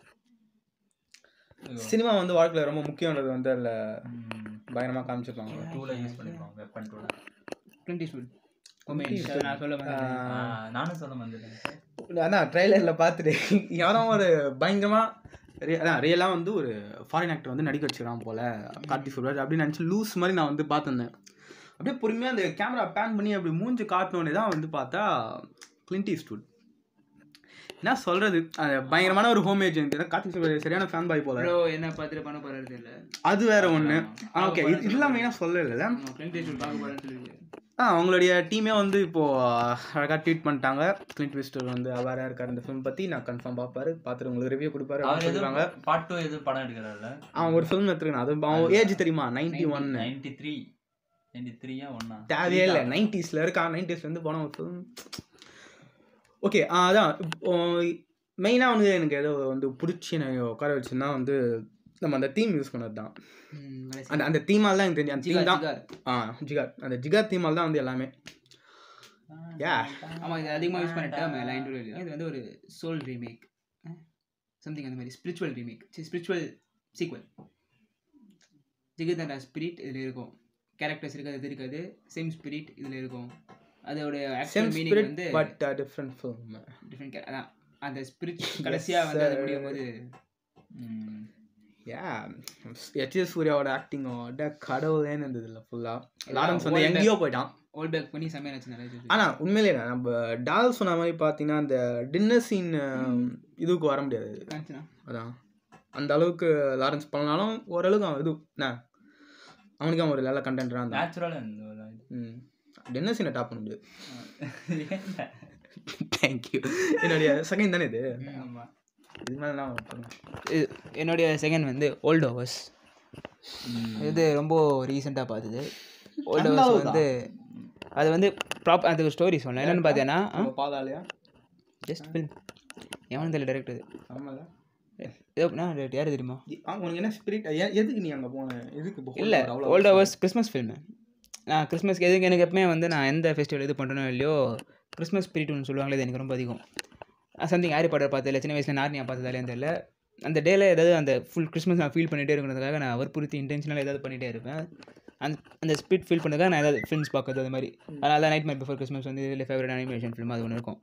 சினிமா வந்து வாழ்க்கையில் ரொம்ப முக்கியன்றது வந்து அதில் பயங்கரமாக காமிச்சிருப்பாங்க. நானும் சொல்ல வந்தேன். அதான் ட்ரெய்லரில் பார்த்துட்டு யாரும் ஒரு பயங்கரமாக அதான் ரியலாக வந்து ஒரு ஃபாரின் ஆக்டர் வந்து நடிக்க வச்சுக்கிறான் போல் கார்த்தி சுப்ராஜ் அப்படின்னு நினச்சி லூஸ் மாதிரி நான் வந்து பார்த்துருந்தேன். அப்படியே பொறுமையாக அந்த கேமரா பேன் பண்ணி அப்படி மூஞ்சி காட்டினோடனே தான் வந்து பார்த்தா கிளின்ட் ஈஸ்ட்வுட். என்ன சொல்கிறது, பயங்கரமான ஒரு ஹோமேஜ். கார்த்தி சுப்ராஜ் சரியான ஃபேன் பாய் போல. என்ன பார்த்துட்டு பண்ண போகிறது இல்லை, அது வேற ஒன்று. ஓகே இதெல்லாம் மெயினாக சொல்லல. அவங்களுடைய டீமே வந்து இப்போது அழகாக ட்வீட் பண்ணிட்டாங்க. கிளின்ட் ஈஸ்ட்வுட் வந்து அவேராக இருக்கார் இந்த ஃபிலிம் பற்றி. நான் கன்ஃபார்ம் பார்ப்பாரு, பார்த்துட்டு உங்களுக்கு ரிவ்யூ கொடுப்பாரு. சொல்லுவாங்க பார்ட் 2 எது படம் எடுக்கிறாரு. அவன் ஒரு ஃபிலிம் எடுத்துருக்கான். அது அவன் ஏஜ் தெரியுமா? 91 93 தேவையே இல்லை. 90s இருக்கான். 90s போன ஒரு ஃபிலிம். ஓகே அதான் மெயினாக வந்து எனக்கு ஏதோ வந்து பிடிச்சி நான் உட்கார வச்சுன்னா வந்து நம்ம அந்த தீம் யூஸ் பண்ணது தான். அந்த தீமால் தான் எனக்கு தெரிஞ்சு அந்த தீம் தான். ஜிகார் அந்த ஜிகார் தீமால் தான் வந்து எல்லாமே. ஆமாம் இது அதிகமாக யூஸ் பண்ணிட்டேன். இது வந்து ஒரு சோல் ரீமேக் சம்திங் அந்த மாதிரி spiritual remake. Spiritual sequel. Jigarthanda spirit இதில் இருக்கும், கேரக்டர்ஸ் இருக்காது, அது இருக்காது. சேம் ஸ்பிரிட் இதில் இருக்கும். அதோட ஆக்சுவல் மீனிங் வந்து பட் டிஃப்ரெண்ட் ஃபிலிம். டிஃப்ரெண்ட். அதான் அந்த ஸ்பிரிட் கடைசியாக வந்து அது முடியும் போது எச்.எஸ். சூர்யாவோட ஆக்டிங்கோட கடவுளேன்னு இருந்தது இல்லை ஃபுல்லாக. லாரன்ஸ் வந்து எங்கேயோ போயிட்டான், ஓல் பேக் பண்ணி செம்மையாக நச்சு நிறைய. ஆனால் உண்மையிலே நம்ம டால் சொன்ன மாதிரி பார்த்தீங்கன்னா அந்த டின்னர் சீன் இதுக்கு வர முடியாது. அதான் அந்த அளவுக்கு லாரன்ஸ் பண்ணாலும் ஓரளவுக்கு அவன் இது என்ன அவனுக்கு அவன் ஒரு நல்ல கண்டென்ட்டாக இருந்தான். நேச்சுரலாக டின்னர் சீனை டாப் பண்ண முடியாது. தேங்க்யூ. என்னுடைய செகண்ட் தானே இது. ஆமாம். இது மேலே தான் என்னுடைய செகண்ட் வந்து ஓல்ட் ஓவர்ஸ். இது ரொம்ப ரீசெண்டாக பார்த்தது. ஓல்ட் ஓவர்ஸ் வந்து அது வந்து அது ஒரு ஸ்டோரி சொன்னேன். என்னென்னு பார்த்தீங்கன்னா பாதாலையா ஜஸ்ட் ஃபில்ம் எவன் தெரியல டேரக்டர். ஆமாம் ஏதோனா யார் தெரியுமா? உனக்கு என்ன ஸ்பிரிட் எதுக்கு நீ அங்கே போன எதுக்கு? இல்லை, ஓல்ட் ஓவர்ஸ் கிறிஸ்மஸ் ஃபில்மு. நான் கிறிஸ்மஸ்க்கு எதுக்கு எனக்கு எப்பவுமே வந்து நான் எந்த ஃபெஸ்டிவல் இது பண்ணுறனோ இல்லையோ கிறிஸ்மஸ் ஸ்பிரிட் ஒன்று சொல்லுவாங்களே, அது எனக்கு ரொம்ப அதிகம். சம்திங் ஹாரி பாட்டர் பார்த்ததில்ல, சின்ன வயசில் நார்னியா பார்த்ததாலே தெரியல. அந்த டேல ஏதாவது அந்த ஃபுல் கிறிஸ்மஸ் நான் ஃபீல் பண்ணிகிட்டே இருக்கிறதுக்காக நான் வற்புறுத்தி இன்டென்ஷனலாக ஏதாவது பண்ணிகிட்டே இருப்பேன். அந்த ஸ்பிரிட் ஃபீல் பண்ணுறதுக்காக நான் ஏதாவது ஃபிலிம்ஸ் பார்க்குறது அது மாதிரி. அதனால தான் நைட் மேர் பிஃபோர் கிறிஸ்மஸ் வந்து இதில் ஃபேவரட் அனிமேஷன் ஃபிலிம் அது ஒன்று இருக்கும்.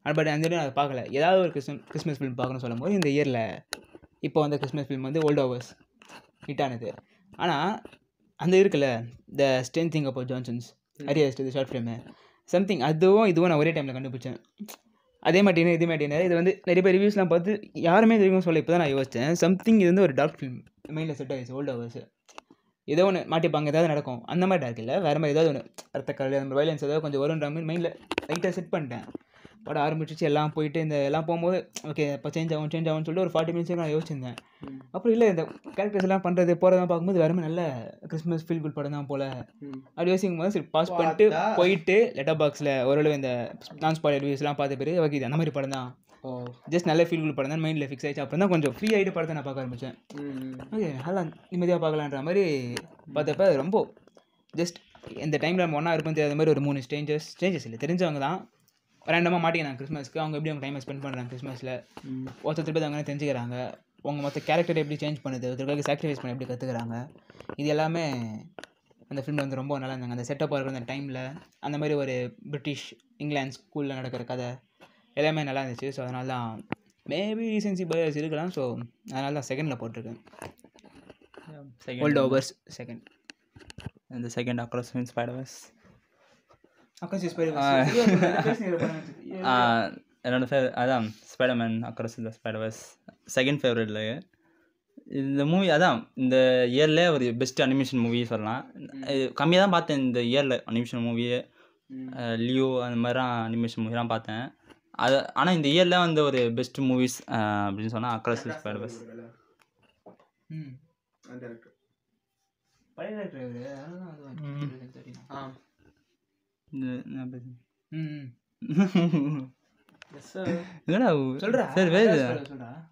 பட் அந்த இயர் நான் பார்க்கல. ஏதாவது ஒரு கிறிஸ்மஸ் ஃபிலிம் பார்க்கணும்னு சொல்லும் போது இந்த இயரில் இப்போ வந்து கிறிஸ்மஸ் ஃபிலிம் வந்து ஓல்ட் ஓவர்ஸ் ஹிட் ஆனது. ஆனால் அந்த இருக்குல்ல the strength thing about Johnson's அரியஸ்ட் இது ஷார்ட் ஃபிலிமு சம்திங் இதுவும் நான் ஒரே டைமில் கண்டுபிடிச்சேன். அதே மாட்டேன்னு இது மாட்டேன்னு இது வந்து நிறைய பேர் ரிவ்யூஸ்லாம் பார்த்து யாருமே தெரியும் சொல்ல இப்போ தான் நான் யோசித்தேன். சம்திங் இது வந்து ஒரு டார்க் ஃபிலிம் மெயினில் செட் ஆகிடுச்சு. ஓல்ட் ஓவர்ஸ் ஏதோ ஒன்று மாட்டிப்பாங்க, ஏதாவது நடக்கும், அந்த மாதிரி டார்க் இல்லை, வேறு மாதிரி ஏதாவது ஒன்று ரத்தக்கல் அந்த வயலன்ஸ் ஏதாவது கொஞ்சம் வரும்ன்ற மாதிரி மைண்டில் லைட்டாக செட் பண்ணிட்டேன். படம் ஆரம்பிச்சிச்சு, எல்லாம் போயிட்டு இந்த எல்லாம் போகும்போது ஓகே இப்போ சேஞ்ச் ஆகும்னு சொல்லிட்டு ஒரு 40 மினிட்ஸ் நான் யோசிச்சிருந்தேன். அப்புறம் இல்லை இந்த கேரக்டர்ஸ் எல்லாம் பண்ணுறது போகிறதெல்லாம் பார்க்கும்போது வேறு நல்ல கிறிஸ்மஸ் ஃபீல் குட் படம் தான் போல் அப்படி யோசிக்கும் போது சரி பாஸ் பண்ணிட்டு போயிட்டு லெட்டர் பாக்ஸில் ஓரளவு இந்த நான் ஸ்பாயில் ரிவ்யூஸ்லாம் பார்த்த பிறகு ஓகே இது அந்த மாதிரி படம் தான், ஜஸ்ட் நல்ல ஃபீல் குட் படம் தான் மைண்டில் ஃபிக்ஸ் ஆகிடுச்சு. அப்புறம் தான் கொஞ்சம் ஃப்ரீ ஆகிட்டு படத்தை நான் பார்க்க ஆரம்பித்தேன். ஓகே நல்லா நிம்மதியாக பார்க்கலான்ற மாதிரி பார்த்தப்ப ரொம்ப ஜஸ்ட் இந்த டைமில் நம்ம ஒன்றா இருக்கும் தெரியாத மாதிரி ஒரு 3 ஸ்ட்ரேஞ்சர்ஸ் இல்லை தெரிஞ்சவங்க தான் ரேண்டமாக மாட்டிக்கிறாங்க கிறிஸ்மஸ்க்கு. அவங்க எப்படி அவங்க டைமை ஸ்பெண்ட் பண்ணுறாங்க கிறிஸ்மஸில், ஒருத்தர் பேர் அவங்க தெரிஞ்சுக்கிறாங்க, அவங்க மொத்த கேரக்டர் எப்படி சேஞ்ச் பண்ணுது, ஒருத்தருக்காக சாக்ரிஃபைஸ் பண்ண எப்படி கற்றுக்குறாங்க. இது எல்லாமே அந்த ஃபிலிமில் வந்து ரொம்ப நல்லா இருந்தாங்க. அந்த செட்டப்பாக இருக்கிற அந்த டைமில் அந்த மாதிரி ஒரு பிரிட்டிஷ் இங்கிலாந்து ஸ்கூலில் நடக்கிற கதை எல்லாமே நல்லா இருந்துச்சு. ஸோ அதனால தான் மேபி ரீசன்சி பயர்ஸ் இருக்கலாம். ஸோ அதனால தான் செகண்டில் போட்டிருக்கேன். Holdovers second. இந்த செகண்ட் அக்ராஸ் ஸ்பைடர்வர்ஸ் என்னோட அதான் Spiderman across the Spiderverse second ஃபேவரட்டில். இந்த மூவி அதான் இந்த இயரில் ஒரு பெஸ்ட் அனிமேஷன் மூவி சொல்லலாம். கம்மியாக தான் பார்த்தேன் இந்த இயரில் அனிமேஷன் மூவியே. லியோ அந்த மாதிரிலாம் அனிமேஷன் மூவிலாம் பார்த்தேன். அது ஆனால் இந்த இயரில் வந்து ஒரு பெஸ்ட் மூவிஸ் அப்படின்னு சொன்னால் அக்ராஸ் த ஸ்பைடர்வர்ஸ்.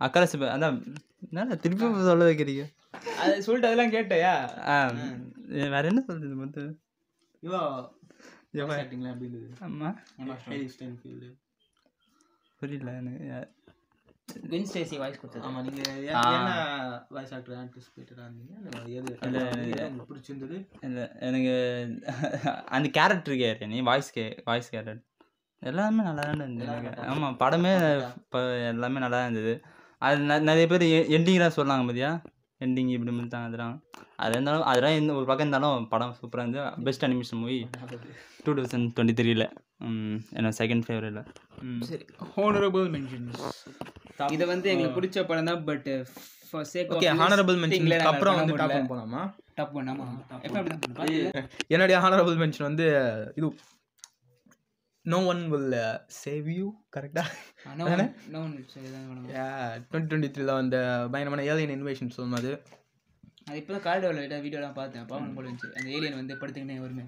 அக்கரஸ் அதான் என்ன திருப்பி சொல்ல வைக்கிறீங்க? அது சொல்லிட்டு அதெல்லாம் கேட்டையா? வேற என்ன சொல்றது மொத்தம் ஆமாம் புரியல எனக்கு. குயின் ஸ்டேசி வாய்ஸ் கொடுத்தது. ஆமாம் நீங்கள் என்ன வாய்ஸ் ஆக்டர் ஆன்டிசிபேட்டடாக இருந்தீங்க? எது பிடிச்சிருந்தது? இல்லை எனக்கு அந்த கேரக்டர் கேட்டேன் நீ வாய்ஸ் கேரக்டர் எல்லாமே நல்லா தான் இருந்தது எனக்கு. ஆமாம் படமே இப்போ எல்லாமே நல்லா தான் இருந்தது. அது நிறைய பேர் எண்டிங்லாம் சொன்னாங்க பார்த்தியா, எண்டிங் இப்படி முடித்தாங்க. அது இருந்தாலும் அதெல்லாம் ஒரு பக்கம் இருந்தாலும் படம் சூப்பராக இருந்தது. பெஸ்ட் அனிமேஷன் மூவி 2023 என்னோட செகண்ட் ஃபேவரட்டில். சரி, ஹானரபிள் மென்ஷன்ஸ். இதை வந்து எங்களுக்கு பிடிச்ச படம் தான். But for sake okay honourable mention அப்புறம் வந்து டாப் பண்ணலாமா? டாப் பண்ணாமா? என்னுடைய ஹானரபிள் மென்ஷன் வந்து இது No one will save you, கரெக்டா? 2023 அந்த பயங்கரமான ஏலியன் இன்வேஷன் சொல்லும்போது அது இப்போ தான் கார்டு வீடியோலாம் பார்த்தேன். பாவம் போல இருந்துச்சு. அந்த ஏலியன் வந்து படுத்துக்கினே வருமே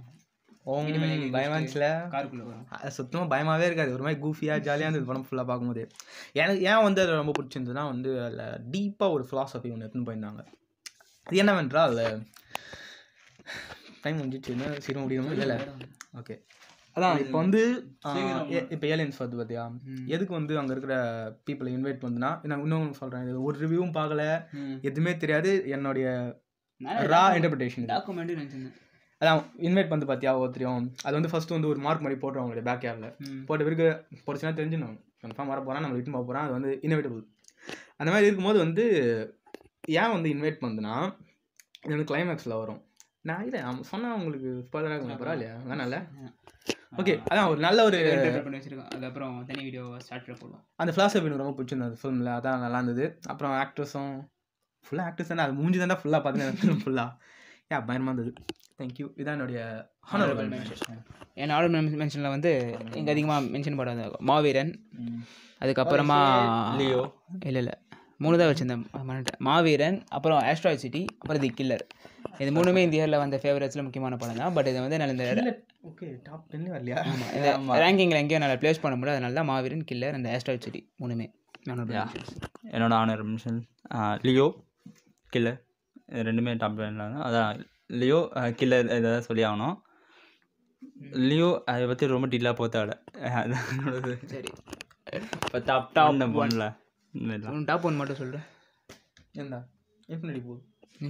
பயமாச்சுல காருக்குள்ளே வரும். அது சுத்தமாக பயமாகவே இருக்காது. ஒரு மாதிரி கூஃபியாக ஜாலியாக இருந்தது படம் ஃபுல்லாக பார்க்கும்போது. எனக்கு ஏன் வந்து அது ரொம்ப பிடிச்சிருந்ததுன்னா வந்து அதில் டீப்பாக ஒரு ஃபிலாசபி ஒன்று எடுத்துன்னு போயிருந்தாங்க. அது என்னவென்றால் டைம் முடிஞ்சிச்சுன்னு சீக்கிரம் முடியணும் இல்லை? ஓகே அதான் இப்போ வந்து இப்போ ஏலியன்ஸ் வந்து பார்த்தியா எதுக்கு வந்து அங்கே இருக்கிற பீப்புளை இன்வைட் பண்ணுதுன்னா நான் இன்னொன்று சொல்கிறேன், இது ஒரு ரிவ்யூவும் பார்க்கல, எதுவுமே தெரியாது, என்னுடைய ரா இன்டர்பிரிட்டேஷன். டாக்குமெண்ட்ரி நினச்சிருந்தேன். அதான் இன்வைட் பண்ணி பார்த்தியா ஒருத்தரையும் அது வந்து ஃபஸ்ட்டு வந்து ஒரு மார்க் மாதிரி போட்டுருவோம் அவங்களுடைய பேக் யாரில் போட்ட பிறகு போட்டுச்சுன்னா தெரிஞ்சிடணும் கன்ஃபார்ம் வர போகிறான், நம்ம இட்டுன்னு போக போகிறான், அது வந்து இன்எவிட்டபிள். அந்த மாதிரி இருக்கும்போது வந்து ஏன் வந்து இன்வைட் பண்ணுதுன்னா இது வந்து கிளைமேக்ஸில் வரும். நான் இல்லை அவன் சொன்னால் உங்களுக்கு ஃபர்தராக பரவாயில்லையா வேணாம்ல? ஓகே, அதான் ஒரு நல்ல ஒரு பண்ணி வச்சிருக்கோம். அதுக்கப்புறம் தனி வீடியோ ஸ்டார்ட் போடுவோம். அந்த ஃபிலாசபி எனக்கு ரொம்ப பிடிச்சிருந்தது ஃபிலிமில், அதான் நல்லா இருந்தது. அப்புறம் ஆக்ட்ரஸும் ஃபுல்லாக ஆக்ட்ரஸ் தானே, அது மூஞ்சி தானே ஃபுல்லாக பார்த்தீங்கன்னா ஃபுல்லாக பயங்கரமாக இருந்தது. தேங்க்யூ. இதான் என்னுடைய ஹானரபிள் மென்ஷன். என் ஹானரபிள் மென்ஷனில் வந்து இங்கே அதிகமாக மென்ஷன் பண்ணாத மாவீரன், அதுக்கப்புறமா லியோ, இல்லை 3 தான் வச்சுருந்தேன் மறந்துட்டேன். மாவீரன், அப்புறம் ஆஸ்ட்ராய்ட் சிட்டி, அப்புறம் தி கில்லர். இது 3மே இந்த இயரில் வந்த ஃபேவரட்ஸில் முக்கியமான படம் தான். பட் இது வந்து நான் இந்த ஓகே டாப் 10 வரலையா? இந்த ரேங்கிங்கில் எங்கேயும் நான் ப்ளேஸ் பண்ண முடியாது, அதனால தான் மாவீரன், கில்லர், அந்த ஆஸ்ட்ராய்ட் சிட்டி 3மே என்னோட ஆனர் மிஷன். லியோ, கில்லர், இது 2மே டாப் 10 தான். அதான் லியோ, கில்லர் இதை சொல்லி ஆகணும். லியோ அதை பற்றி ரொம்ப டீலாக போத்தாட, அதுதான் என்னோடது. சரி, இப்போ டாப் 1 டாப் 1 மட்டும் சொல்கிறேன். என்ன இன்ஃபினிட்டி பூல் நீ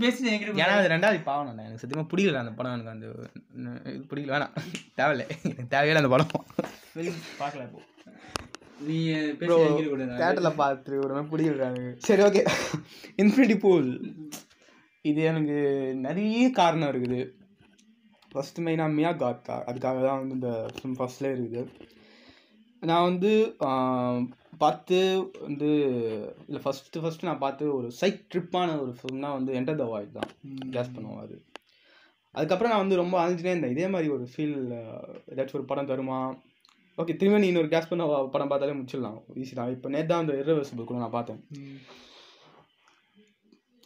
பேசி ஏன்னா அது 2வது பாவம் எனக்கு சத்தியமாக பிடிக்கல அந்த படம். எனக்கு அந்த இது பிடிக்கல, வேணாம், தேவையில்லை, எனக்கு தேவையில்லை அந்த படம். பார்க்கல இப்போ நீ தேட்டரில் பார்த்து ஒரு மாதிரி பிடிக்கல எனக்கு. சரி ஓகே, இன்ஃபினிட்டி பூல் இது எனக்கு நிறைய காரணம் இருக்குது. ஃபஸ்ட்டு மெயினாக மியா காத்தா, அதுக்காக தான் வந்து இந்த ஃபிலிம் ஃபஸ்ட்லேயே இருக்குது. நான் வந்து பார்த்து வந்து இல்லை ஃபஸ்ட்டு நான் பார்த்து ஒரு சைக் ட்ரிப்பான ஒரு ஃபிலிம்னா வந்து என்டர் த வாய்ட் தான் கேஸ் பண்ணுவோம். அது அதுக்கப்புறம் நான் வந்து ரொம்ப அழிஞ்சினே இருந்தேன், இதே மாதிரி ஒரு ஃபீல் ஏதாச்சும் ஒரு படம் தருமா. ஓகே, திரும்ப நீ இன்னொரு கேஸ் பண்ண படம் பார்த்தாலே முடிச்சிடலாம், ஈஸி தான். இப்போ நேற்று தான் அந்த இர்ரிவர்சிபிள் கூட நான் பார்த்தேன்.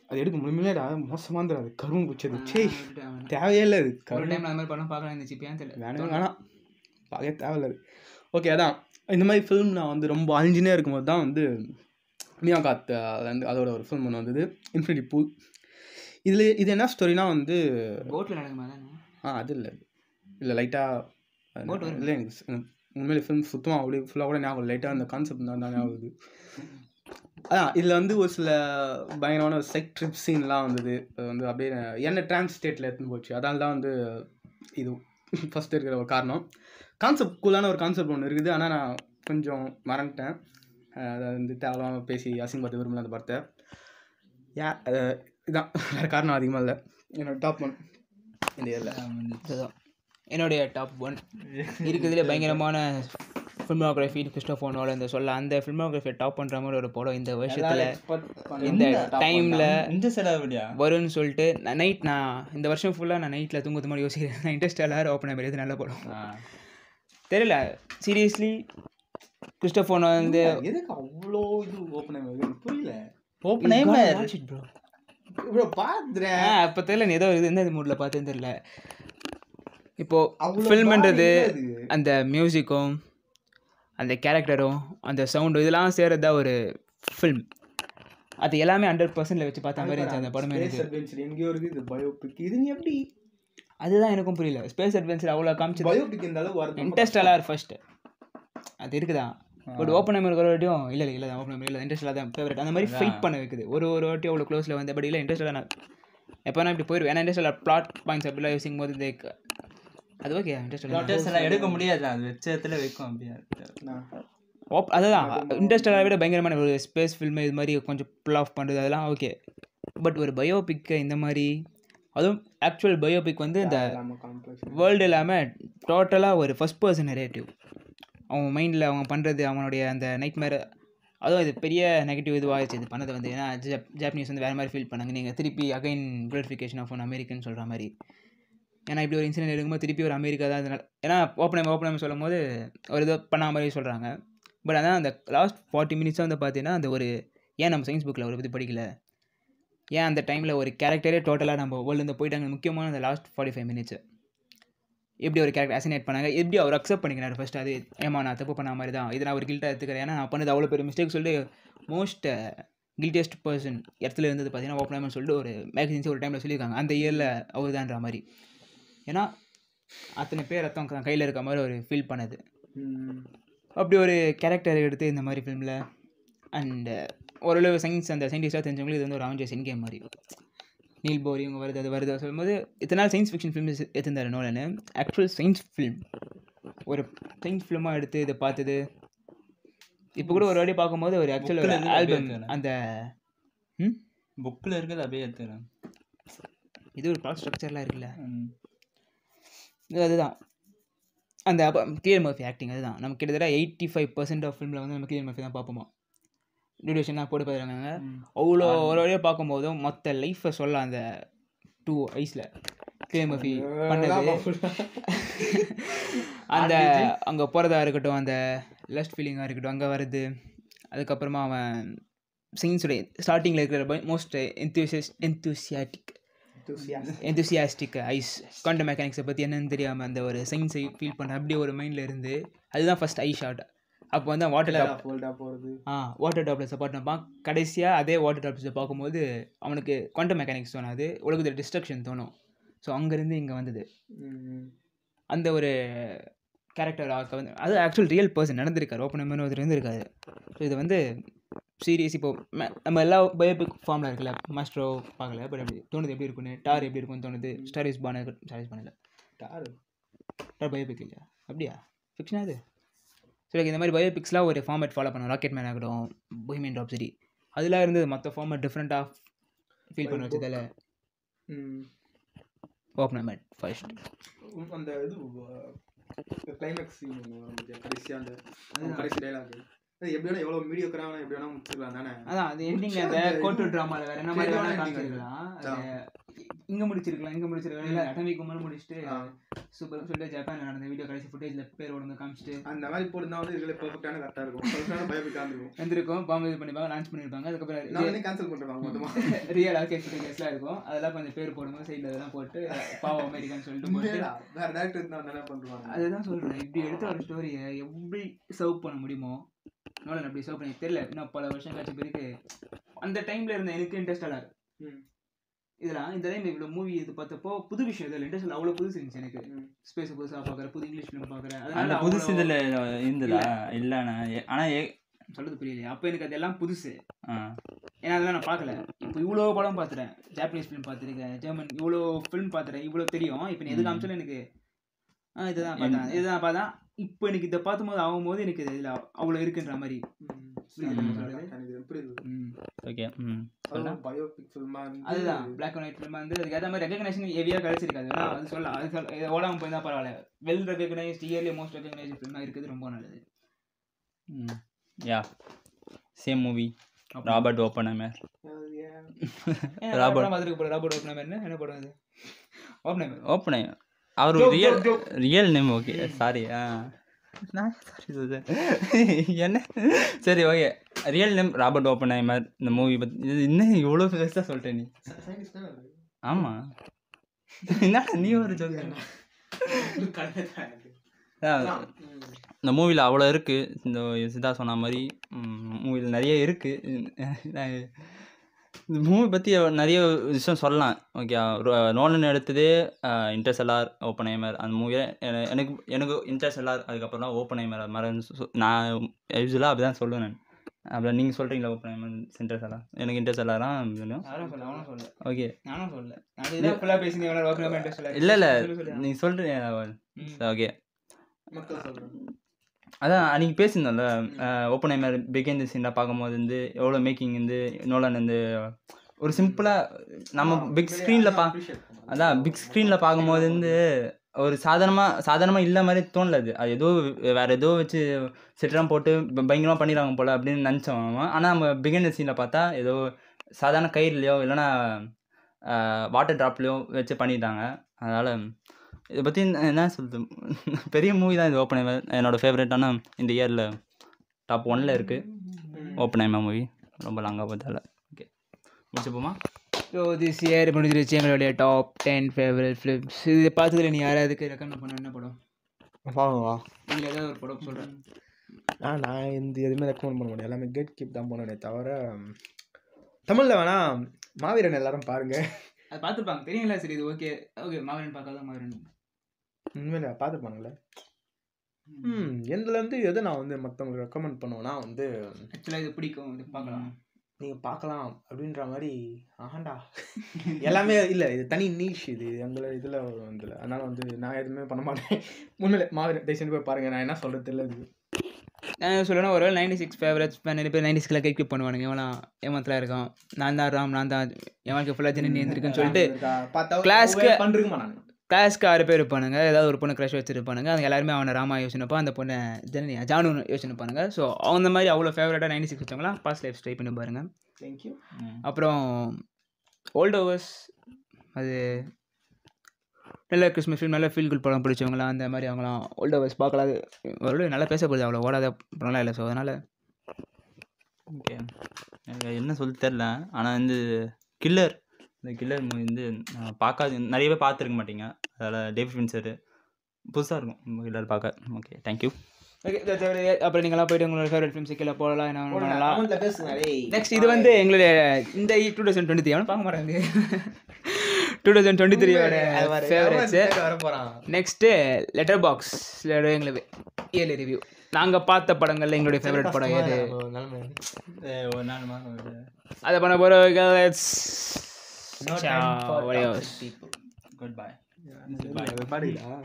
அது எடுக்க முடியலடா, மோசமாக இருந்தது, அது கரும்பு பிடிச்சது. சே தேவையே இல்லை, அது ஒரு டைம் அந்த மாதிரி படம் பார்க்கலாம் இருந்துச்சு, தெரியல வேணாம் பார்க்க தேவையில்லை. ஓகே, அதான் இந்த மாதிரி ஃபிலிம் நான் வந்து ரொம்ப அழிஞ்சினே இருக்கும்போது தான் வந்து மியா காத் வந்து அதோட ஒரு ஃபிலிம் ஒன்று வந்தது, இன்ஃபினிட்டி பூல். இது என்ன ஸ்டோரினா வந்து போட்டில் நடக்குமா தானே? அது இல்லை லைட்டாக இல்லை, எனக்கு உண்மையிலே ஃபிலிம் சுத்தமாக அப்படி ஃபுல்லாக கூட ஞாபகம் லைட்டாக அந்த கான்செப்ட் தான் ஞாபகம். அதான் இதில் வந்து ஒரு சில பயங்கரமான ஒரு செக் ட்ரிப் சீன்லாம் வந்தது. அது வந்து அப்படியே என்ன ட்ரான்ஸ் ஸ்டேட்டில் எடுத்துன்னு போச்சு. அதனால தான் வந்து இது ஃபஸ்ட்டு இருக்கிற ஒரு காரணம். கான்செப்ட் கூலான ஒரு கான்செப்ட் ஒன்று இருக்குது, ஆனால் நான் கொஞ்சம் மறந்துட்டேன். அதை வந்து தேவையில்லாமல் பேசி அசிங்கப்படுத்த விரும்பல அந்த படத்தை. இதுதான், வேறு காரணம் அதிகமாக இல்லை. என்னோட டாப் 1 இந்த இயரில் இதுதான் என்னுடைய டாப் 1 இருக்கிறதுலே பயங்கரமான ஃபில்மோகிராஃபி. கிறிஸ்டோபர் நோலன் இந்த அந்த ஃபில்மோகிராஃபியை டாப் பண்ணுற மாதிரி ஒரு படம் இந்த வருஷத்தில் இந்த டைமில் வரும்னு சொல்லிட்டு நான் இந்த வருஷம் ஃபுல்லாக நான் நைட்டில் தூங்குறது மாதிரி யோசிக்கிறேன். நான் இன்ட்ரெஸ்டெல்லாம் ஓப்பன் ஆகி எது நல்ல படம் தெரியல, சீரியஸ்லி. கிறிஸ்டோபர் நோலன் வந்து எதுக்கு அவ்வளோ இது ஓப்பன் ஆகி புரியல. ப்ரோ பார்த்துறேன் அப்போ தெரியல, நீ ஏதோ இது எந்த மூடில் பார்த்தேன்னு தெரியல. இப்போது ஃபில்ம்ன்றது அந்த மியூசிக்கும் அந்த கேரக்டரும் அந்த சவுண்டும் இதெல்லாம் சேர்றது தான் ஒரு ஃபில்ம். அது எல்லாமே 100% வச்சு பார்த்த மாதிரி இருந்துச்சு அந்த படமே. எங்கேயோ இருக்குது இது பயோபிக், இது எப்படி? அதுதான் எனக்கும் புரியல. ஸ்பேஸ் அட்வென்ச்சர் அவ்வளோ காமிச்சு பயோபிக் இந்த அளவு இன்ட்ரெஸ்டெல்லாம் ஃபர்ஸ்ட் அது இருக்குதா. பட் ஓப்பன் நம்பர் ஒரு வாட்டியும் இல்லை தான் ஓப்பன் நம்பர் இல்லை, இன்ட்ரெஸ்டாக தான் ஃபேவரட். அந்த மாதிரி ஃபைட் பண்ண வைக்குது ஒரு வாட்டி அவ்வளோ க்ளோஸில் வந்து. பட் இல்லை இன்ட்ரெஸ்டாக நான் எப்போ நான் இப்படி போயிடுவேன். ஏன்னா இன்ட்ரெஸ்டாக பிளாட் பாயிண்ட்ஸ் அப்படிலாம் யோசிக்கும் போது அது ஓகே இன்ட்ரெஸ்ட் எடுக்க முடியாது, அது வெச்சத்தில் வைக்கும் அப்படியே. அதுதான் இன்ட்ரெஸ்டாக விட பயங்கரமான ஒரு ஸ்பேஸ் ஃபில்மு இது மாதிரி கொஞ்சம் புல் ஆஃப் பண்ணுறது அதெல்லாம் ஓகே. பட் ஒரு பயோபிக்கை இந்த மாதிரி, அதுவும் ஆக்சுவல் பயோபிக் வந்து இந்த வேர்ல்டு இல்லாமல் டோட்டலாக ஒரு ஃபர்ஸ்ட் பர்சன் நரேட்டிவ். அவங்க மைண்டில் அவங்க பண்ணுறது அவனுடைய அந்த நைட்மேர், அதுவும் இது பெரிய நெகட்டிவ் இதுவாகிடுச்சு இது பண்ணது வந்து. ஏன்னா ஜாப்பனீஸ் வந்து வேறு மாதிரி ஃபீல் பண்ணாங்க. நீங்கள் திருப்பி again glorification of one American சொல்கிற மாதிரி. ஏன்னா இப்படி ஒரு இன்சிடென்ட் எடுக்கும்போது திருப்பி ஒரு அமெரிக்கா தான் அதனால். ஏன்னா ஓப்பன் சொல்லும் போது ஒரு இது பண்ண மாதிரி சொல்கிறாங்க. பட் அதான் அந்த லாஸ்ட் 40 மினிட்ஸாக வந்து பார்த்தீங்கன்னா அந்த ஒரு ஏன் நம்ம சயின்ஸ் புக்கில் ஒரு பற்றி படிக்கல, ஏன் அந்த டைமில் ஒரு கேரக்டரே டோட்டலாக நம்ம வேர்ல்டு போயிட்டாங்க. முக்கியமான அந்த லாஸ்ட் 45 மினிட்ஸ் எப்படி ஒரு கேரக்டர் அசினேட் பண்ணாங்க, எப்படி அவர் அக்செப்ட் பண்ணிக்கிறார் ஃபஸ்ட்டு. அது ஏமா நான் தப்பு பண்ண மாதிரி தான், இது நான் ஒரு கில்ட்டாக எடுத்துக்கிறேன், ஏன்னா நான் பண்ணது அவ்வளோ பெரிய மிஸ்டேக் சொல்லிட்டு மோஸ்ட் கில்டியஸ்ட் பர்சன் இடத்துல இருந்தது பார்த்தீங்கன்னா ஓப்பன்ஹைமர்னு சொல்லிட்டு ஒரு மேகசின்ஸே ஒரு டைமில் சொல்லியிருக்காங்க. அந்த இயரில் அவர் தான்ற மாதிரி. ஏன்னா அத்தனை பேர் ரத்தம் கையில் இருக்க மாதிரி ஒரு ஃபீல் பண்ணுது. அப்படி ஒரு கேரக்டர் எடுத்து இந்த மாதிரி ஃபிலிமில் அண்டு ஓரளவு சயின்ஸ் அந்த சயின்டிஸ்டாக தெரிஞ்சவங்களுக்கு இது வந்து ஒரு அவெஞ்சர்ஸ் எண்ட் கேம் மாதிரி. நீல் போரி இவங்க வருது அது வருது சொல்லும்போது இத்தனை நாள் சயின்ஸ் ஃபிக்ஷன் ஃபிலிம்ஸ் எடுத்திருந்தாரு நோலன்னு. ஆக்சுவல் சயின்ஸ் ஃபிலிம் ஒரு சயின்ஸ் ஃபிலிமாக எடுத்து இதை பார்த்தது இப்போ கூட ஒரு வாட்டி பார்க்கும்போது ஒரு ஆக்சுவல் ஒரு ஆல்பம் அந்த புக்கில் இருக்கிறது அப்படியே எடுத்துக்கிறேன். இது ஒரு ப்ளாட் ஸ்ட்ரக்சர்லாம் இருக்குல்ல, அதுதான் அந்த அப்போ கிலியன் மர்ஃபி ஆக்டிங். அதுதான் நம்ம கிட்டத்தட்ட 85% ஆஃப் ஃபிலிமில் வந்து நம்ம கிலியன் மர்ஃபி தான் பார்ப்போமா. டியூரேஷனாக போட்டு பார்த்துருக்காங்க. அவ்வளோ ஒரு வழியாக பார்க்கும்போதும் மொத்த லைஃப்பை சொல்ல அந்த 2 ஐஸில் கிலியன் மர்ஃபி பண்ணது. அந்த அங்கே போகிறதா இருக்கட்டும், அந்த லஸ்ட் ஃபீலிங்காக இருக்கட்டும், அங்கே வருது. அதுக்கப்புறமா அவன் சயின்ஸுடைய ஸ்டார்டிங்கில் இருக்கிற மோஸ்ட் எந்தூசியாஸ்டிக் ஐஸ் குவாண்டம் மெக்கானிக்ஸை பற்றி என்னன்னு தெரியாமல் அந்த ஒரு சயின்ஸை ஃபீல் பண்ண அப்படியே ஒரு மைண்டில் இருந்து அதுதான் ஃபஸ்ட் ஐ ஷாட். அப்போ வந்து வாட்டர் டாப்லெட்ஸை பார்த்துப்பான். கடைசியாக அதே வாட்டர் டாப்லெட்ஸை பார்க்கும்போது அவனுக்கு குவாண்டம் மெக்கானிக்ஸ் தோணாது, உலகத்தில் டிஸ்ட்ரக்ஷன் தோணும். ஸோ அங்கேருந்து இங்கே வந்தது அந்த ஒரு கேரக்டர் ஆக்க வந்து அது ஆக்சுவல் ரியல் பர்சன் நடந்திருக்காரு. ஓப்பன்ஹைமர்னு ஒருத்தர் இருந்திருக்காரு. ஸோ இது வந்து சீரியஸ் இப்போது நம்ம எல்லா பயோபிக் ஃபார்மில் இருக்குல்ல, மாஸ்ட்ரோ பார்க்கல, பட் அப்படி தோணுது எப்படி இருக்குன்னு. டார் எப்படி இருக்குன்னு தோணுது. ஸ்டார் இஸ் பண்ணல டார் பயோபிக் இல்லையா, அப்படியா ஃபிக்ஷனா அது? ஸோ இந்த மாதிரி பயோபிக்ஸ்லாம் ஒரு ஃபார்மேட் ஃபாலோ பண்ணுவோம். ராக்கெட் மேன் ஆகட்டும், பொஹிமியன் ராப்சடி, அதெல்லாம் இருந்தது. மற்ற ஃபார்மேட் டிஃப்ரெண்ட்டாக ஃபீல் பண்ண வச்சதால் ஓப்பன்ஹைமர் ஃபர்ஸ்ட். அந்த இது கிளைமேக்ஸ் சீன் கடைசியாக அந்த கடைசி டைலாக் எப்படினா எவ்வளோ மீடியோக்கராக எப்படி வேணால் முடிச்சிருக்கலாம் தானே. அதான் அது எண்டிங் அந்த கோர்ட் ட்ராமாவில் வேறு என்ன மாதிரி வேணால் காமிச்சிருக்கலாம். இங்கே முடிச்சிருக்கலாம் இல்லை அட்டமிக் மேலே முடிச்சுட்டு சூப்பர் சொல்லிட்டு ஜப்பானில் நடந்த வீடியோ கடைசி ஃபுட்டேஜில் பேர் உடம்பு காமிச்சிட்டு அந்த மாதிரி போட்டுருந்தா வந்து இதில் பெர்ஃபெக்டான கரெக்டாக இருக்கும். பயோபிக்காக வந்துருக்கும். பாம்பு இது பண்ணிப்பாங்க, லான்ச் பண்ணியிருப்பாங்க. அதுக்கப்புறம் கேன்சல் பண்ணுறாங்க மொத்தமாக ரியல் ஆர்கேட் ஃபுட்டேஜஸ்லாம் இருக்கும். அதெல்லாம் கொஞ்சம் பேர் போடும்போது சைடில் அதெல்லாம் போட்டு பாவம் அமெரிக்கான்னு சொல்லிட்டு போட்டு வேறு டேரக்டர் இருந்தால் என்ன பண்ணுவாங்க. அதுதான் சொல்கிறேன். இப்படி எடுத்த ஒரு ஸ்டோரியை எப்படி சர்வ் பண்ண முடியுமோ நோலன் அப்படி சர்வ் பண்ணி தெரியல. இன்னும் பல வருஷம் கழிச்ச பிறகு அந்த டைமில் இருந்த எனக்கு இன்ட்ரெஸ்டாக இதெல்லாம் இந்த டைம் இவ்வளோ மூவி இது பார்த்தப்போ புது விஷயம் இதில் இன்ட்ரெஸ்ட் அவ்வளோ புதுசு இருந்துச்சு எனக்கு. ஸ்பேஸை புதுசாக பார்க்குறேன், புது இங்கிலீஷ் ஃபிலிம் பார்க்குறேன். அதனால புதுசு இதில் இருந்ததா இல்லைண்ணா, ஆனால் சொல்கிறது புரியலையா? அப்போ எனக்கு அதெல்லாம் புதுசு. ஏன்னா அதெல்லாம் நான் பார்க்கல. இப்போ இவ்வளோ படம் பார்த்துட்டேன், ஜாப்பனீஸ் ஃபிலிம் பார்த்துருக்கேன், ஜெர்மன் இவ்வளோ ஃபிலிம் பார்த்துட்டேன், இவ்வளோ தெரியும். இப்போ நீ எது காமிச்சாலும் எனக்கு இதுதான் பார்த்தா இப்போ எனக்கு இதை பார்க்கும்போது ஆகும்போது எனக்கு இதில் அவ்வளோ இருக்குன்ற மாதிரி. அதுதான் பிளாக் அண்ட் ஒயிட் ஃபிலிமாக இருந்து அதுக்கு ஏற்ற மாதிரி ரெகக்னேஷன் ஹெவியாக கிடச்சிருக்காது. அது சொல்லலாம், அது ஓடாமல் போய் தான் பரவாயில்ல. Well recognised yearly most recognised ஃபிலிமாக இருக்குது, ரொம்ப நல்லது. Same movie Robert Oppenheimer. Robert ஓப்பன்ஹைமர்னு என்ன படம் அது? ஓப்பன்ஹைமர் அவர் ரியல் நேம். ஓகே சாரி என்ன சரி okay real name Robert Oppenheimer. இந்த மூவி பற்றி இது இன்னும் இவ்வளோ பெருசாக சொல்லிட்டேன் நீ. ஆமாம் என்ன நீ ஒரு சொல்ல. இந்த மூவியில் அவ்வளோ இருக்குது. இந்த சிதா சொன்ன மாதிரி மூவியில் நிறைய இருக்குது. இந்த மூவி பற்றி நிறைய விஷயம் சொல்லலாம். ஓகே நோலன் எடுத்ததே இன்டர்ஸ்டெல்லார், ஓப்பன்ஹைமர். அந்த மூவியை எனக்கு இன்டர்ஸ்டெல்லார் அதுக்கப்புறம் தான் ஓப்பன்ஹைமர். அது மாதிரி நான் யூஸ்வலாக அப்படி தான் சொல்லுவேன். நான் அப்புறம் நீங்கள் சொல்கிறீங்களா ஓப்பன்ஹைமர் இன்டர்ஸ்டெல்லார்? எனக்கு இன்டர்ஸ்டெல்லார் தான் வேணும். ஓகே இல்லை இல்லை நீங்கள் சொல்கிறீங்க. ஓகே அதான் அன்றைக்கி பேசியிருந்தோம்ல ஓப்பன்ஹைமர் பிகின் தி சீனில் பார்க்கும்போது வந்து எவ்வளோ மேக்கிங் வந்து நோலன் வந்து ஒரு சிம்பிளாக நம்ம பிக் ஸ்க்ரீனில் அதான் பிக் ஸ்க்ரீனில் பார்க்கும்போது வந்து ஒரு சாதாரணமாக இல்லை மாதிரி தோணலது. அது ஏதோ வேறு ஏதோ வச்சு செட்டெல்லாம் போட்டு பயங்கரமாக பண்ணிடுறாங்க போல் அப்படின்னு நினச்சோம். ஆனால் நம்ம பிகின் தி சீனில் பார்த்தா ஏதோ சாதாரண கயிறுலையோ இல்லைன்னா வாட்டர் ட்ராப்லேயோ வச்சு பண்ணிட்டாங்க. அதனால் இதை பற்றி என்ன சொல்லுது, பெரிய மூவி தான் இது ஓப்பன்ஹைமர். என்னோடய ஃபேவரட்டான இந்த இயரில் டாப் 1ல் இருக்குது ஓப்பன்ஹைமர் மூவி. ரொம்ப லாங்காக பார்த்தால. ஓகே முடிச்சுப்போமா? ஸோ திஸ் இயர் முடிஞ்சிருச்சு எங்களுடைய டாப் 10 ஃபேவரட் ஃபிலிம்ஸ். இது பார்த்ததுல நீ யாராவதுக்கு ரெக்கமெண்ட் பண்ண என்ன படம் வாங்குவா? நீங்கள் ஏதாவது ஒரு படம் சொல்கிறேன். நான் இந்த எதுவுமே ரெக்கமெண்ட் பண்ண மாட்டேன். எல்லாமே கேட் கீப் தான் பண்ணுவேனே தவிர தமிழில் வேணால் மாவீரன் எல்லாரும் பாருங்கள். அது பார்த்துருப்பாங்க தெரியுங்களா? சரி இது ஓகே ஓகே. மாவீரன் பார்க்காத மாவீரன் உண்மையில பார்த்துருப்பானுங்களே. எதுலேருந்து எது நான் வந்து மற்றவங்களுக்கு ரெக்கமெண்ட் பண்ணுவேன்னா வந்து ஆக்சுவலாக இது பிடிக்கும், இது பார்க்கலாம், நீங்கள் பார்க்கலாம் அப்படின்ற மாதிரி. ஆஹாண்டா எல்லாமே இல்லை, இது தனி நீஷ், இது எங்களை இதில் வந்துல. அதனால் வந்து நான் எதுவுமே பண்ண மாட்டேன். உண்மையிலே மாவீரன் தயவுசெய்து போய் பாருங்கள். நான் என்ன சொல்கிறது தெரியல. இது நான் சொல்லணும் ஒரு 96 ஃபேவரட்ஸ் நிறைய பேர் 90ஸ்கில் கைக் பண்ணுவானுங்க. எவனா ஏமாத்தில் இருக்கான், நான் தான் ராம், நான் தான் என் வாழ்க்கை ஃபுல்லாக ஜெனி இருந்திருக்குன்னு சொல்லிட்டு கிளாஸ்க்கு பண்ணிருக்குமா நான் கிளாஸ்க்கு 6 பேர் இருப்பானுங்க. ஏதாவது ஒரு பொண்ணு க்ரஷ் வச்சுருப்பானுங்க. அவங்க எல்லாருமே அவனை ராமா யோசனைப்பா, அந்த பொண்ணை ஜானு யோசனைப்பானுங்க. ஸோ அந்த மாதிரி அவ்வளோ ஃபேவரட்டாக 96 வச்சவங்களாம் பாஸ்ட் லைஃப் ட்ரை பண்ணி பாருங்கள். தேங்க்யூ. அப்புறம் ஓல்ட் ஓவர்ஸ், அது நல்ல கிறிஸ்மஸ் ஃபிலிம், நல்ல ஃபீல் குட் படம் பிடிச்சவங்களாம் அந்த மாதிரி அவங்களாம் ஓல்ட் ஓவர்ஸ் பார்க்கலாம். அது ஓரளவு நல்லா பேசப்படுது, அவ்வளோ ஓடாத படம்லாம் இல்லை. ஸோ அதனால் ஓகே. எனக்கு என்ன சொல்ல தெரில. ஆனால் வந்து கில்லர், இந்த கில்லர் மூவி வந்து பார்க்காது நிறைய பேர் பார்த்துருக்க மாட்டீங்க. அதில் டேவிட் ஃபின்ச்சர் புதுசாக இருக்கும் கில்லர் பார்க்க. Okay, thank you. ஓகே. அப்புறம் நீங்களாம் போய்ட்டு உங்களோட ஃபேவரட் ஃபிலிம்ஸ் கீழே போடலாம், என்ன பண்ணலாம். நெக்ஸ்ட் இது வந்து எங்களுடைய இந்த 2023 எவனும் பார்க்க மாட்டாங்க. 2023 ஃபேவரட்ஸு வர போகிறான். நெக்ஸ்ட்டு லெட்டர் பாக்ஸில் எங்களுக்கு 7 ரிவ்யூ. நாங்கள் பார்த்த படங்களில் எங்களுடைய ஃபேவரட் படம் எது ஒரு நாள் அதை பண்ண போகிறோம். Goodbye. பாடுங்களா?